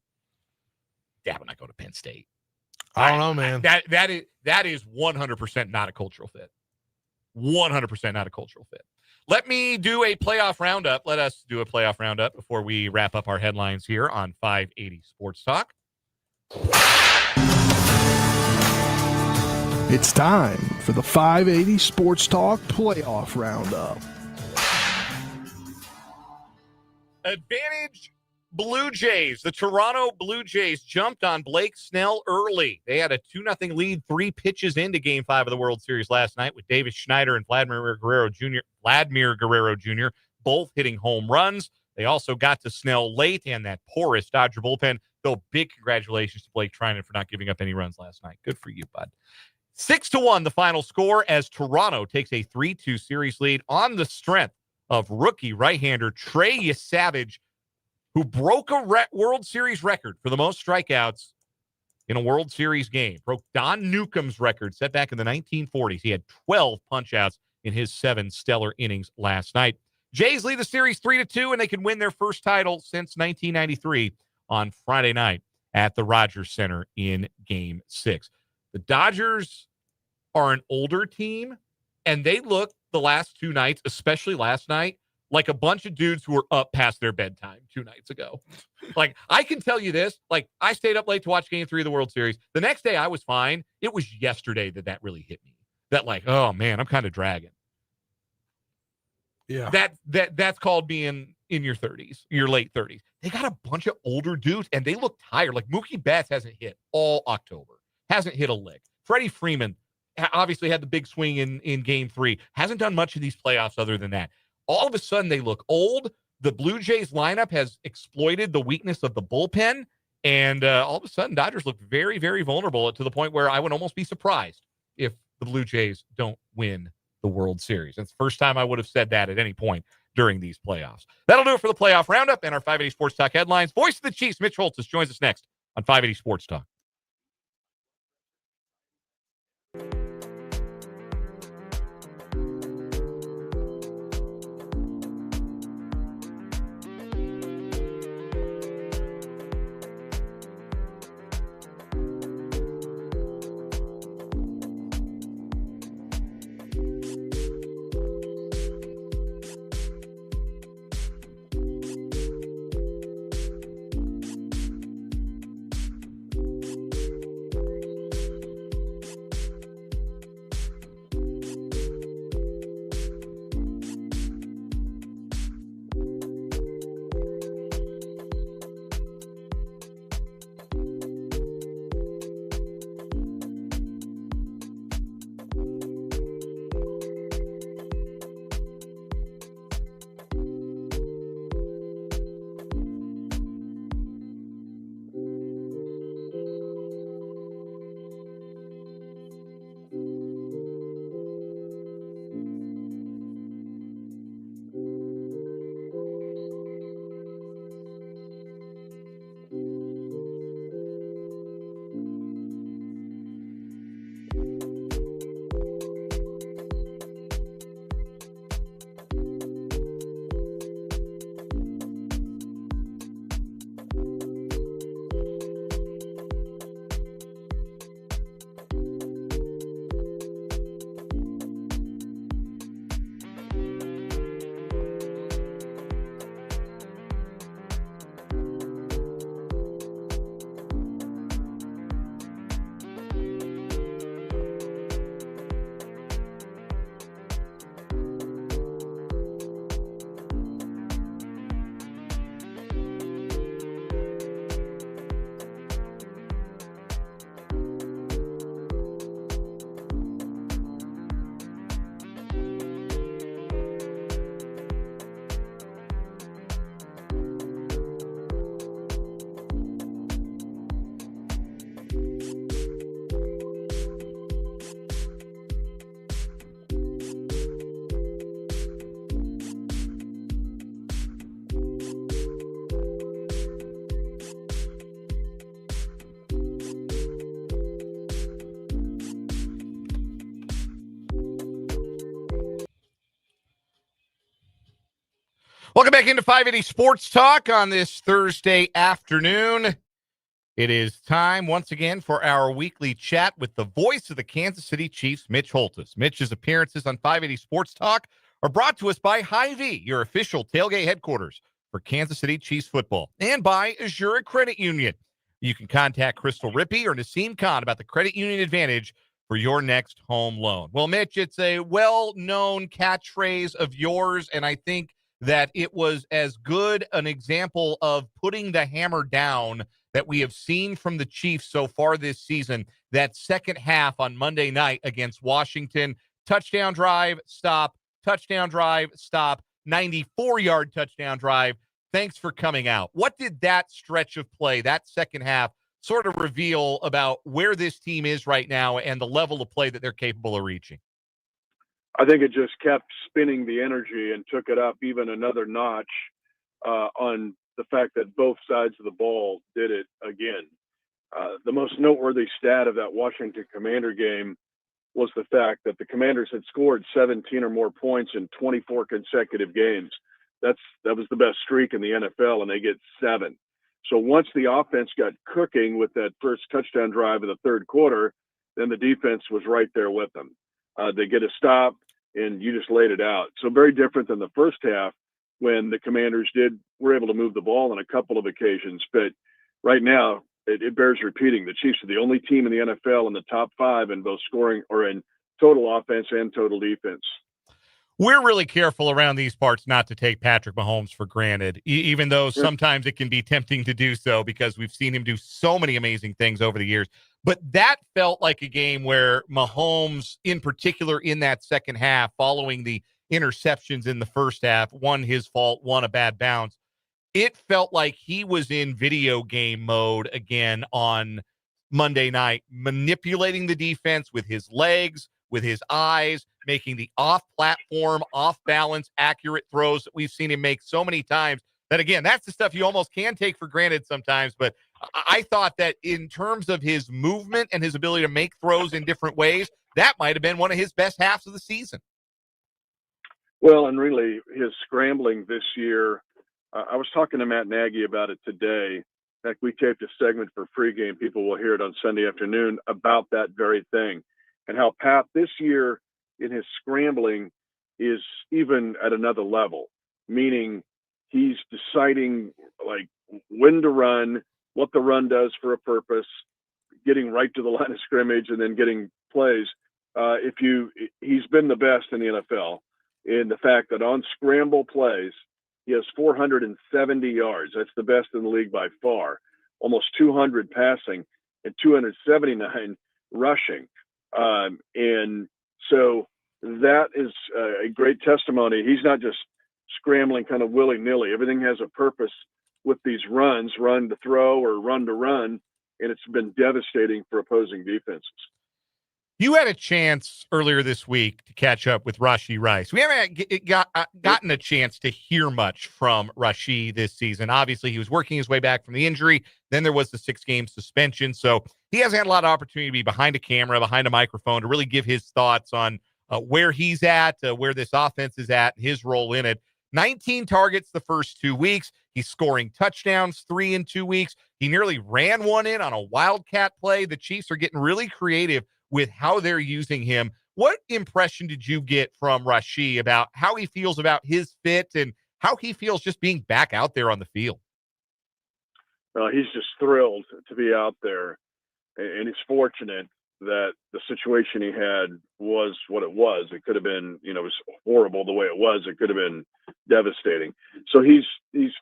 Dabo not go to Penn State. I don't know, man. That is 100% not a cultural fit. 100% not a cultural fit. Let me do a playoff roundup. Let us do a playoff roundup before we wrap up our headlines here on 580 Sports Talk. It's time for the 580 Sports Talk playoff roundup. Advantage Blue Jays. The Toronto Blue Jays jumped on Blake Snell early. They had a 2-0 lead 3 pitches into Game 5 of the World Series last night with Davis Schneider and Vladimir Guerrero Jr. both hitting home runs. They also got to Snell late and that porous Dodger bullpen. Though big congratulations to Blake Trinan for not giving up any runs last night. Good for you, bud. 6-1 the final score as Toronto takes a 3-2 series lead on the strength of rookie right-hander Trey Savage, who broke a World Series record for the most strikeouts in a World Series game. Broke Don Newcomb's record set back in the 1940s. He had 12 punch-outs in his 7 stellar innings last night. Jays lead the series 3-2, and they can win their first title since 1993 on Friday night at the Rogers Center in Game 6. The Dodgers are an older team, and they look the last 2 nights, especially last night, like a bunch of dudes who were up past their bedtime 2 nights ago. I can tell you this, I stayed up late to watch Game 3 of the World Series. The next day I was fine. It was yesterday that really hit me. That oh man, I'm kind of dragging. Yeah. That's called being in your 30s, your late 30s. They got a bunch of older dudes, and they look tired. Mookie Betts hasn't hit all October. Hasn't hit a lick. Freddie Freeman obviously had the big swing in Game 3. Hasn't done much of these playoffs other than that. All of a sudden, they look old. The Blue Jays lineup has exploited the weakness of the bullpen, and all of a sudden, Dodgers look very, very vulnerable to the point where I would almost be surprised if the Blue Jays don't win the World Series. It's the first time I would have said that at any point during these playoffs. That'll do it for the playoff roundup and our 580 Sports Talk headlines. Voice of the Chiefs, Mitch Holthus, joins us next on 580 Sports Talk. Welcome back into 580 Sports Talk on this Thursday afternoon. It is time once again for our weekly chat with the voice of the Kansas City Chiefs, Mitch Holthus. Mitch's appearances on 580 Sports Talk are brought to us by Hy-Vee, your official tailgate headquarters for Kansas City Chiefs football, and by Azure Credit Union. You can contact Crystal Rippey or Naseem Khan about the credit union advantage for your next home loan. Well, Mitch, it's a well-known catchphrase of yours, and I think that it was as good an example of putting the hammer down that we have seen from the Chiefs so far this season. That second half on Monday night against Washington, touchdown drive, stop, touchdown drive, stop, 94-yard touchdown drive. Thanks for coming out. What did that stretch of play, that second half, sort of reveal about where this team is right now and the level of play that they're capable of reaching? I think it just kept spinning the energy and took it up even another notch on the fact that both sides of the ball did it again. The most noteworthy stat of that Washington Commander game was the fact that the Commanders had scored 17 or more points in 24 consecutive games. That was the best streak in the NFL, and they get 7. So once the offense got cooking with that first touchdown drive in the third quarter, then the defense was right there with them. They get a stop, and you just laid it out. So very different than the first half when the Commanders were able to move the ball on a couple of occasions. But right now, it bears repeating. The Chiefs are the only team in the NFL in the top 5 in both scoring or in total offense and total defense. We're really careful around these parts not to take Patrick Mahomes for granted, even though sometimes it can be tempting to do so because we've seen him do so many amazing things over the years. But that felt like a game where Mahomes, in particular in that second half, following the interceptions in the first half, one his fault, one a bad bounce, it felt like he was in video game mode again on Monday night, manipulating the defense with his legs, with his eyes, making the off-platform, off-balance, accurate throws that we've seen him make so many times. That, again, that's the stuff you almost can take for granted sometimes. But I thought that in terms of his movement and his ability to make throws in different ways, that might have been one of his best halves of the season. Well, and really his scrambling this year, I was talking to Matt Nagy about it today. In fact, we taped a segment for pregame. People will hear it on Sunday afternoon about that very thing and how Pat this year in his scrambling is even at another level, meaning he's deciding like when to run, what the run does for a purpose, getting right to the line of scrimmage and then getting plays. He's been the best in the NFL in the fact that on scramble plays, he has 470 yards. That's the best in the league by far, almost 200 passing and 279 rushing. And so that is a great testimony. He's not just scrambling kind of willy-nilly. Everything has a purpose with these runs, run to throw or run to run, and it's been devastating for opposing defenses. You had a chance earlier this week to catch up with Rashee Rice. We haven't gotten a chance to hear much from Rashee this season. Obviously, he was working his way back from the injury. Then there was the 6-game suspension. So he hasn't had a lot of opportunity to be behind a camera, behind a microphone, to really give his thoughts on where he's at, where this offense is at, his role in it. 19 targets the first 2 weeks. He's scoring touchdowns 3 in 2 weeks. He nearly ran one in on a wildcat play. The Chiefs are getting really creative with how they're using him. What impression did you get from Rashee about how he feels about his fit and how he feels just being back out there on the field? Well, he's just thrilled to be out there, and he's fortunate that the situation he had was what it was. It could have been, it was horrible the way it was. It could have been devastating. So he's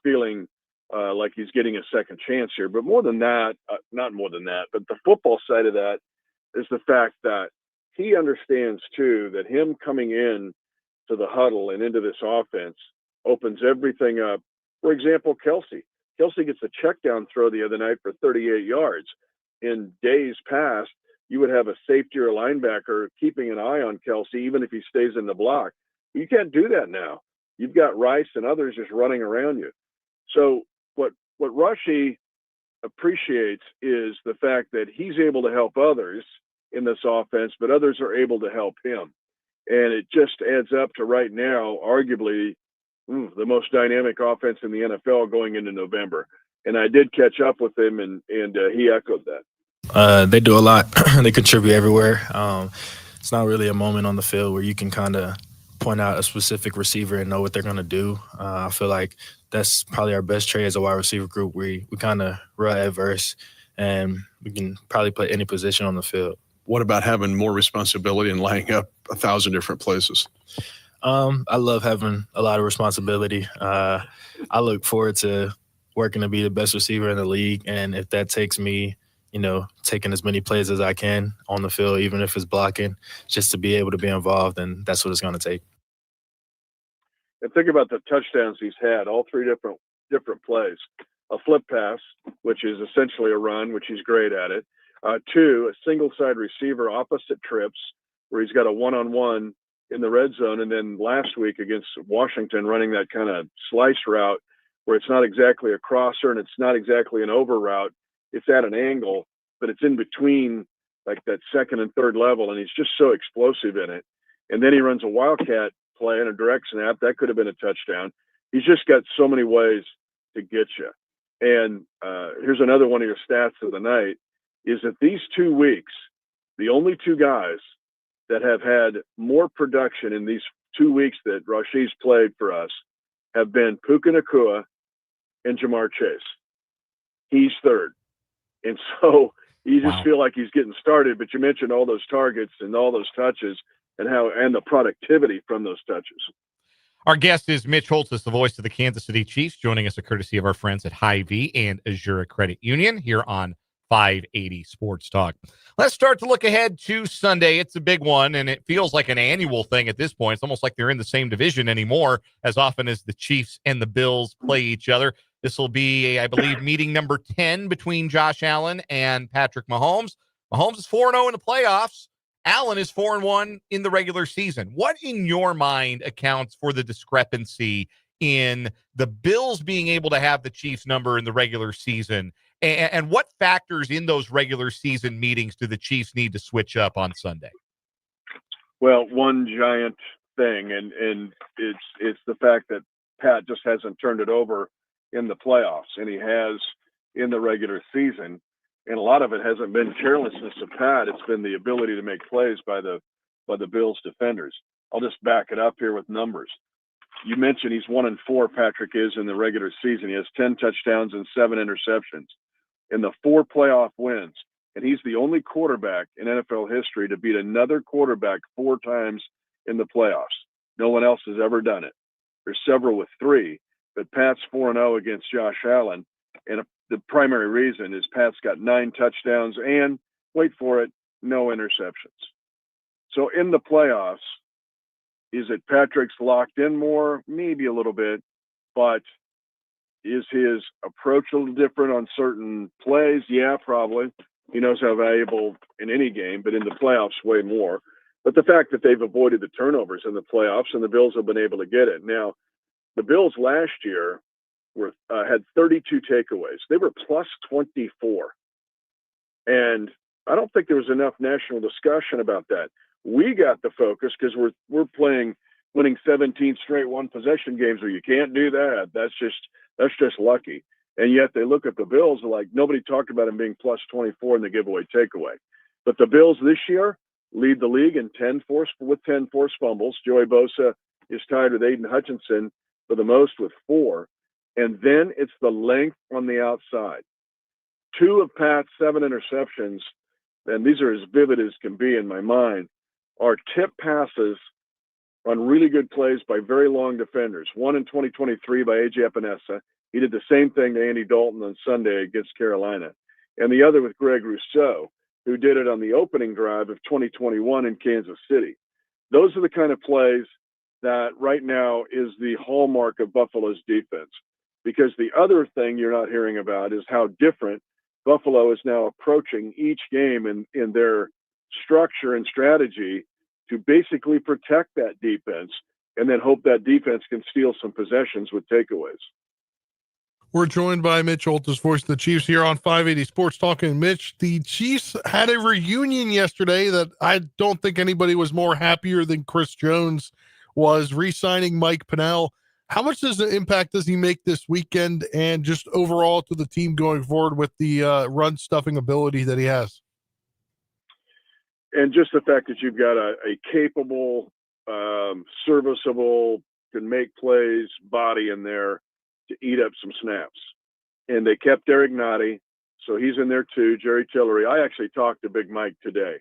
feeling like he's getting a second chance here. But more than that, not more than that, but the football side of that is the fact that he understands too that him coming in to the huddle and into this offense opens everything up. For example, Kelsey gets a check down throw the other night for 38 yards. In days past, you would have a safety or a linebacker keeping an eye on Kelsey, even if he stays in the block. You can't do that now. You've got Rice and others just running around you. So what Rashee appreciates is the fact that he's able to help others in this offense, but others are able to help him. And it just adds up to right now, arguably the most dynamic offense in the NFL going into November. And I did catch up with him, and he echoed that. They do a lot. They contribute everywhere. It's not really a moment on the field where you can kind of point out a specific receiver and know what they're going to do. I feel like that's probably our best trait as a wide receiver group. We kind of run adverse, and we can probably play any position on the field. What about having more responsibility and lining up 1,000 different places? I love having a lot of responsibility. I look forward to working to be the best receiver in the league, and if that takes me, taking as many plays as I can on the field, even if it's blocking, just to be able to be involved, and that's what it's going to take. And think about the touchdowns he's had, all three different plays. A flip pass, which is essentially a run, which he's great at it. 2, a single side receiver, opposite trips, where he's got a one-on-one in the red zone. And then last week against Washington, running that kind of slice route where it's not exactly a crosser and it's not exactly an over route. It's at an angle, but it's in between like that second and third level. And he's just so explosive in it. And then he runs a wildcat play and a direct snap. That could have been a touchdown. He's just got so many ways to get you. And here's another one of your stats of the night is that these 2 weeks, the only 2 guys that have had more production in these 2 weeks that Rashid's played for us have been Puka Nacua and Jamar Chase. He's third. And so you just feel like he's getting started, but you mentioned all those targets and all those touches and the productivity from those touches. Our guest is Mitch Holthus, the voice of the Kansas City Chiefs, joining us a courtesy of our friends at Hy-Vee and Azura Credit Union here on 580 Sports Talk. Let's start to look ahead to Sunday. It's a big one, and it feels like an annual thing at this point. It's almost like they're in the same division anymore as often as the Chiefs and the Bills play each other. This will be, I believe, meeting number 10 between Josh Allen and Patrick Mahomes. Mahomes is 4-0 in the playoffs. Allen is 4-1 in the regular season. What in your mind accounts for the discrepancy in the Bills being able to have the Chiefs number in the regular season? And what factors in those regular season meetings do the Chiefs need to switch up on Sunday? Well, one giant thing, and it's the fact that Pat just hasn't turned it over in the playoffs, and he has in the regular season. And a lot of it hasn't been carelessness of Pat. It's been the ability to make plays by the Bills defenders. I'll just back it up here with numbers. You mentioned he's 1-4, Patrick is, in the regular season. He has 10 touchdowns and 7 interceptions in the 4 playoff wins. And he's the only quarterback in NFL history to beat another quarterback 4 times in the playoffs. No one else has ever done it. There's several with 3, but Pat's 4-0 against Josh Allen. And the primary reason is Pat's got 9 touchdowns and, wait for it, no interceptions. So in the playoffs, is it Patrick's locked in more? Maybe a little bit, but is his approach a little different on certain plays? Yeah, probably. He knows how valuable in any game, but in the playoffs, way more. But the fact that they've avoided the turnovers in the playoffs and the Bills have been able to get it. Now, the Bills last year had 32 takeaways. They were plus 24. And I don't think there was enough national discussion about that. We got the focus because we're winning 17 straight one possession games where you can't do that. That's just lucky. And yet they look at the Bills like nobody talked about them being plus 24 in the giveaway takeaway. But the Bills this year lead the league in 10 forced fumbles. Joey Bosa is tied with Aiden Hutchinson for the most with 4. And then it's the length on the outside. 2 of Pat's 7 interceptions, and these are as vivid as can be in my mind, are tip passes on really good plays by very long defenders. One in 2023 by A.J. Epinesa. He did the same thing to Andy Dalton on Sunday against Carolina. And the other with Greg Rousseau, who did it on the opening drive of 2021 in Kansas City. Those are the kind of plays that right now is the hallmark of Buffalo's defense. Because the other thing you're not hearing about is how different Buffalo is now approaching each game in their structure and strategy to basically protect that defense and then hope that defense can steal some possessions with takeaways. We're joined by Mitch Holthus, voice of the Chiefs, here on 580 Sports Talking. Mitch, the Chiefs had a reunion yesterday that I don't think anybody was more happier than Chris Jones was, re-signing Mike Pennell. How much impact does he make this weekend and just overall to the team going forward with the run stuffing ability that he has? And just the fact that you've got a capable, serviceable, can make plays body in there to eat up some snaps. And they kept Eric Nagy, so he's in there too. Jerry Tillery. I actually talked to Big Mike today,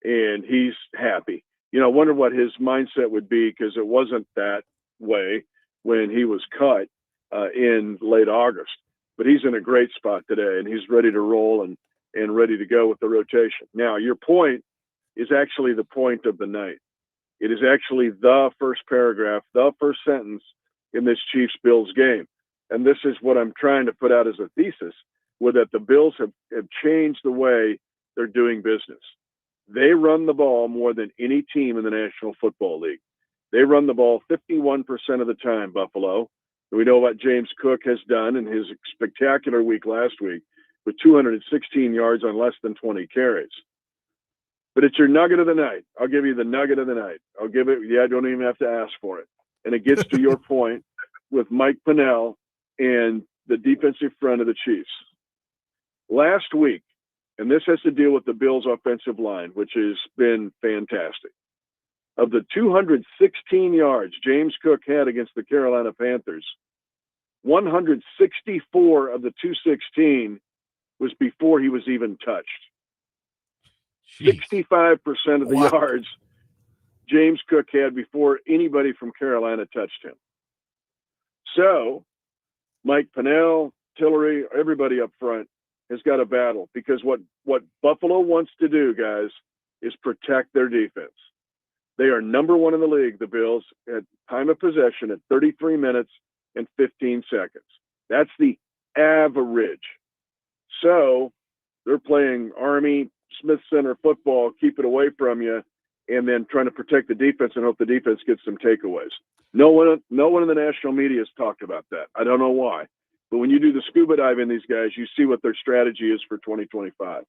and he's happy. I wonder what his mindset would be, because it wasn't that way when he was cut in late August. But he's in a great spot today, and he's ready to roll and ready to go with the rotation. Now, your point is actually the point of the night. It is actually the first paragraph, the first sentence in this Chiefs-Bills game. And this is what I'm trying to put out as a thesis, with that the Bills have changed the way they're doing business. They run the ball more than any team in the National Football League. They run the ball 51% of the time, Buffalo. We know what James Cook has done in his spectacular week last week with 216 yards on less than 20 carries. But it's your nugget of the night. I'll give you the nugget of the night. I'll give it. Yeah, I don't even have to ask for it. And it gets to your point with Mike Pennell and the defensive front of the Chiefs. Last week, and this has to deal with the Bills' offensive line, which has been fantastic. Of the 216 yards James Cook had against the Carolina Panthers, 164 of the 216 was before he was even touched. 65% of the yards James Cook had before anybody from Carolina touched him. So Mike Pennell, Tillery, everybody up front has got a battle, because what Buffalo wants to do, guys, is protect their defense. They are number one in the league, the Bills, at time of possession at 33 minutes and 15 seconds. That's the average. So they're playing Army Smith Center football, keep it away from you, and then trying to protect the defense and hope the defense gets some takeaways. No one in the national media has talked about that. I don't know why. But when you do the scuba dive in these guys, you see what their strategy is for 2025.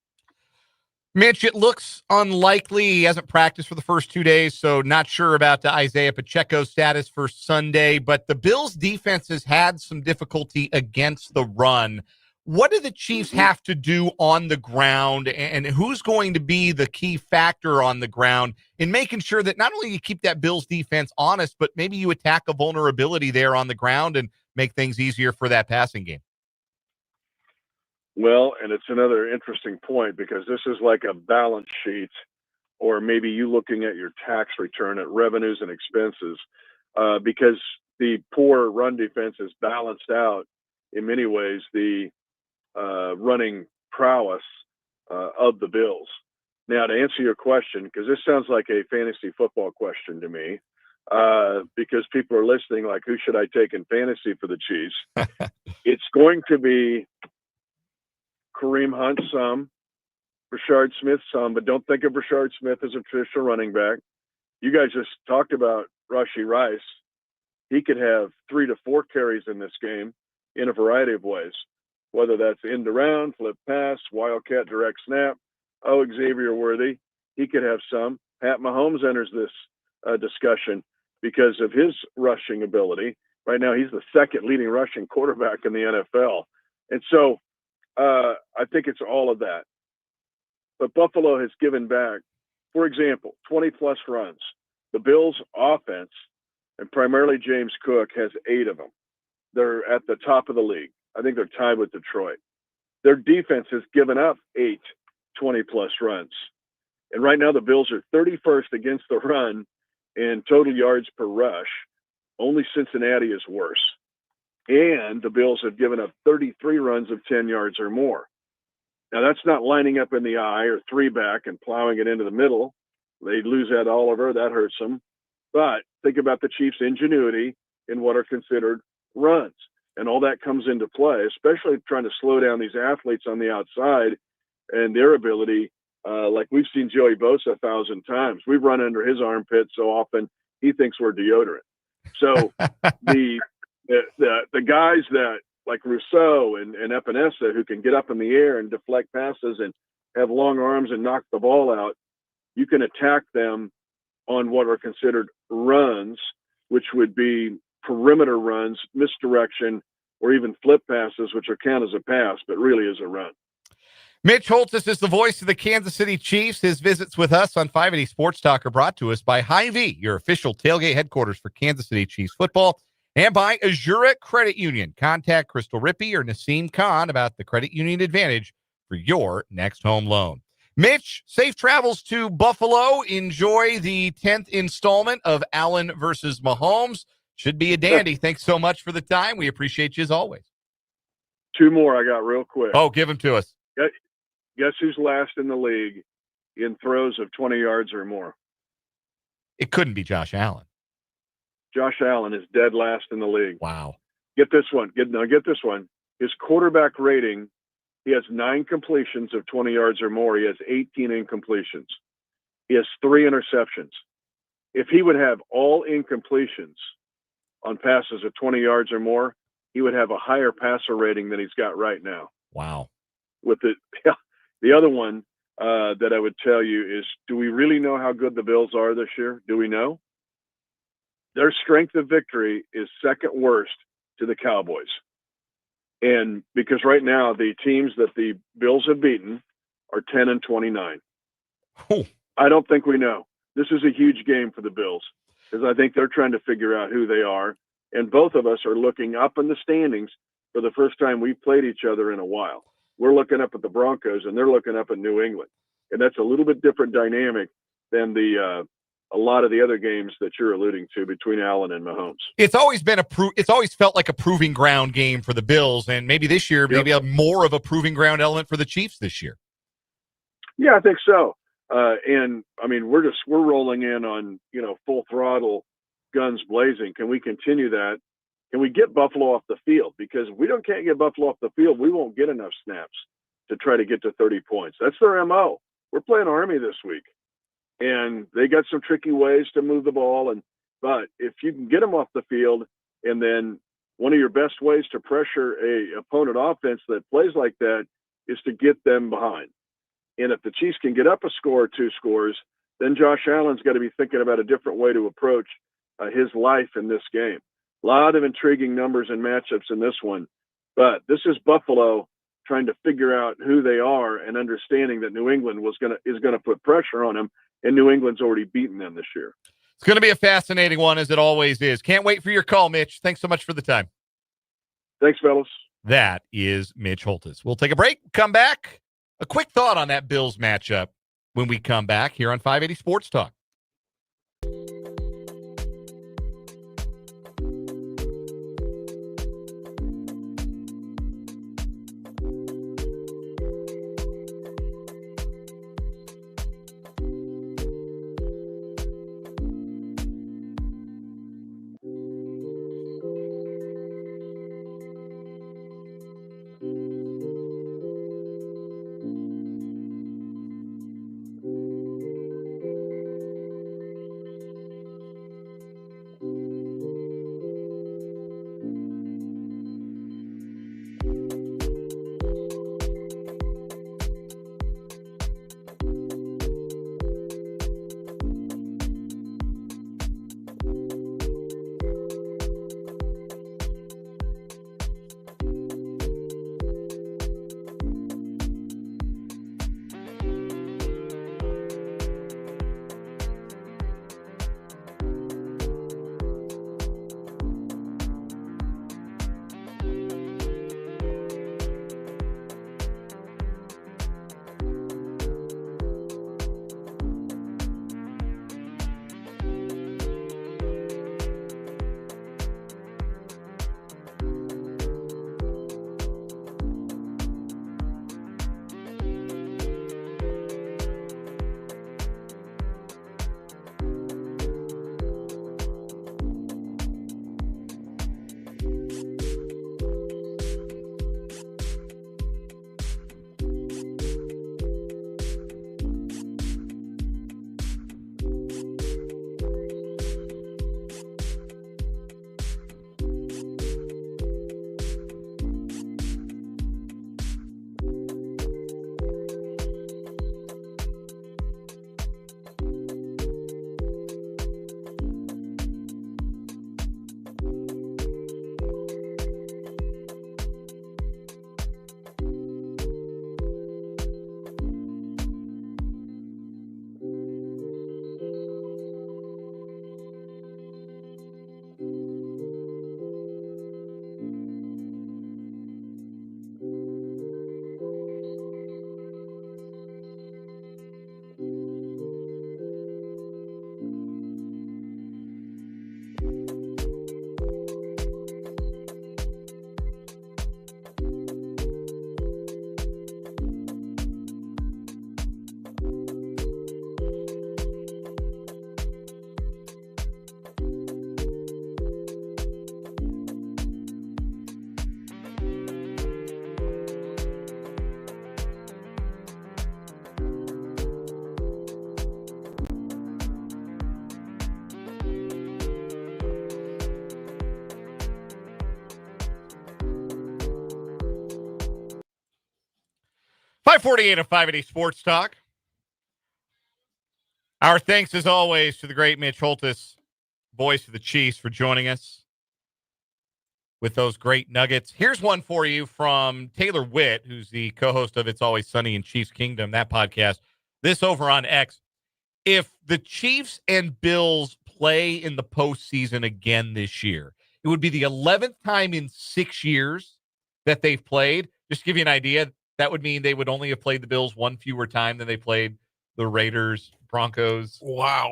Mitch, it looks unlikely. He hasn't practiced for the first 2 days, so not sure about the Isiah Pacheco status for Sunday. But the Bills' defense has had some difficulty against the run. What do the Chiefs have to do on the ground, and who's going to be the key factor on the ground in making sure that not only you keep that Bills defense honest, but maybe you attack a vulnerability there on the ground and make things easier for that passing game? Well, and it's another interesting point, because this is like a balance sheet, or maybe you looking at your tax return at revenues and expenses, because the poor run defense has balanced out in many ways the running prowess of the Bills. Now, to answer your question, because this sounds like a fantasy football question to me, because people are listening like, who should I take in fantasy for the Chiefs? It's going to be Kareem Hunt some, Rashard Smith some, but don't think of Rashard Smith as a traditional running back. You guys just talked about Rashee Rice. He could have 3 to 4 carries in this game in a variety of ways, whether that's end around, flip pass, wildcat direct snap. Oh, Xavier Worthy, he could have some. Pat Mahomes enters this discussion because of his rushing ability. Right now, he's the second leading rushing quarterback in the NFL. And so I think it's all of that. But Buffalo has given back, for example, 20-plus runs. The Bills' offense, and primarily James Cook, has 8 of them. They're at the top of the league. I think they're tied with Detroit. Their defense has given up 8 20-plus runs. And right now the Bills are 31st against the run in total yards per rush. Only Cincinnati is worse. And the Bills have given up 33 runs of 10 yards or more. Now, that's not lining up in the eye or 3-back and plowing it into the middle. They lose Ed Oliver. That hurts them. But think about the Chiefs' ingenuity in what are considered runs. And all that comes into play, especially trying to slow down these athletes on the outside and their ability. Like we've seen Joey Bosa 1,000 times. We've run under his armpit so often he thinks we're deodorant. So the guys that like Rousseau and Epinesa, who can get up in the air and deflect passes and have long arms and knock the ball out, you can attack them on what are considered runs, which would be perimeter runs, misdirection, or even flip passes, which are count as a pass, but really is a run. Mitch Holthus is the voice of the Kansas City Chiefs. His visits with us on 580 Sports Talk are brought to us by Hy-Vee, your official tailgate headquarters for Kansas City Chiefs football, and by Azura Credit Union. Contact Crystal Rippey or Naseem Khan about the credit union advantage for your next home loan. Mitch, safe travels to Buffalo. Enjoy the 10th installment of Allen versus Mahomes. Should be a dandy. Thanks so much for the time. We appreciate you as always. 2 more I got real quick. Oh, give them to us. Guess who's last in the league in throws of 20 yards or more? It couldn't be Josh Allen. Josh Allen is dead last in the league. Wow. Get this one. Get this one. His quarterback rating, he has 9 completions of 20 yards or more. He has 18 incompletions. He has 3 interceptions. If he would have all incompletions on passes of 20 yards or more, he would have a higher passer rating than he's got right now. Wow. With the other one that I would tell you is, do we really know how good the Bills are this year? Do we know? Their strength of victory is second worst to the Cowboys. And because right now the teams that the Bills have beaten are 10-29. I don't think we know. This is a huge game for the Bills because I think they're trying to figure out who they are. And both of us are looking up in the standings for the first time we've played each other in a while. We're looking up at the Broncos and they're looking up at New England. And that's a little bit different dynamic than a lot of the other games that you're alluding to between Allen and Mahomes. It's always been it's always felt like a proving ground game for the Bills, and maybe this year, maybe more of a proving ground element for the Chiefs this year. Yeah, I think so. And I mean, we're rolling in on, full throttle, guns blazing. Can we continue that? Can we get Buffalo off the field? Because if we can't get Buffalo off the field, we won't get enough snaps to try to get to 30 points. That's their MO. We're playing Army this week. And they got some tricky ways to move the ball. But if you can get them off the field, and then one of your best ways to pressure a opponent offense that plays like that is to get them behind. And if the Chiefs can get up a score or 2 scores, then Josh Allen's got to be thinking about a different way to approach his life in this game. A lot of intriguing numbers and matchups in this one. But this is Buffalo trying to figure out who they are and understanding that New England is going to put pressure on them. And New England's already beaten them this year. It's going to be a fascinating one, as it always is. Can't wait for your call, Mitch. Thanks so much for the time. Thanks, fellas. That is Mitch Holthus. We'll take a break, come back. A quick thought on that Bills matchup when we come back here on 580 Sports Talk. 548 of 580 Sports Talk. Our thanks, as always, to the great Mitch Holthus, voice of the Chiefs, for joining us with those great nuggets. Here's one for you from Taylor Witt, who's the co-host of It's Always Sunny in Chiefs Kingdom, that podcast. This over on X. If the Chiefs and Bills play in the postseason again this year, it would be the 11th time in 6 years that they've played. Just to give you an idea, that would mean they would only have played the Bills one fewer time than they played the Raiders, Broncos,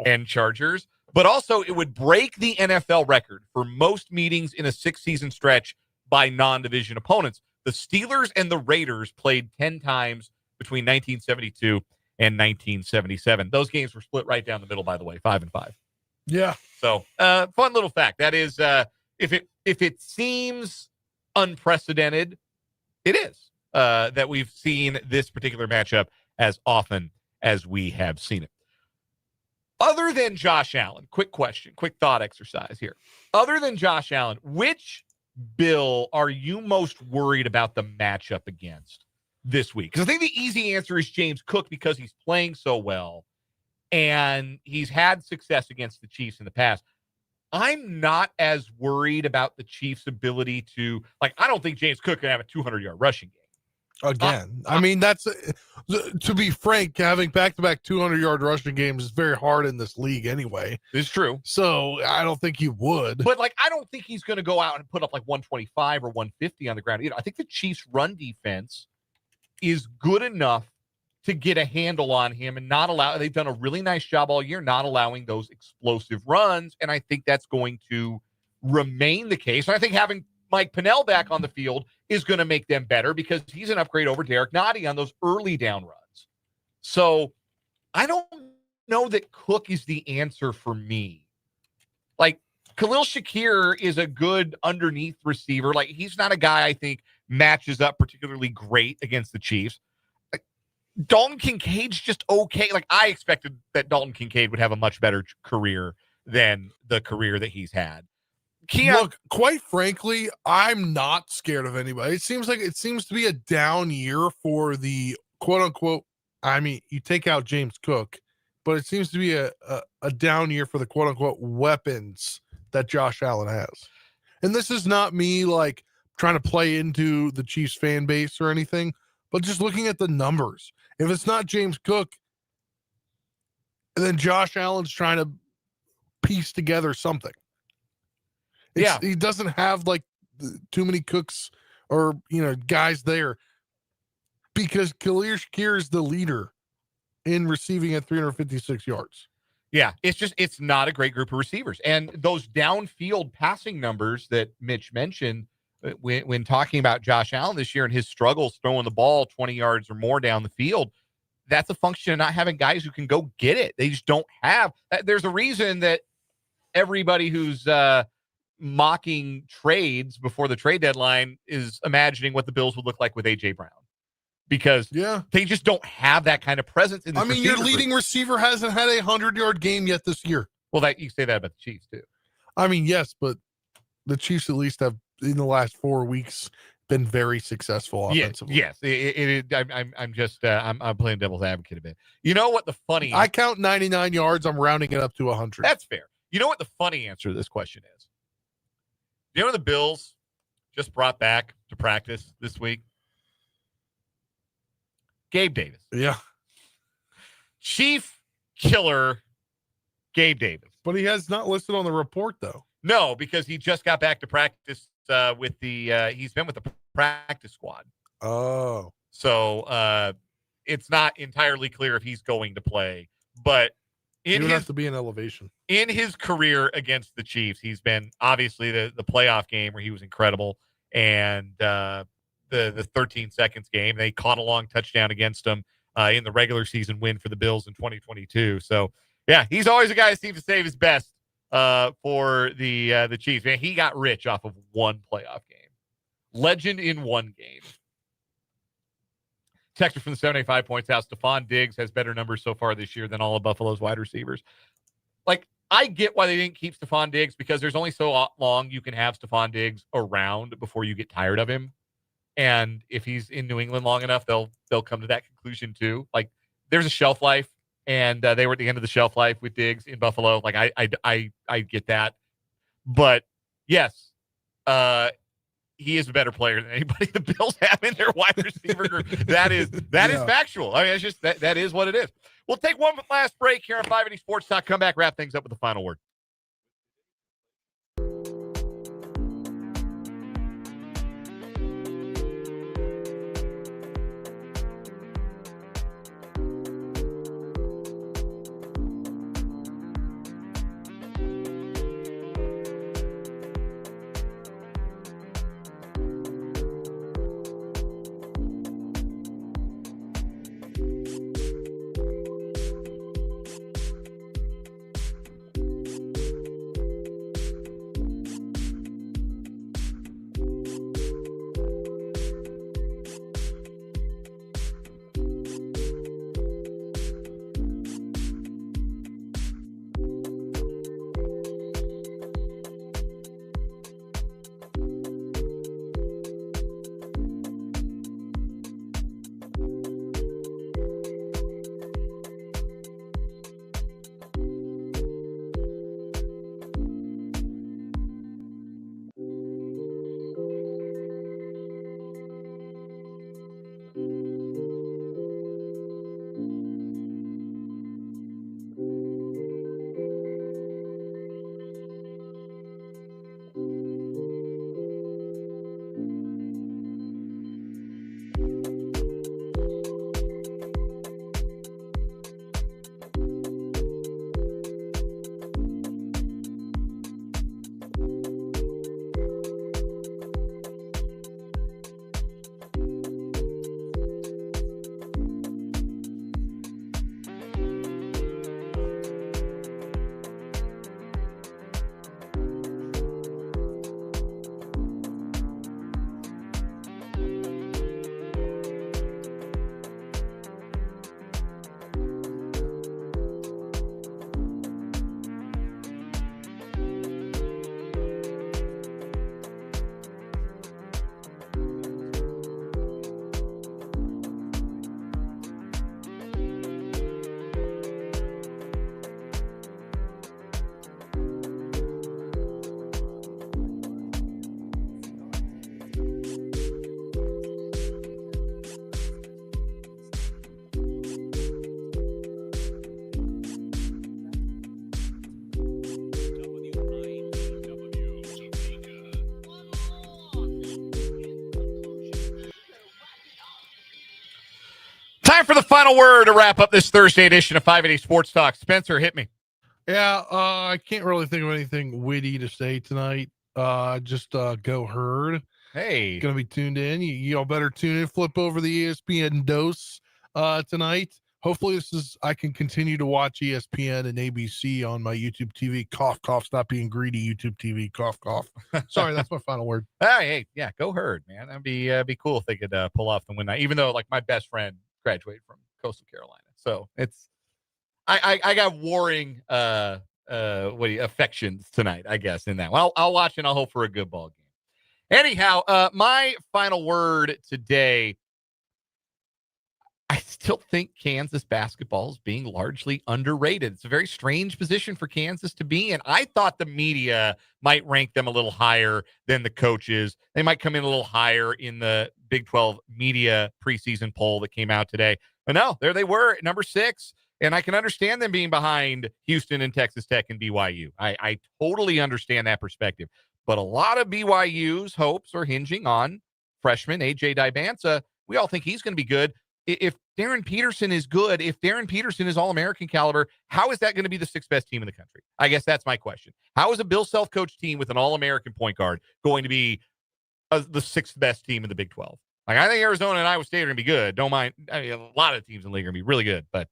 and Chargers. But also, it would break the NFL record for most meetings in a 6-season stretch by non-division opponents. The Steelers and the Raiders played 10 times between 1972 and 1977. Those games were split right down the middle, by the way, 5-5. Yeah. So, fun little fact. That is, if it seems unprecedented, it is that we've seen this particular matchup as often as we have seen it. Other than Josh Allen, quick question, quick thought exercise here. Other than Josh Allen, which Bill are you most worried about the matchup against this week? Because I think the easy answer is James Cook, because he's playing so well and he's had success against the Chiefs in the past. I'm not as worried about the Chiefs' ability to, I don't think James Cook can have a 200-yard rushing game. Again, I mean, that's, to be frank, having back-to-back 200-yard rushing games is very hard in this league anyway. It's true. So I don't think he would. But, I don't think he's going to go out and put up 125 or 150 on the ground. I think the Chiefs' run defense is good enough to get a handle on him and not allow, they've done a really nice job all year not allowing those explosive runs, and I think that's going to remain the case. And I think having Mike Pennell back on the field is going to make them better, because he's an upgrade over Derek Nagy on those early down runs. So I don't know that Cook is the answer for me. Khalil Shakir is a good underneath receiver. He's not a guy I think matches up particularly great against the Chiefs. Dalton Kincaid's just okay. I expected that Dalton Kincaid would have a much better career than the career that he's had. Look, quite frankly, I'm not scared of anybody. It seems to be a down year for the quote unquote. I mean, you take out James Cook, but it seems to be a down year for the quote unquote weapons that Josh Allen has. And this is not me trying to play into the Chiefs fan base or anything, but just looking at the numbers. If it's not James Cook, and then Josh Allen's trying to piece together something. He doesn't have too many cooks or guys there, because Khalil Shakir is the leader in receiving at 356 yards. Yeah, it's not a great group of receivers. And those downfield passing numbers that Mitch mentioned when talking about Josh Allen this year and his struggles throwing the ball 20 yards or more down the field, that's a function of not having guys who can go get it. They just don't have. There's a reason that everybody who's mocking trades before the trade deadline is imagining what the Bills would look like with A.J. Brown, because they just don't have that kind of presence in this your leading receiver hasn't had a 100-yard game yet this year. Well, that you say that about the Chiefs too. Yes, but the Chiefs at least have in the last 4 weeks been very successful offensively. Yes. I'm playing devil's advocate a bit. You know what the funny? I count 99 yards. I'm rounding it up to 100. That's fair. You know what the funny answer to this question is? You know the Bills just brought back to practice this week? Gabe Davis. Yeah. Chief killer Gabe Davis. But he has not listed on the report, though. No, because he just got back to practice with he's been with the practice squad. Oh. So it's not entirely clear if he's going to play, but he would have to be in elevation. In his career against the Chiefs, he's been obviously the playoff game where he was incredible, and the 13 seconds game. They caught a long touchdown against him in the regular season win for the Bills in 2022. So, yeah, he's always a guy who seems to save his best for the Chiefs. Man, he got rich off of one playoff game. Legend in one game. Texter from the 785 points out Stephon Diggs has better numbers so far this year than all of Buffalo's wide receivers. I get why they didn't keep Stephon Diggs, because there's only so long you can have Stephon Diggs around before you get tired of him. And if he's in New England long enough, they'll come to that conclusion too. Like, there's a shelf life, and they were at the end of the shelf life with Diggs in Buffalo. Like, I get that, but yes, he is a better player than anybody the Bills have in their wide receiver group. That is factual. I mean, it's just that is what it is. We'll take one last break here on 580 Sports Talk. Come back, wrap things up with the final word. Time for the final word to wrap up this Thursday edition of 580 Sports Talk. Spencer, hit me. Yeah, I can't really think of anything witty to say tonight. Just go Herd. Hey, gonna be tuned in. Y'all better tune in. Flip over the ESPN dose tonight. Hopefully, I can continue to watch ESPN and ABC on my YouTube TV. Cough, cough. Stop being greedy. YouTube TV. Cough, cough. Sorry, that's my final word. Hey, yeah, go Herd, man. That'd be cool if they could pull off the win night. Even though, like, my best friend graduated from Coastal Carolina, so it's I got warring affections tonight, I guess, in that. Well, I'll watch and I'll hope for a good ball game. Anyhow, my final word today. I still think Kansas basketball is being largely underrated. It's a very strange position for Kansas to be in. I thought the media might rank them a little higher than the coaches. They might come in a little higher in the Big 12 media preseason poll that came out today. But no, there they were at number 6. And I can understand them being behind Houston and Texas Tech and BYU. I totally understand that perspective. But a lot of BYU's hopes are hinging on freshman A.J. Dibansa. We all think he's going to be good. If Darren Peterson is good, if Darren Peterson is All-American caliber, how is that going to be the 6th best team in the country? I guess that's my question. How is a Bill Self-coached team with an All-American point guard going to be the 6th best team in the Big 12? Like, I think Arizona and Iowa State are going to be good. Don't mind. I mean, a lot of teams in the league are going to be really good. But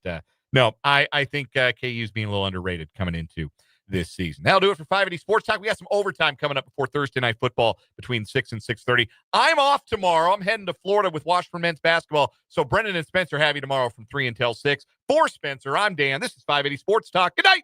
no, I think KU's being a little underrated coming into this season. That'll do it for 580 Sports Talk. We got some overtime coming up before Thursday night football between 6 and 6:30. I'm off tomorrow. I'm heading to Florida with Washburn men's basketball. So Brendan and Spencer have you tomorrow from 3 until 6. For Spencer, I'm Dan. This is 580 Sports Talk. Good night.